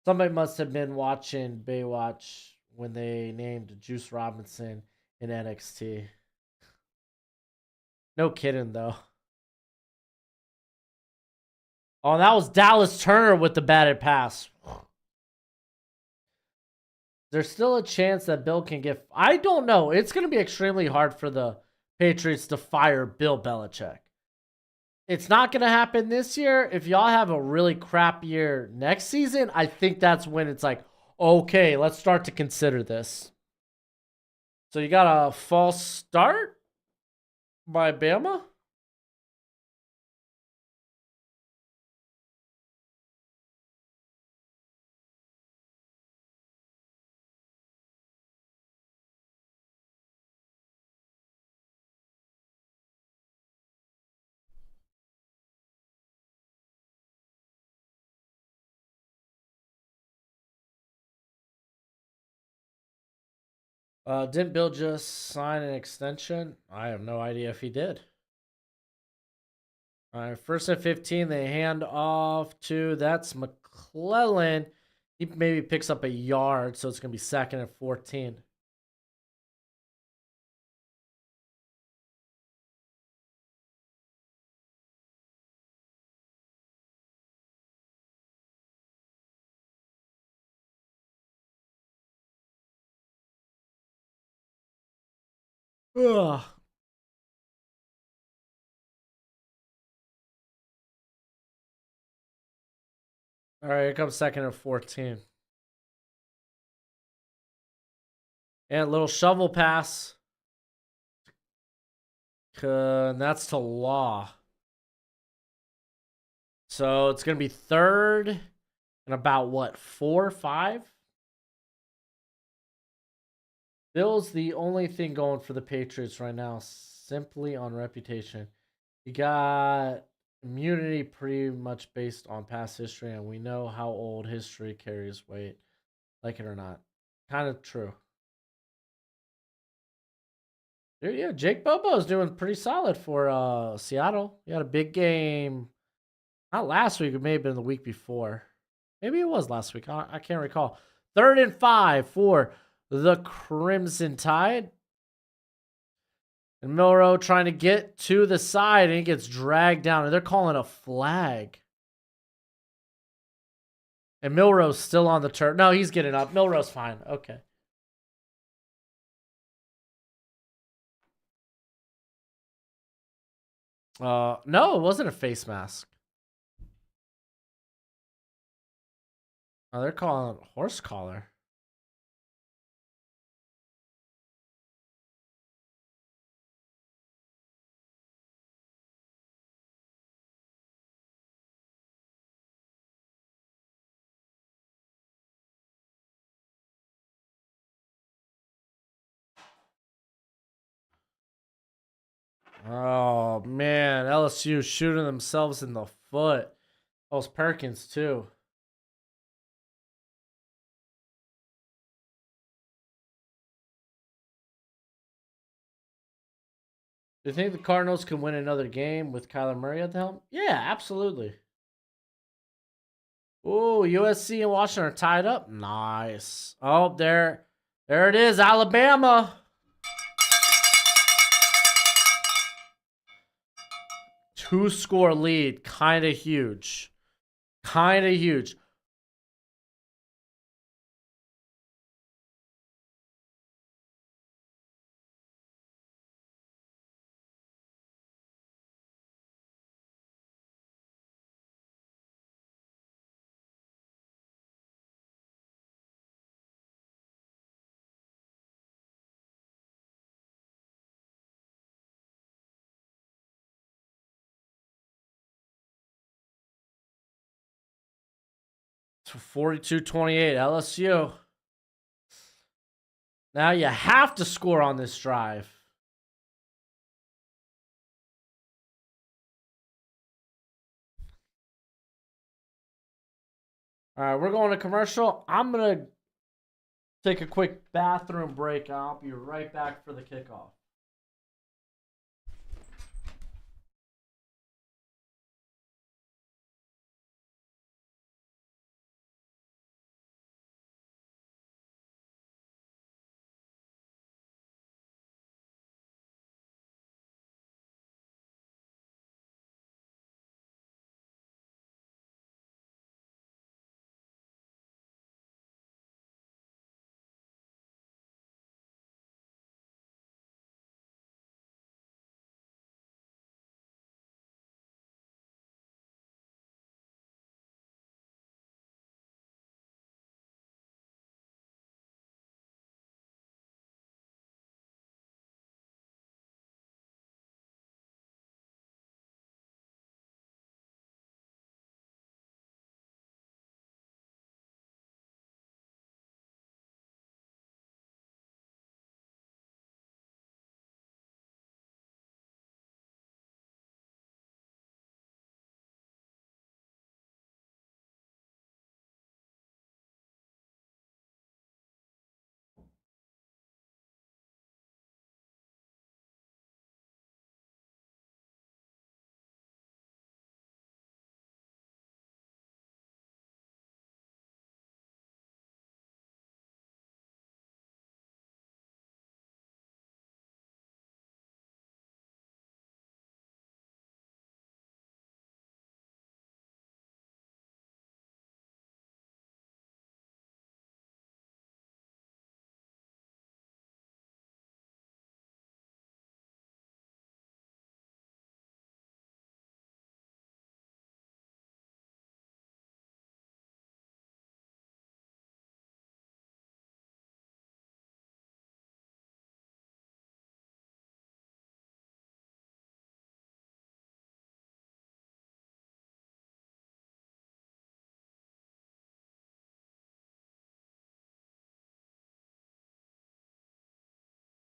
Somebody must have been watching Baywatch when they named Juice Robinson in NXT. No kidding, though. Oh, that was Dallas Turner with the batted pass. There's still a chance that Bill can get... I don't know. It's going to be extremely hard for the Patriots to fire Bill Belichick. It's not going to happen this year. If y'all have a really crap year next season, I think that's when it's like, okay, let's start to consider this. So you got a false start by Bama? Didn't Bill just sign an extension? I have no idea if he did. All right, 1st and 15, they hand off to, that's McClellan. He maybe picks up a yard, so it's going to be 2nd and 14. Ugh. All right, here comes 2nd and 14. And a little shovel pass. And that's to Law. So it's going to be 3rd and about what, 4 or 5? Bill's the only thing going for the Patriots right now, simply on reputation. You got immunity pretty much based on past history, and we know how old history carries weight, like it or not. Kind of true. Yeah, Jake Bobo is doing pretty solid for Seattle. He had a big game, not last week, it may have been the week before. Maybe it was last week. I can't recall. 3rd and 5 for the Crimson Tide. And Milrow trying to get to the side, and he gets dragged down, and they're calling a flag. And Milrow's still on the turf. No, he's getting up. Milrow's fine. Okay. No, it wasn't a face mask. Oh, they're calling it horse collar. Oh, man. LSU shooting themselves in the foot. That was Perkins, too. Do you think the Cardinals can win another game with Kyler Murray at the helm? Yeah, absolutely. Ooh, USC and Washington are tied up. Nice. Oh, there it is, Alabama. 2-score lead, kind of huge. Kind of huge. 42-28 LSU. Now you have to score on this drive. All right, we're going to commercial. I'm going to take a quick bathroom break. I'll be right back for the kickoff.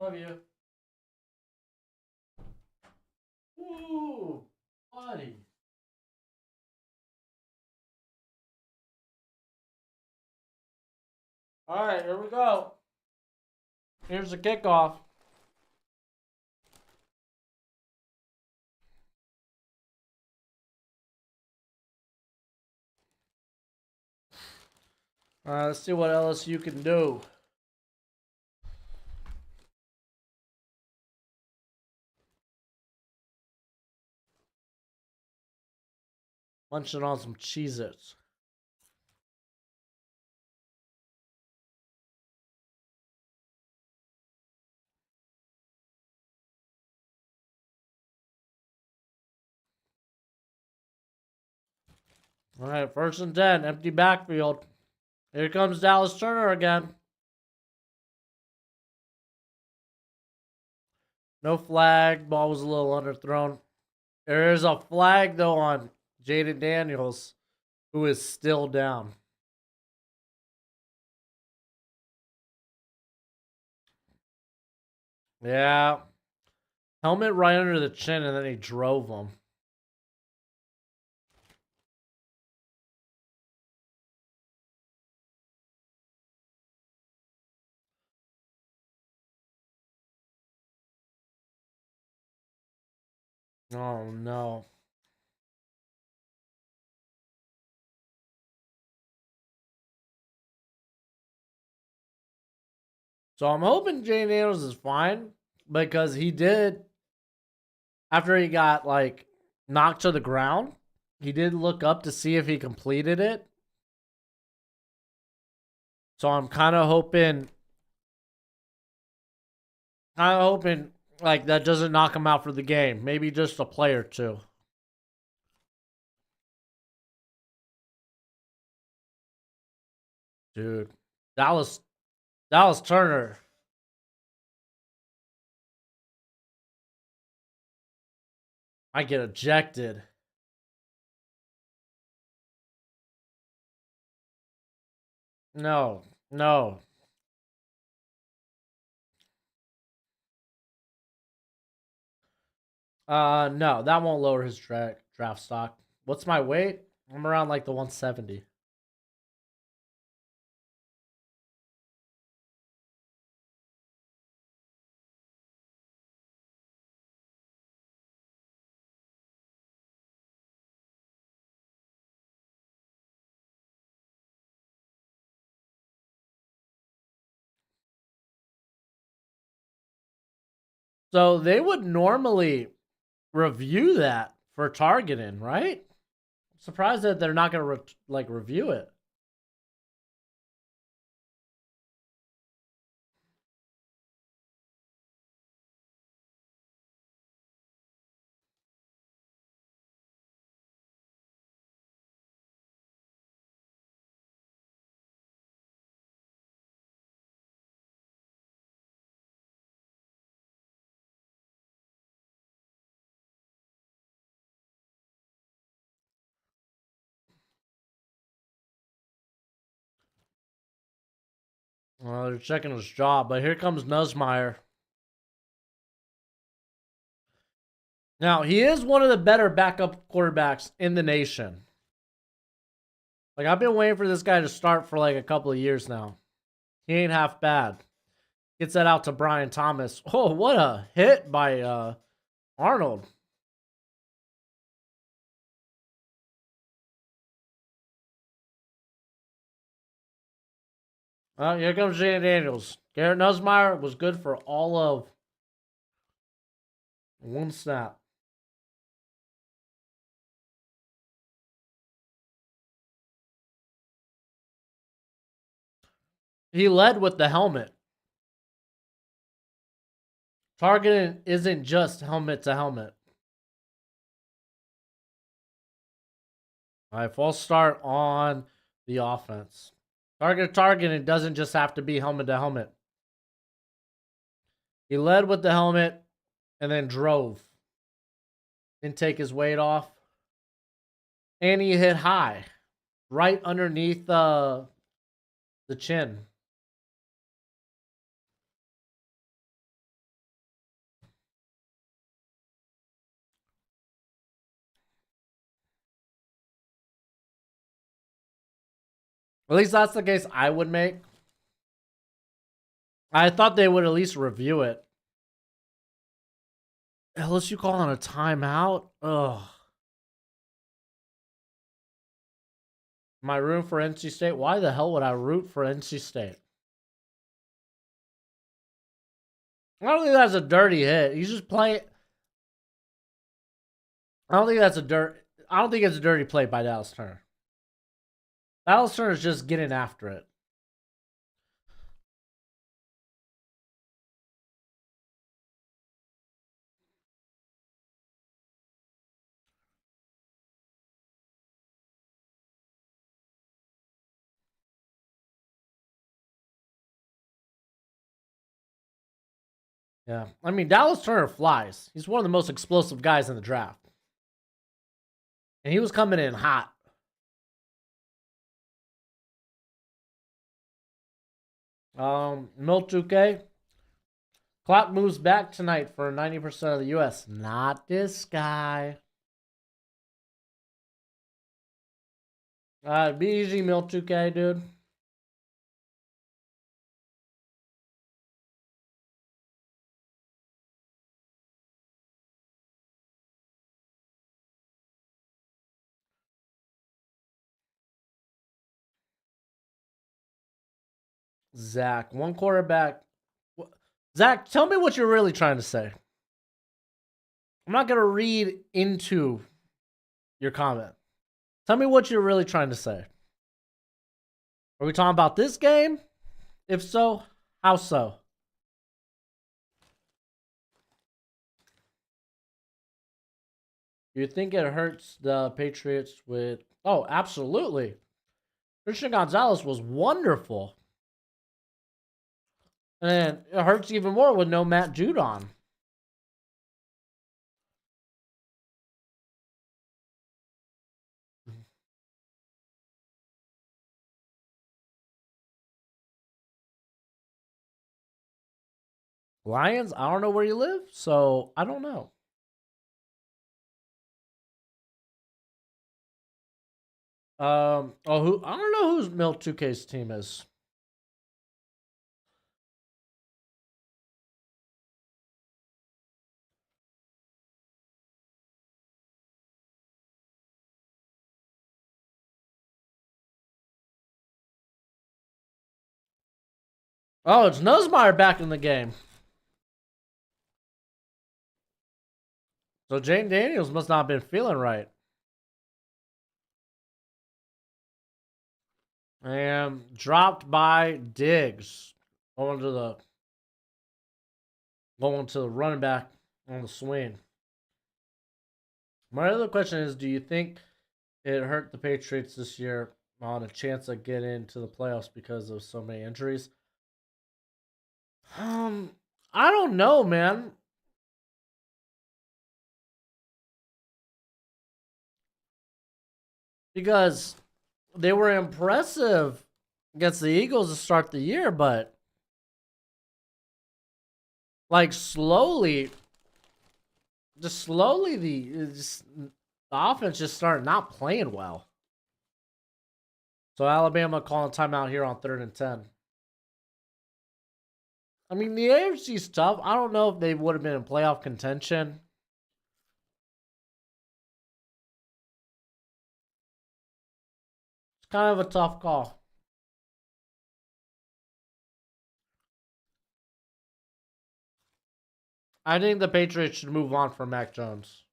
Love you. Ooh, buddy. All right, here we go. Here's the kickoff. All right, let's see what LSU can do. Munching on some Cheez-Its. All right, 1st and 10, empty backfield. Here comes Dallas Turner again. No flag. Ball was a little underthrown. There is a flag, though, on Jaden Daniels, who is still down. Yeah. Helmet right under the chin, and then he drove him. Oh, no. So I'm hoping Jaden Daniels is fine, because he did, after he got, like, knocked to the ground, he did look up to see if he completed it. So I'm kind of hoping like that doesn't knock him out for the game. Maybe just a play or two. Dude, Dallas Turner. I get ejected. No. No. No, that won't lower his draft stock. What's my weight? I'm around like the 170. So they would normally review that for targeting, right? I'm surprised that they're not gonna review it. Well, they're checking his jaw, but here comes Nussmeier. Now, he is one of the better backup quarterbacks in the nation. Like, I've been waiting for this guy to start for like a couple of years now. He ain't half bad. Gets that out to Brian Thomas. Oh, what a hit by Arnold. Here comes Jay Daniels. Garrett Nussmeier was good for all of one snap. He led with the helmet. Targeting isn't just helmet to helmet. All right, false start on the offense. Target to target, it doesn't just have to be helmet to helmet. He led with the helmet and then drove. Didn't take his weight off. And he hit high, right underneath the chin. At least that's the case I would make. I thought they would at least review it. LSU calling a timeout? Ugh. Am I rooting for NC State? Why the hell would I root for NC State? I don't think that's a dirty hit. He's just playing. I don't think it's a dirty play by Dallas Turner. Dallas Turner's just getting after it. Yeah. I mean, Dallas Turner flies. He's one of the most explosive guys in the draft. And he was coming in hot. Milt 2K. Clock moves back tonight for 90% of the US. Not this guy. Be easy, Milt 2K, dude. Zach, one quarterback. Zach, tell me what you're really trying to say. I'm not going to read into your comment. Tell me what you're really trying to say. Are we talking about this game? If so, how so? Do you think it hurts the Patriots with... Oh, absolutely. Christian Gonzalez was wonderful. And it hurts even more with no Matt Judon. Lions, I don't know where you live, so I don't know. Who I don't know whose Mill 2K's team is. Oh, it's Nussmeier back in the game. So Jane Daniels must not have been feeling right. And dropped by Diggs. Going to the running back on the swing. My other question is, do you think it hurt the Patriots this year on a chance of getting into the playoffs because of so many injuries? I don't know, man. Because they were impressive against the Eagles to start the year, but like slowly, the offense just started not playing well. So Alabama calling timeout here on 3rd and 10. I mean, the AFC's tough. I don't know if they would have been in playoff contention. It's kind of a tough call. I think the Patriots should move on from Mac Jones.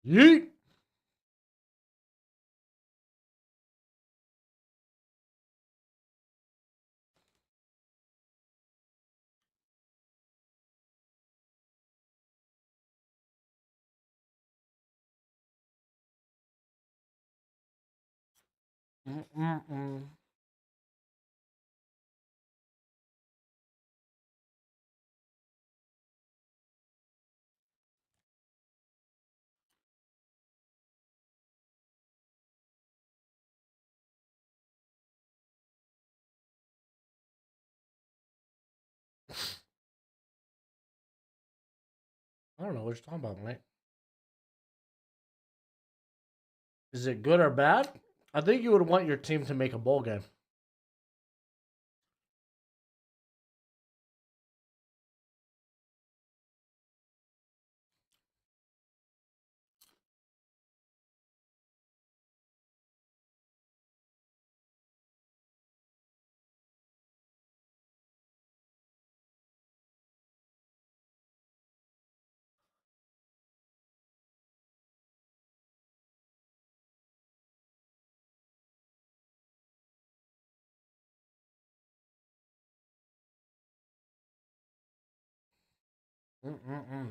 Yeet. Mm-mm-mm. I don't know what you're talking about, mate. Is it good or bad? I think you would want your team to make a bowl game. Mm-mm-mm.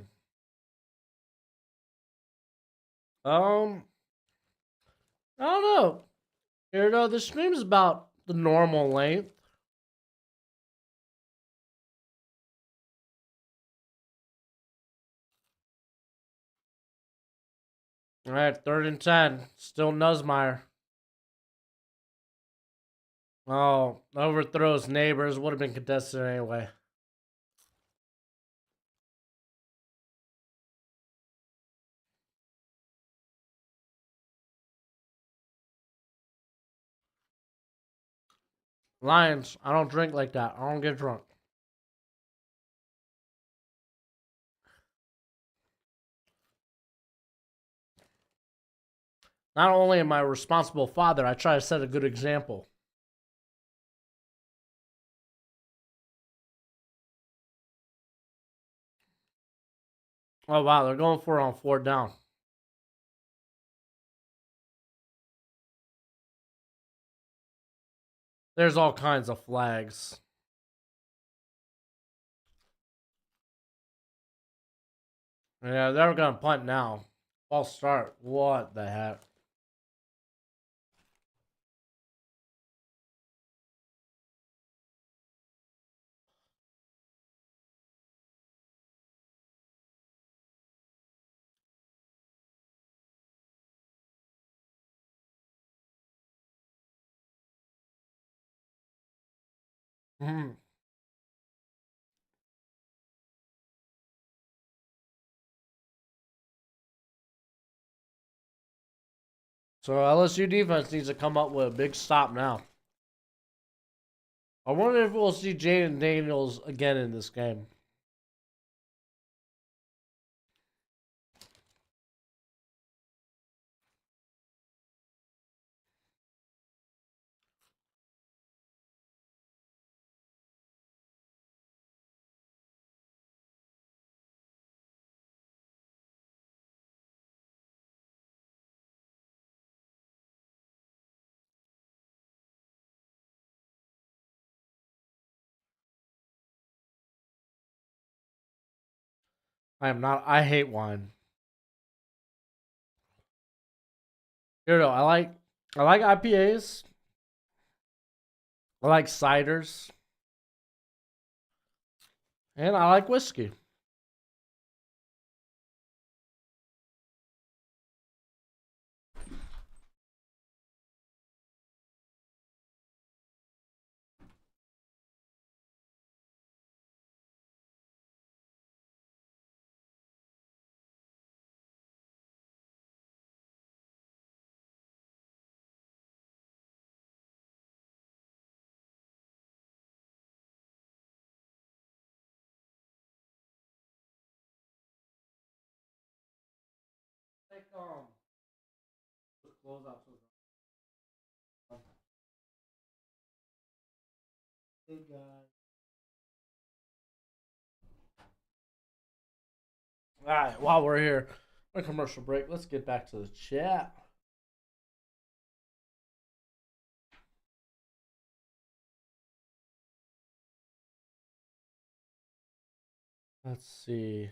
Um, I don't know. The stream is about the normal length. All right, 3rd and 10. Still Nussmeier. Oh, overthrows neighbors. Would have been contested anyway. Lions, I don't drink like that. I don't get drunk. Not only am I a responsible father, I try to set a good example. Oh, wow. They're going for it on 4th down. There's all kinds of flags. Yeah, they're gonna punt now. False start. What the heck? Mhm. So LSU defense needs to come up with a big stop now. I wonder if we'll see Jaden Daniels again in this game. I am not. I hate wine. Here though, I like IPAs. I like ciders, and I like whiskey. Take close out. Hey guys. All right, while we're here, a commercial break. Let's get back to the chat. Let's see.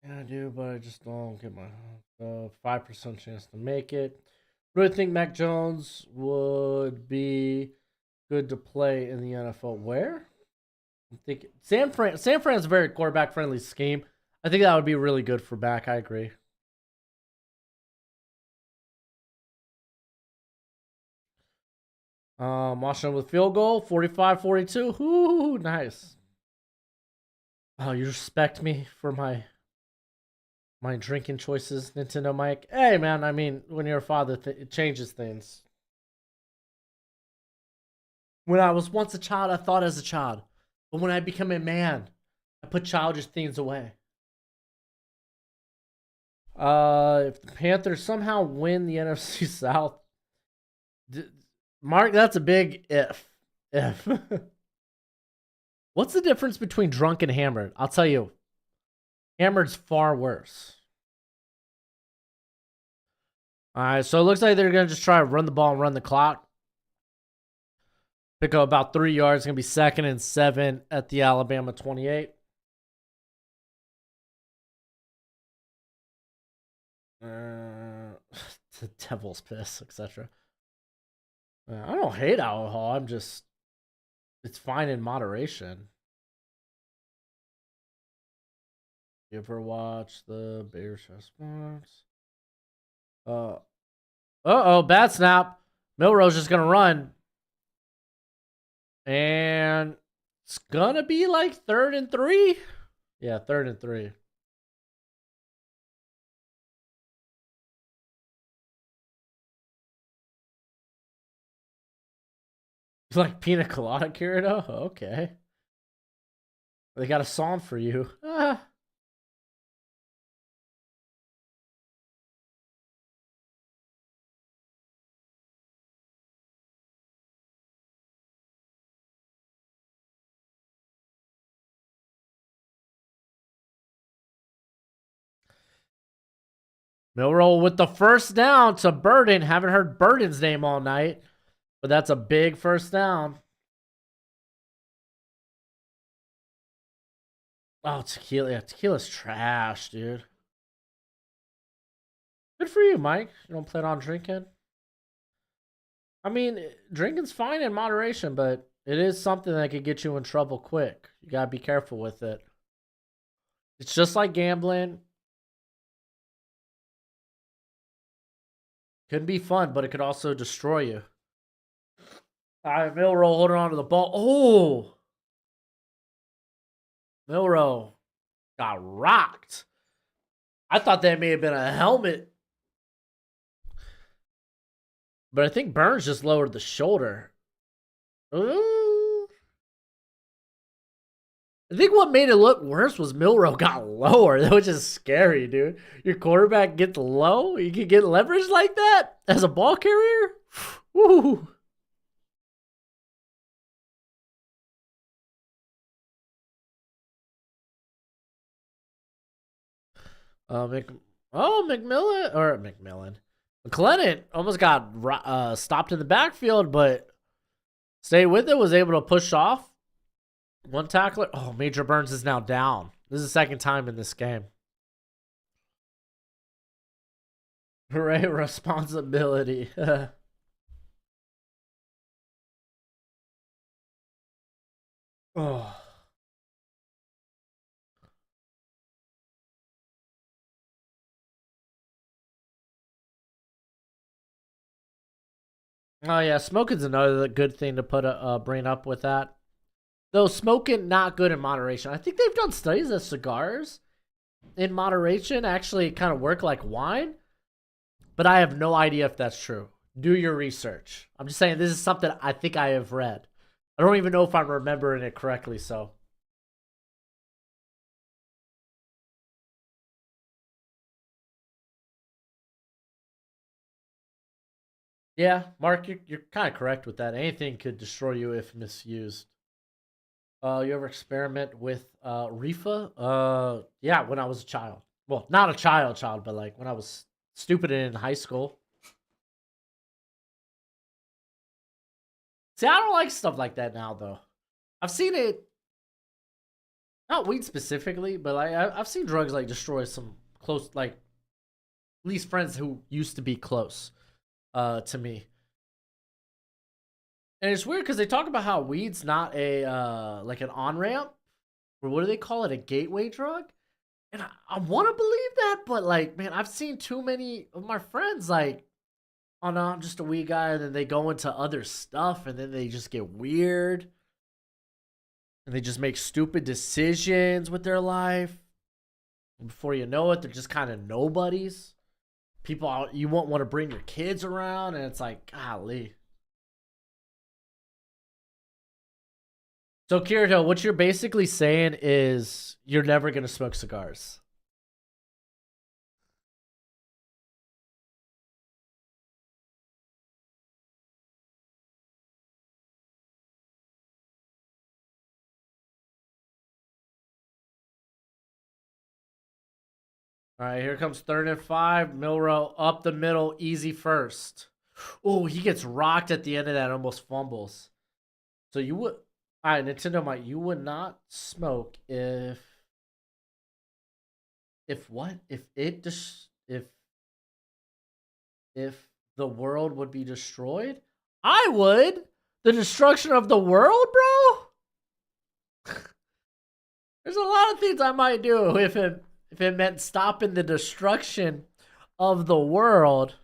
Yeah, I do, but I just don't get my 5% chance to make it. Really think Mac Jones would be good to play in the NFL. Where? I'm thinking San Fran. San Fran's a very quarterback friendly scheme. I think that would be really good for back. I agree. Washington with field goal, 45-42. Ooh, nice. Oh, you respect me for my drinking choices, Nintendo Mike. Hey, man, I mean, when you're a father, it changes things. When I was once a child, I thought as a child. But when I become a man, I put childish things away. If the Panthers somehow win the NFC South, Mark, that's a big if. If. What's the difference between drunk and hammered? I'll tell you. Hammered's far worse. All right, so it looks like they're going to just try to run the ball and run the clock. Pick up about 3 yards. It's going to be 2nd and 7 at the Alabama 28. The devil's piss, etc. I don't hate alcohol. I'm just, it's fine in moderation. You ever watch the Bears Sports? Bad snap. Milrose is gonna run, and it's gonna be like 3rd and 3. Yeah, 3rd and 3. It's like pina colada, Kirito. Okay, they got a song for you. Milrow with the first down to Burden. Haven't heard Burden's name all night, but that's a big first down. Oh, tequila. Yeah, tequila's trash, dude. Good for you, Mike. You don't plan on drinking? I mean, drinking's fine in moderation, but it is something that could get you in trouble quick. You gotta be careful with it. It's just like gambling. Can be fun, but it could also destroy you. All right, Milrow holding on to the ball. Oh, Milrow got rocked. I thought that may have been a helmet, but I think Burns just lowered the shoulder. Ooh. I think what made it look worse was Milrow got lower. That was just scary, dude. Your quarterback gets low. You can get leverage like that as a ball carrier. Woo. McMillan. McLennan almost got stopped in the backfield, but stayed with it. Was able to push off one tackler. Oh, Major Burns is now down. This is the second time in this game. Hooray, responsibility. Oh. Oh yeah, smoking's another good thing to bring up with that. Though smoking not good in moderation. I think they've done studies that cigars in moderation actually kind of work like wine, but I have no idea if that's true. Do your research. I'm just saying this is something I think I have read. I don't even know if I'm remembering it correctly, so. Yeah, Mark, you're kind of correct with that. Anything could destroy you if misused. You ever experiment with reefa? Yeah, when I was a child. Well, not a child, but like when I was stupid in high school. See, I don't like stuff like that now, though. I've seen it, not weed specifically, but like I've seen drugs like destroy some close, like at least friends who used to be close, to me. And it's weird because they talk about how weed's not a like an on ramp, or what do they call it, a gateway drug? And I want to believe that, but like, man, I've seen too many of my friends like, oh no, I'm just a weed guy, and then they go into other stuff, and then they just get weird, and they just make stupid decisions with their life. And before you know it, they're just kind of nobodies. People you won't want to bring your kids around, and it's like, golly. So Kirito, what you're basically saying is you're never gonna smoke cigars. All right, here comes 3rd and 5. Milrow up the middle, easy first. Oh, he gets rocked at the end of that, almost fumbles. So you would, all right, Nintendo Mike, you would not smoke if what? If the world would be destroyed? I would. The destruction of the world, bro? There's a lot of things I might do if it meant stopping the destruction of the world.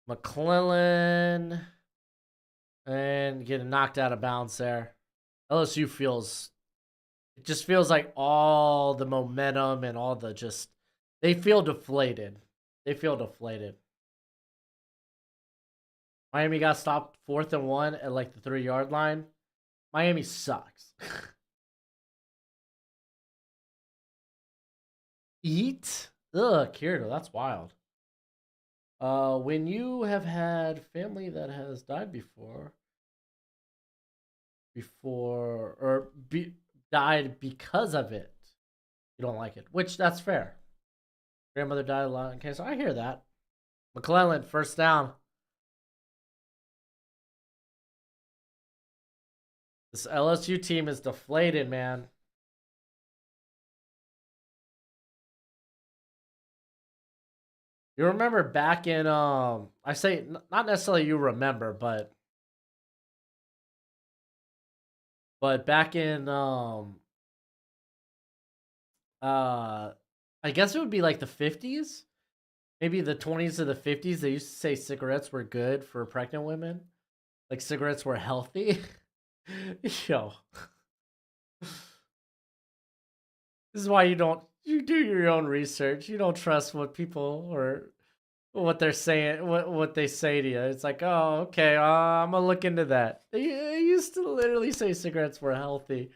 McClellan and getting knocked out of bounds there. LSU it just feels like all the momentum and all the just, they feel deflated. They feel deflated. Miami got stopped 4th and 1 at like the 3-yard line. Miami sucks. Eat? Ugh, Kirito, that's wild. When you have had family that has died before, before or died because of it. You don't like it, which that's fair. Grandmother died a lot in cancer. I hear that. McClellan, first down. This LSU team is deflated, man. You remember back in I say not necessarily you remember, but back in I guess it would be like the 50s, maybe the 20s to the 50s. They used to say cigarettes were good for pregnant women, like cigarettes were healthy. Yo, this is why you do your own research. You don't trust what people or what they're saying, what they say to you. It's like, oh, okay, I'm gonna look into that. They used to literally say cigarettes were healthy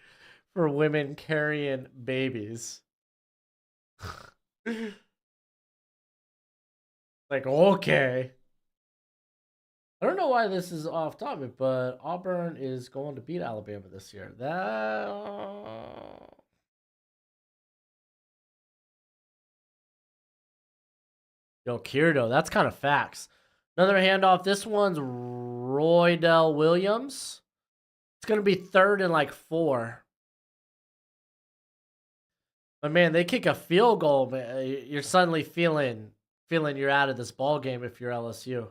for women carrying babies. Like, okay. I don't know why this is off topic, but Auburn is going to beat Alabama this year. That yo, Kirito, that's kind of facts. Another handoff. This one's Roydell Williams. It's gonna be third and like 4. But man, they kick a field goal, man. You're suddenly feeling you're out of this ball game if you're LSU.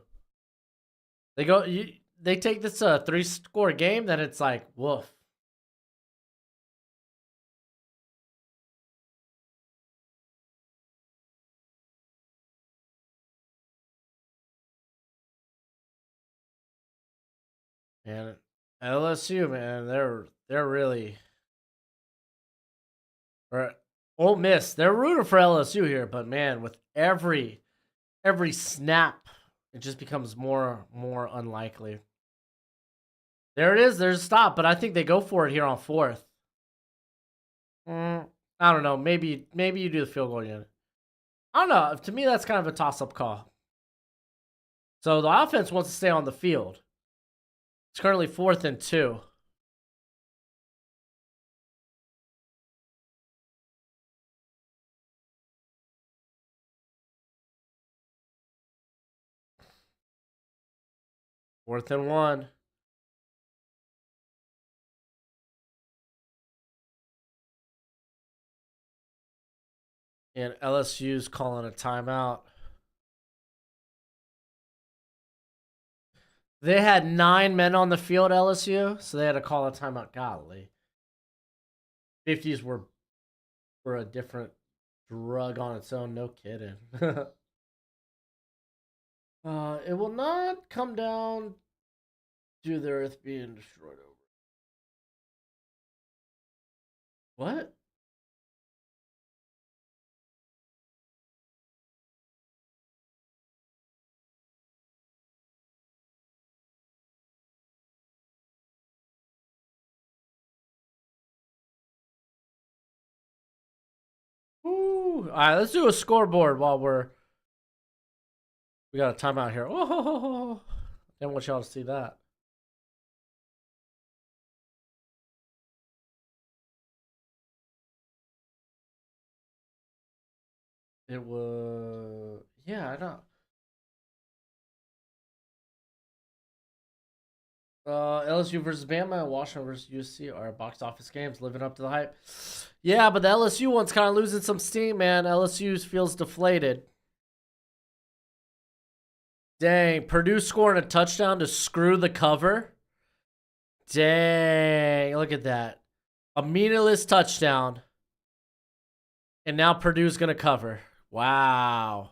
They take this 3-score game, then it's like woof. And LSU, man, they're really or Ole Miss. They're rooting for LSU here, but man, with every snap, it just becomes more unlikely. There it is. There's a stop, but I think they go for it here on 4th. I don't know. Maybe you do the field goal again. I don't know. To me, that's kind of a toss-up call. So the offense wants to stay on the field. It's currently 4th and 2. Fourth and 1. And LSU's calling a timeout. They had 9 men on the field, LSU, so they had to call a timeout. Golly. 50s were a different drug on its own. No kidding. It will not come down to the earth being destroyed over. What? Ooh. All right, let's do a scoreboard while we got a timeout here. Oh, I want y'all to see that. It was yeah, I know. LSU versus Bama and Washington versus USC are box office games, living up to the hype. Yeah, but the LSU one's kind of losing some steam, man. LSU feels deflated. Dang, Purdue scoring a touchdown to screw the cover. Dang, look at that. A meaningless touchdown. And now Purdue's going to cover. Wow.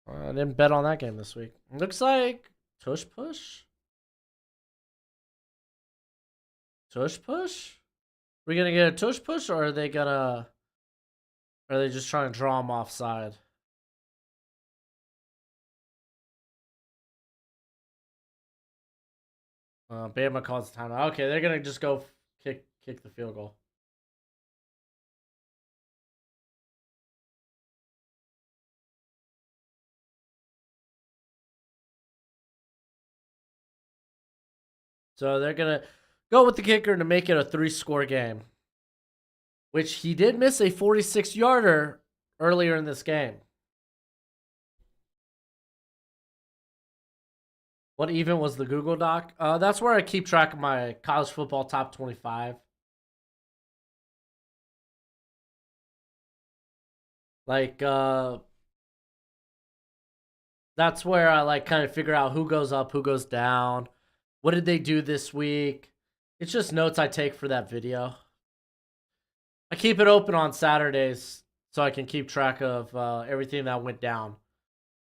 I didn't bet on that game this week. Looks like tush push. Tush push? We gonna get a tush push, or are they just trying to draw him offside? Bama calls the timeout. Okay, they're gonna just go kick the field goal. So they're going to go with the kicker to make it a 3-score game, which he did miss a 46-yarder earlier in this game. What even was the Google Doc? That's where I keep track of my college football top 25. Like, that's where I like kind of figure out who goes up, who goes down. What did they do this week? It's just notes I take for that video. I keep it open on Saturdays so I can keep track of everything that went down.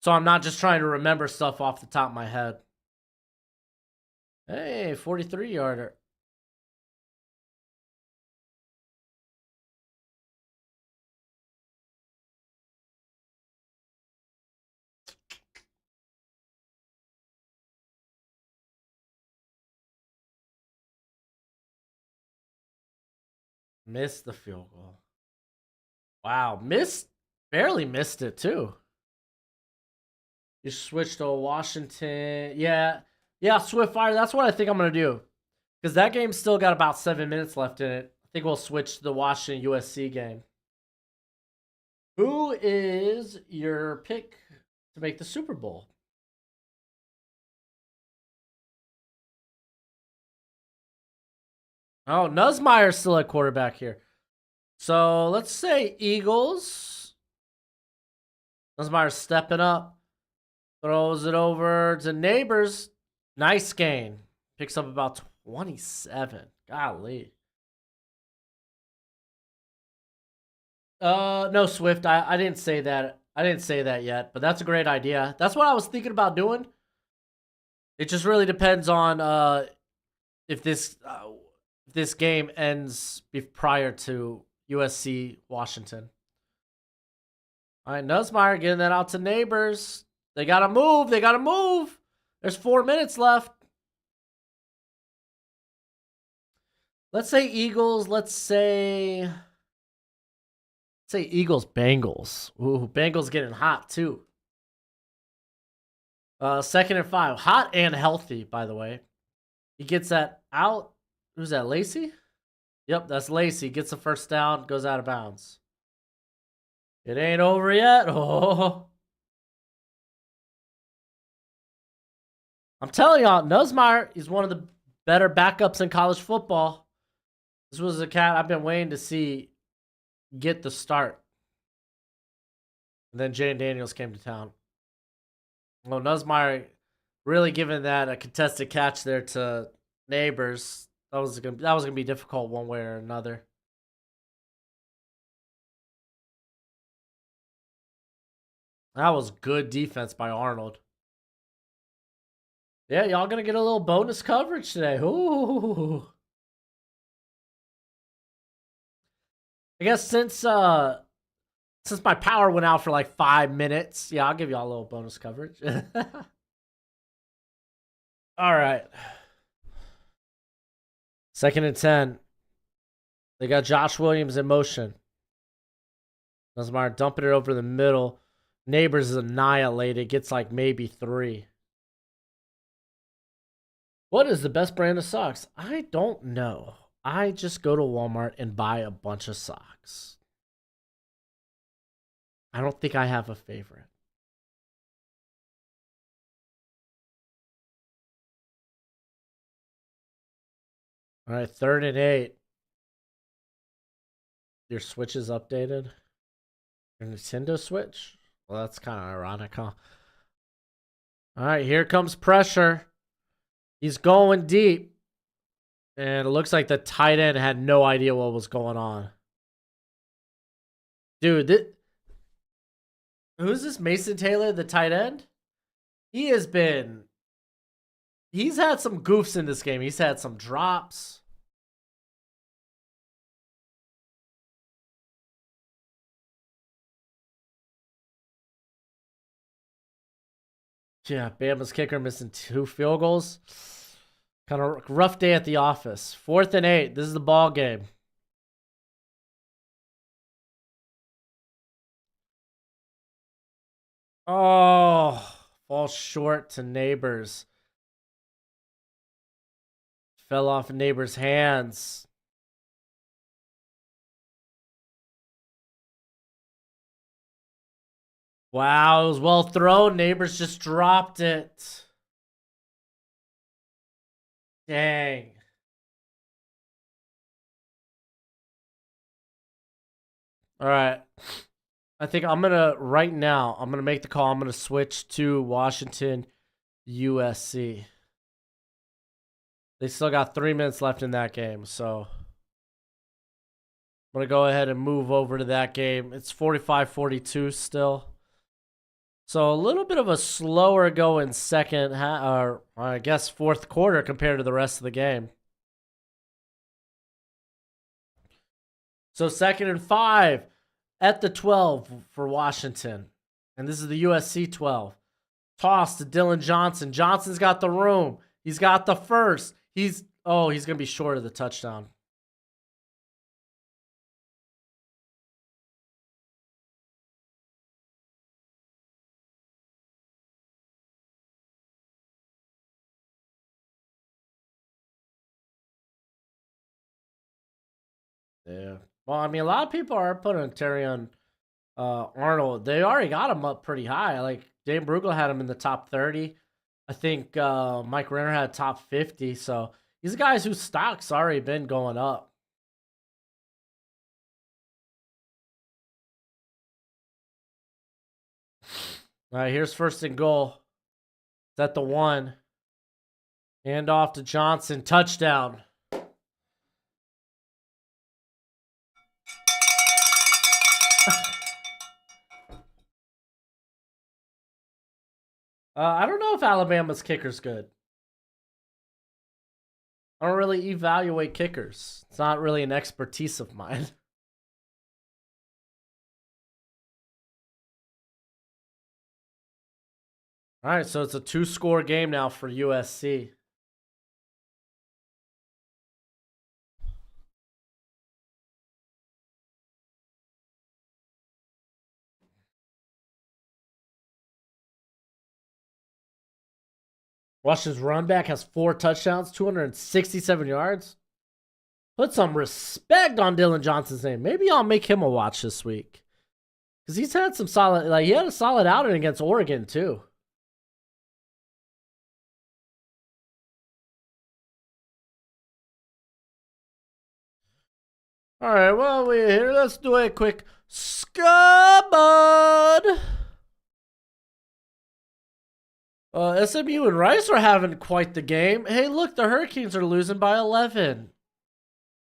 So I'm not just trying to remember stuff off the top of my head. Hey, 43-yarder. Missed the field goal. Wow, barely missed it too. You switched to Washington. Yeah, Swift Fire. That's what I think I'm going to do. Because that game's still got about 7 minutes left in it. I think we'll switch to the Washington USC game. Who is your pick to make the Super Bowl? Oh, Nussmeier's still at quarterback here. So let's say Eagles. Nussmeier's stepping up. Throws it over to Neighbors. Nice gain. Picks up about 27. Golly. No, Swift. I didn't say that. I didn't say that yet, but that's a great idea. That's what I was thinking about doing. It just really depends on if this game ends prior to USC Washington. All right, Nussmeier getting that out to Neighbors. They gotta move. They gotta move. There's 4 minutes left. Let's say Eagles. Let's say Eagles Bengals. Ooh, Bengals getting hot too. 2nd and 5. Hot and healthy, by the way. He gets that out. Who's that, Lacey? Yep, that's Lacey. Gets the first down, goes out of bounds. It ain't over yet. Oh. I'm telling y'all, Nussmeier is one of the better backups in college football. This was a cat I've been waiting to see get the start. And then Jane Daniels came to town. Well, Nussmeier really giving that a contested catch there to Neighbors. That was gonna be difficult one way or another. That was good defense by Arnold. Yeah, y'all gonna get a little bonus coverage today. Ooh. I guess since my power went out for like 5 minutes, yeah, I'll give y'all a little bonus coverage. All right. 2nd and 10. They got Josh Williams in motion. Nussmeier dumping it over the middle. Neighbors is annihilated. Gets like maybe 3. What is the best brand of socks? I don't know. I just go to Walmart and buy a bunch of socks. I don't think I have a favorite. All right, 3rd and 8. Your Switch is updated? Your Nintendo Switch? Well, that's kind of ironic, huh? All right, here comes pressure. He's going deep. And it looks like the tight end had no idea what was going on. Dude, who's this Mason Taylor, the tight end? He's had some goofs in this game. He's had some drops. Yeah, Bama's kicker missing 2 field goals. Kind of rough day at the office. 4th and 8. This is the ball game. Oh, falls short to Neighbors. fell off neighbor's hands. Wow, it was well thrown. Neighbors just dropped it. Dang. All right. I think I'm going to, right now, I'm going to make the call. I'm going to switch to Washington, USC. They still got 3 minutes left in that game, so I'm going to go ahead and move over to that game. It's 45-42 still. So a little bit of a slower going second, or I guess fourth quarter compared to the rest of the game. So 2nd and 5 at the 12 for Washington. And this is the USC 12. Toss to Dylan Johnson. Johnson's got the room. He's got the first. He's going to be short of the touchdown. Yeah. Well, I mean, a lot of people are putting Terry on Arnold. They already got him up pretty high. Like, Dave Brugel had him in the top 30. I think Mike Renner had top 50. So these guys whose stock's already been going up. All right, here's 1st and goal. It's at the 1. Hand off to Johnson. Touchdown. I don't know if Alabama's kicker's good. I don't really evaluate kickers. It's not really an expertise of mine. All right, so it's a 2-score game now for USC. Washington's run back has 4 touchdowns, 267 yards. Put some respect on Dylan Johnson's name. Maybe I'll make him a watch this week. Because he's had some solid, he had a solid outing against Oregon, too. All right, well, let's do a quick Scoreboard. SMU and Rice are having quite the game. Hey, look, the Hurricanes are losing by 11.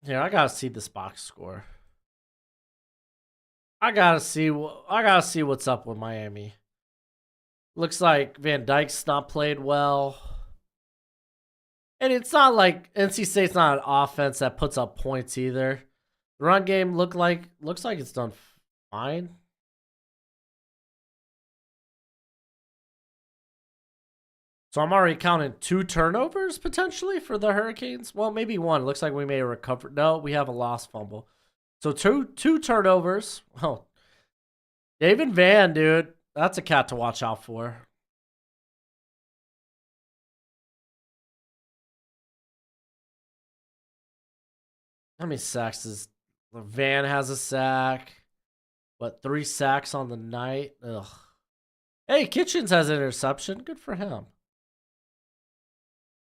Yeah, I gotta see this box score. I gotta see what's up with Miami. Looks like Van Dyke's not played well. And it's not like NC State's not an offense that puts up points either. The run game looks like it's done fine. So I'm already counting 2 turnovers potentially for the Hurricanes. Well, maybe 1. Looks like we may recover. No, we have a lost fumble. So two turnovers. Oh, David Van, dude, that's a cat to watch out for. How many sacks does Van has a sack? What, 3 sacks on the night? Ugh. Hey, Kitchens has an interception. Good for him.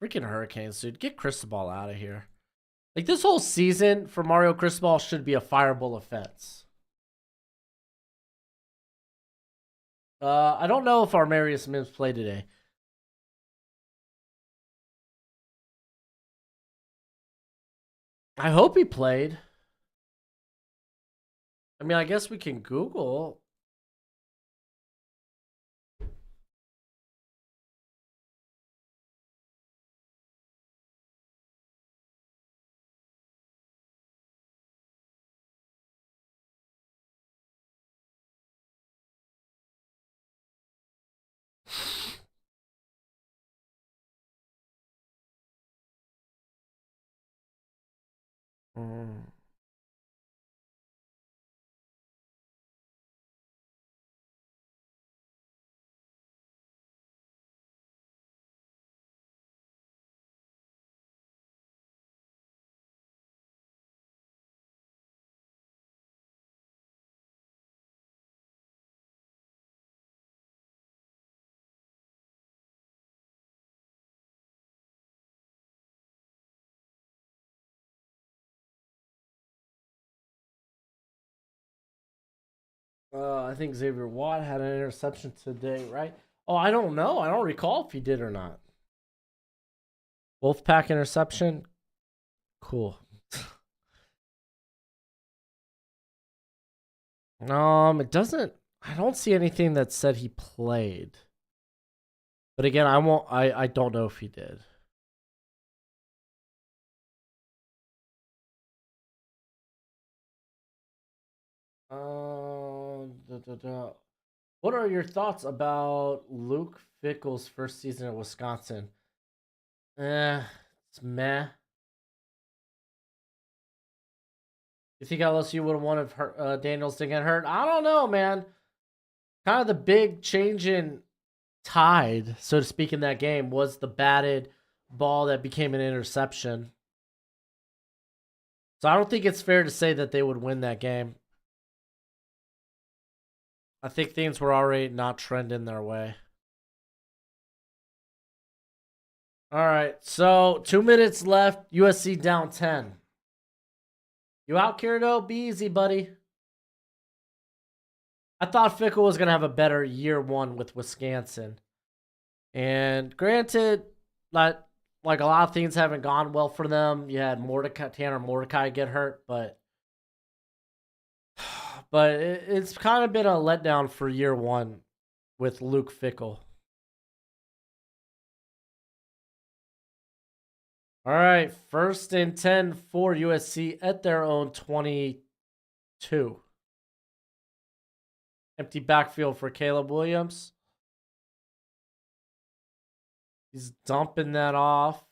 Freaking Hurricanes, dude. Get Cristobal out of here. Like, this whole season for Mario Cristobal should be a fireable offense. I don't know if Armarius Mims played today. I hope he played. I mean, I guess we can Google. Mm. I think Xavier Watt had an interception today, right? Oh, I don't know. I don't recall if he did or not. Wolfpack interception. Cool. It doesn't. I don't see anything that said he played. But again, I won't. I don't know if he did. What are your thoughts about Luke Fickell's first season at Wisconsin? It's meh. You think LSU would have won if Daniels didn't get hurt? I don't know, man. Kind of the big change in tide, so to speak, in that game was the batted ball that became an interception. So I don't think it's fair to say that they would win that game. I think things were already not trending their way. All right, so 2 minutes left. USC down 10. You out, Kirito? Be easy, buddy. I thought Fickell was going to have a better year one with Wisconsin. And granted, like a lot of things haven't gone well for them. You had Tanner Mordecai get hurt, but it's kind of been a letdown for year one with Luke Fickell. All right, 1st and 10 for USC at their own 22. Empty backfield for Caleb Williams. He's dumping that off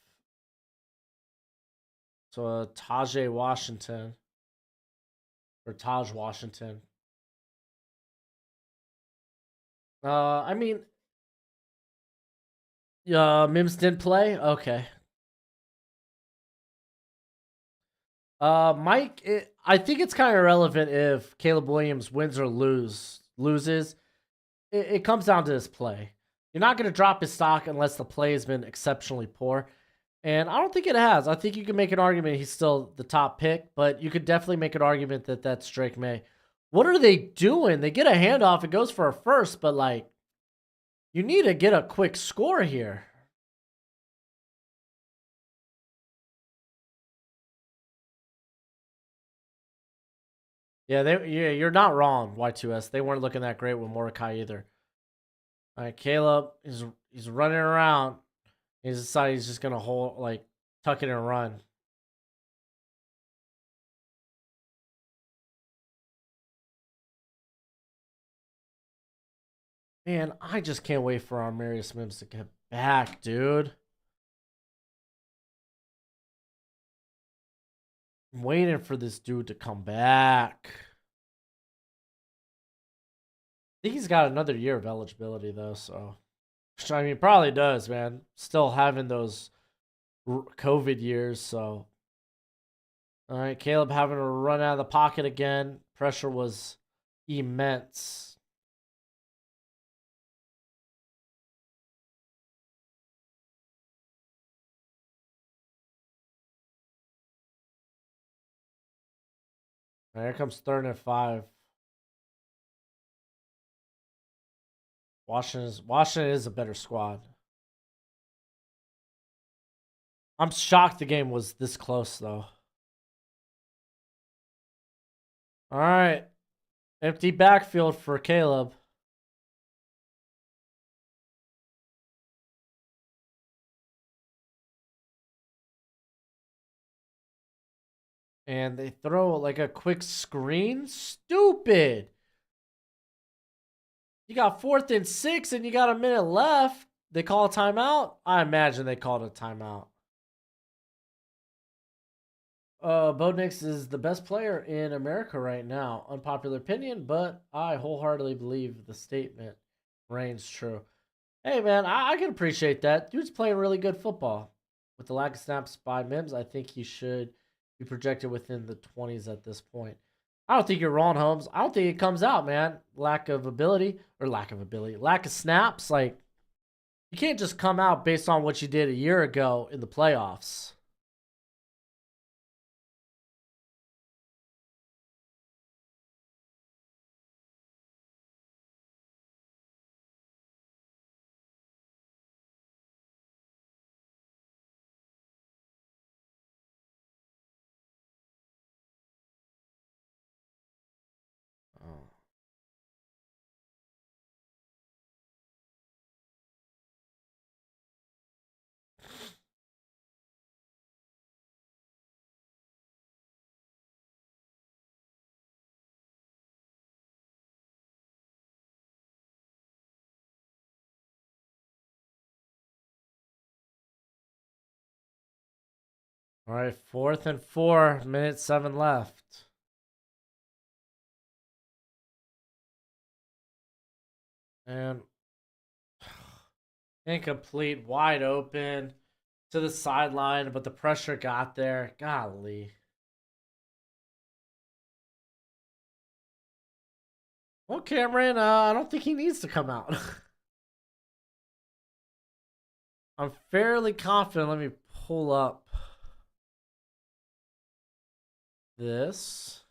to Taj Washington. I mean, Mims didn't play? Okay. Mike, I think it's kind of irrelevant if Caleb Williams wins or loses. It comes down to his play. You're not going to drop his stock unless the play has been exceptionally poor. And I don't think it has. I think you can make an argument he's still the top pick, but you could definitely make an argument that that's Drake May. What are they doing? They get a handoff. It goes for a first, but like, you need to get a quick score here. Yeah, you're not wrong, Y2S. They weren't looking that great with Mordecai either. All right, Caleb he's running around. He's decided he's just gonna tuck it and run. Man, I just can't wait for our Marius Mims to get back, dude. I'm waiting for this dude to come back. I think he's got another year of eligibility though, so I mean, probably does, man. Still having those COVID years, so. All right, Caleb having to run out of the pocket again. Pressure was immense. Here comes 3rd and 5. Washington is a better squad. I'm shocked the game was this close though. All right. Empty backfield for Caleb. And they throw like a quick screen. Stupid. You got 4th and 6 and you got a minute left. They call a timeout? I imagine they called a timeout. Bo Nix is the best player in America right now. Unpopular opinion, but I wholeheartedly believe the statement reigns true. Hey, man, I can appreciate that. Dude's playing really good football. With the lack of snaps by Mims, I think he should be projected within the 20s at this point. I don't think you're wrong, Holmes. I don't think it comes out, man. Lack of snaps. Like, you can't just come out based on what you did a year ago in the playoffs. All right, 4th and 4, minute 7 left. And incomplete, wide open to the sideline, but the pressure got there. Golly. Well, Cameron, I don't think he needs to come out. I'm fairly confident. Let me pull up this.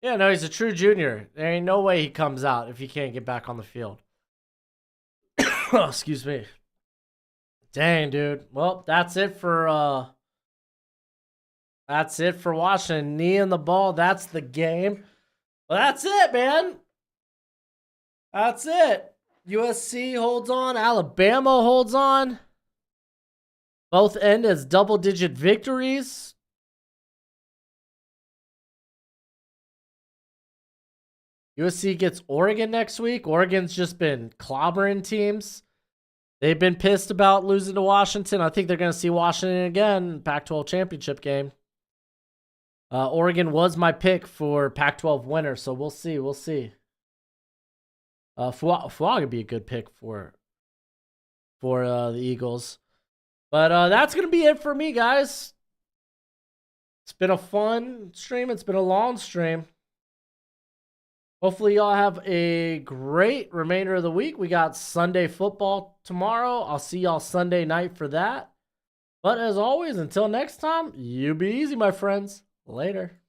Yeah, no, he's a true junior. There ain't no way he comes out if he can't get back on the field. Excuse me. Dang, dude. Well, that's it for Washington. Knee in the ball. That's the game. Well, that's it, man. That's it. USC holds on. Alabama holds on. Both end as double-digit victories. USC gets Oregon next week. Oregon's just been clobbering teams. They've been pissed about losing to Washington. I think they're going to see Washington again, Pac-12 championship game. Oregon was my pick for Pac-12 winner, so we'll see. We'll see. Fua could be a good pick for the Eagles. But that's going to be it for me, guys. It's been a fun stream. It's been a long stream. Hopefully y'all have a great remainder of the week. We got Sunday football tomorrow. I'll see y'all Sunday night for that. But as always, until next time, you be easy, my friends. Later.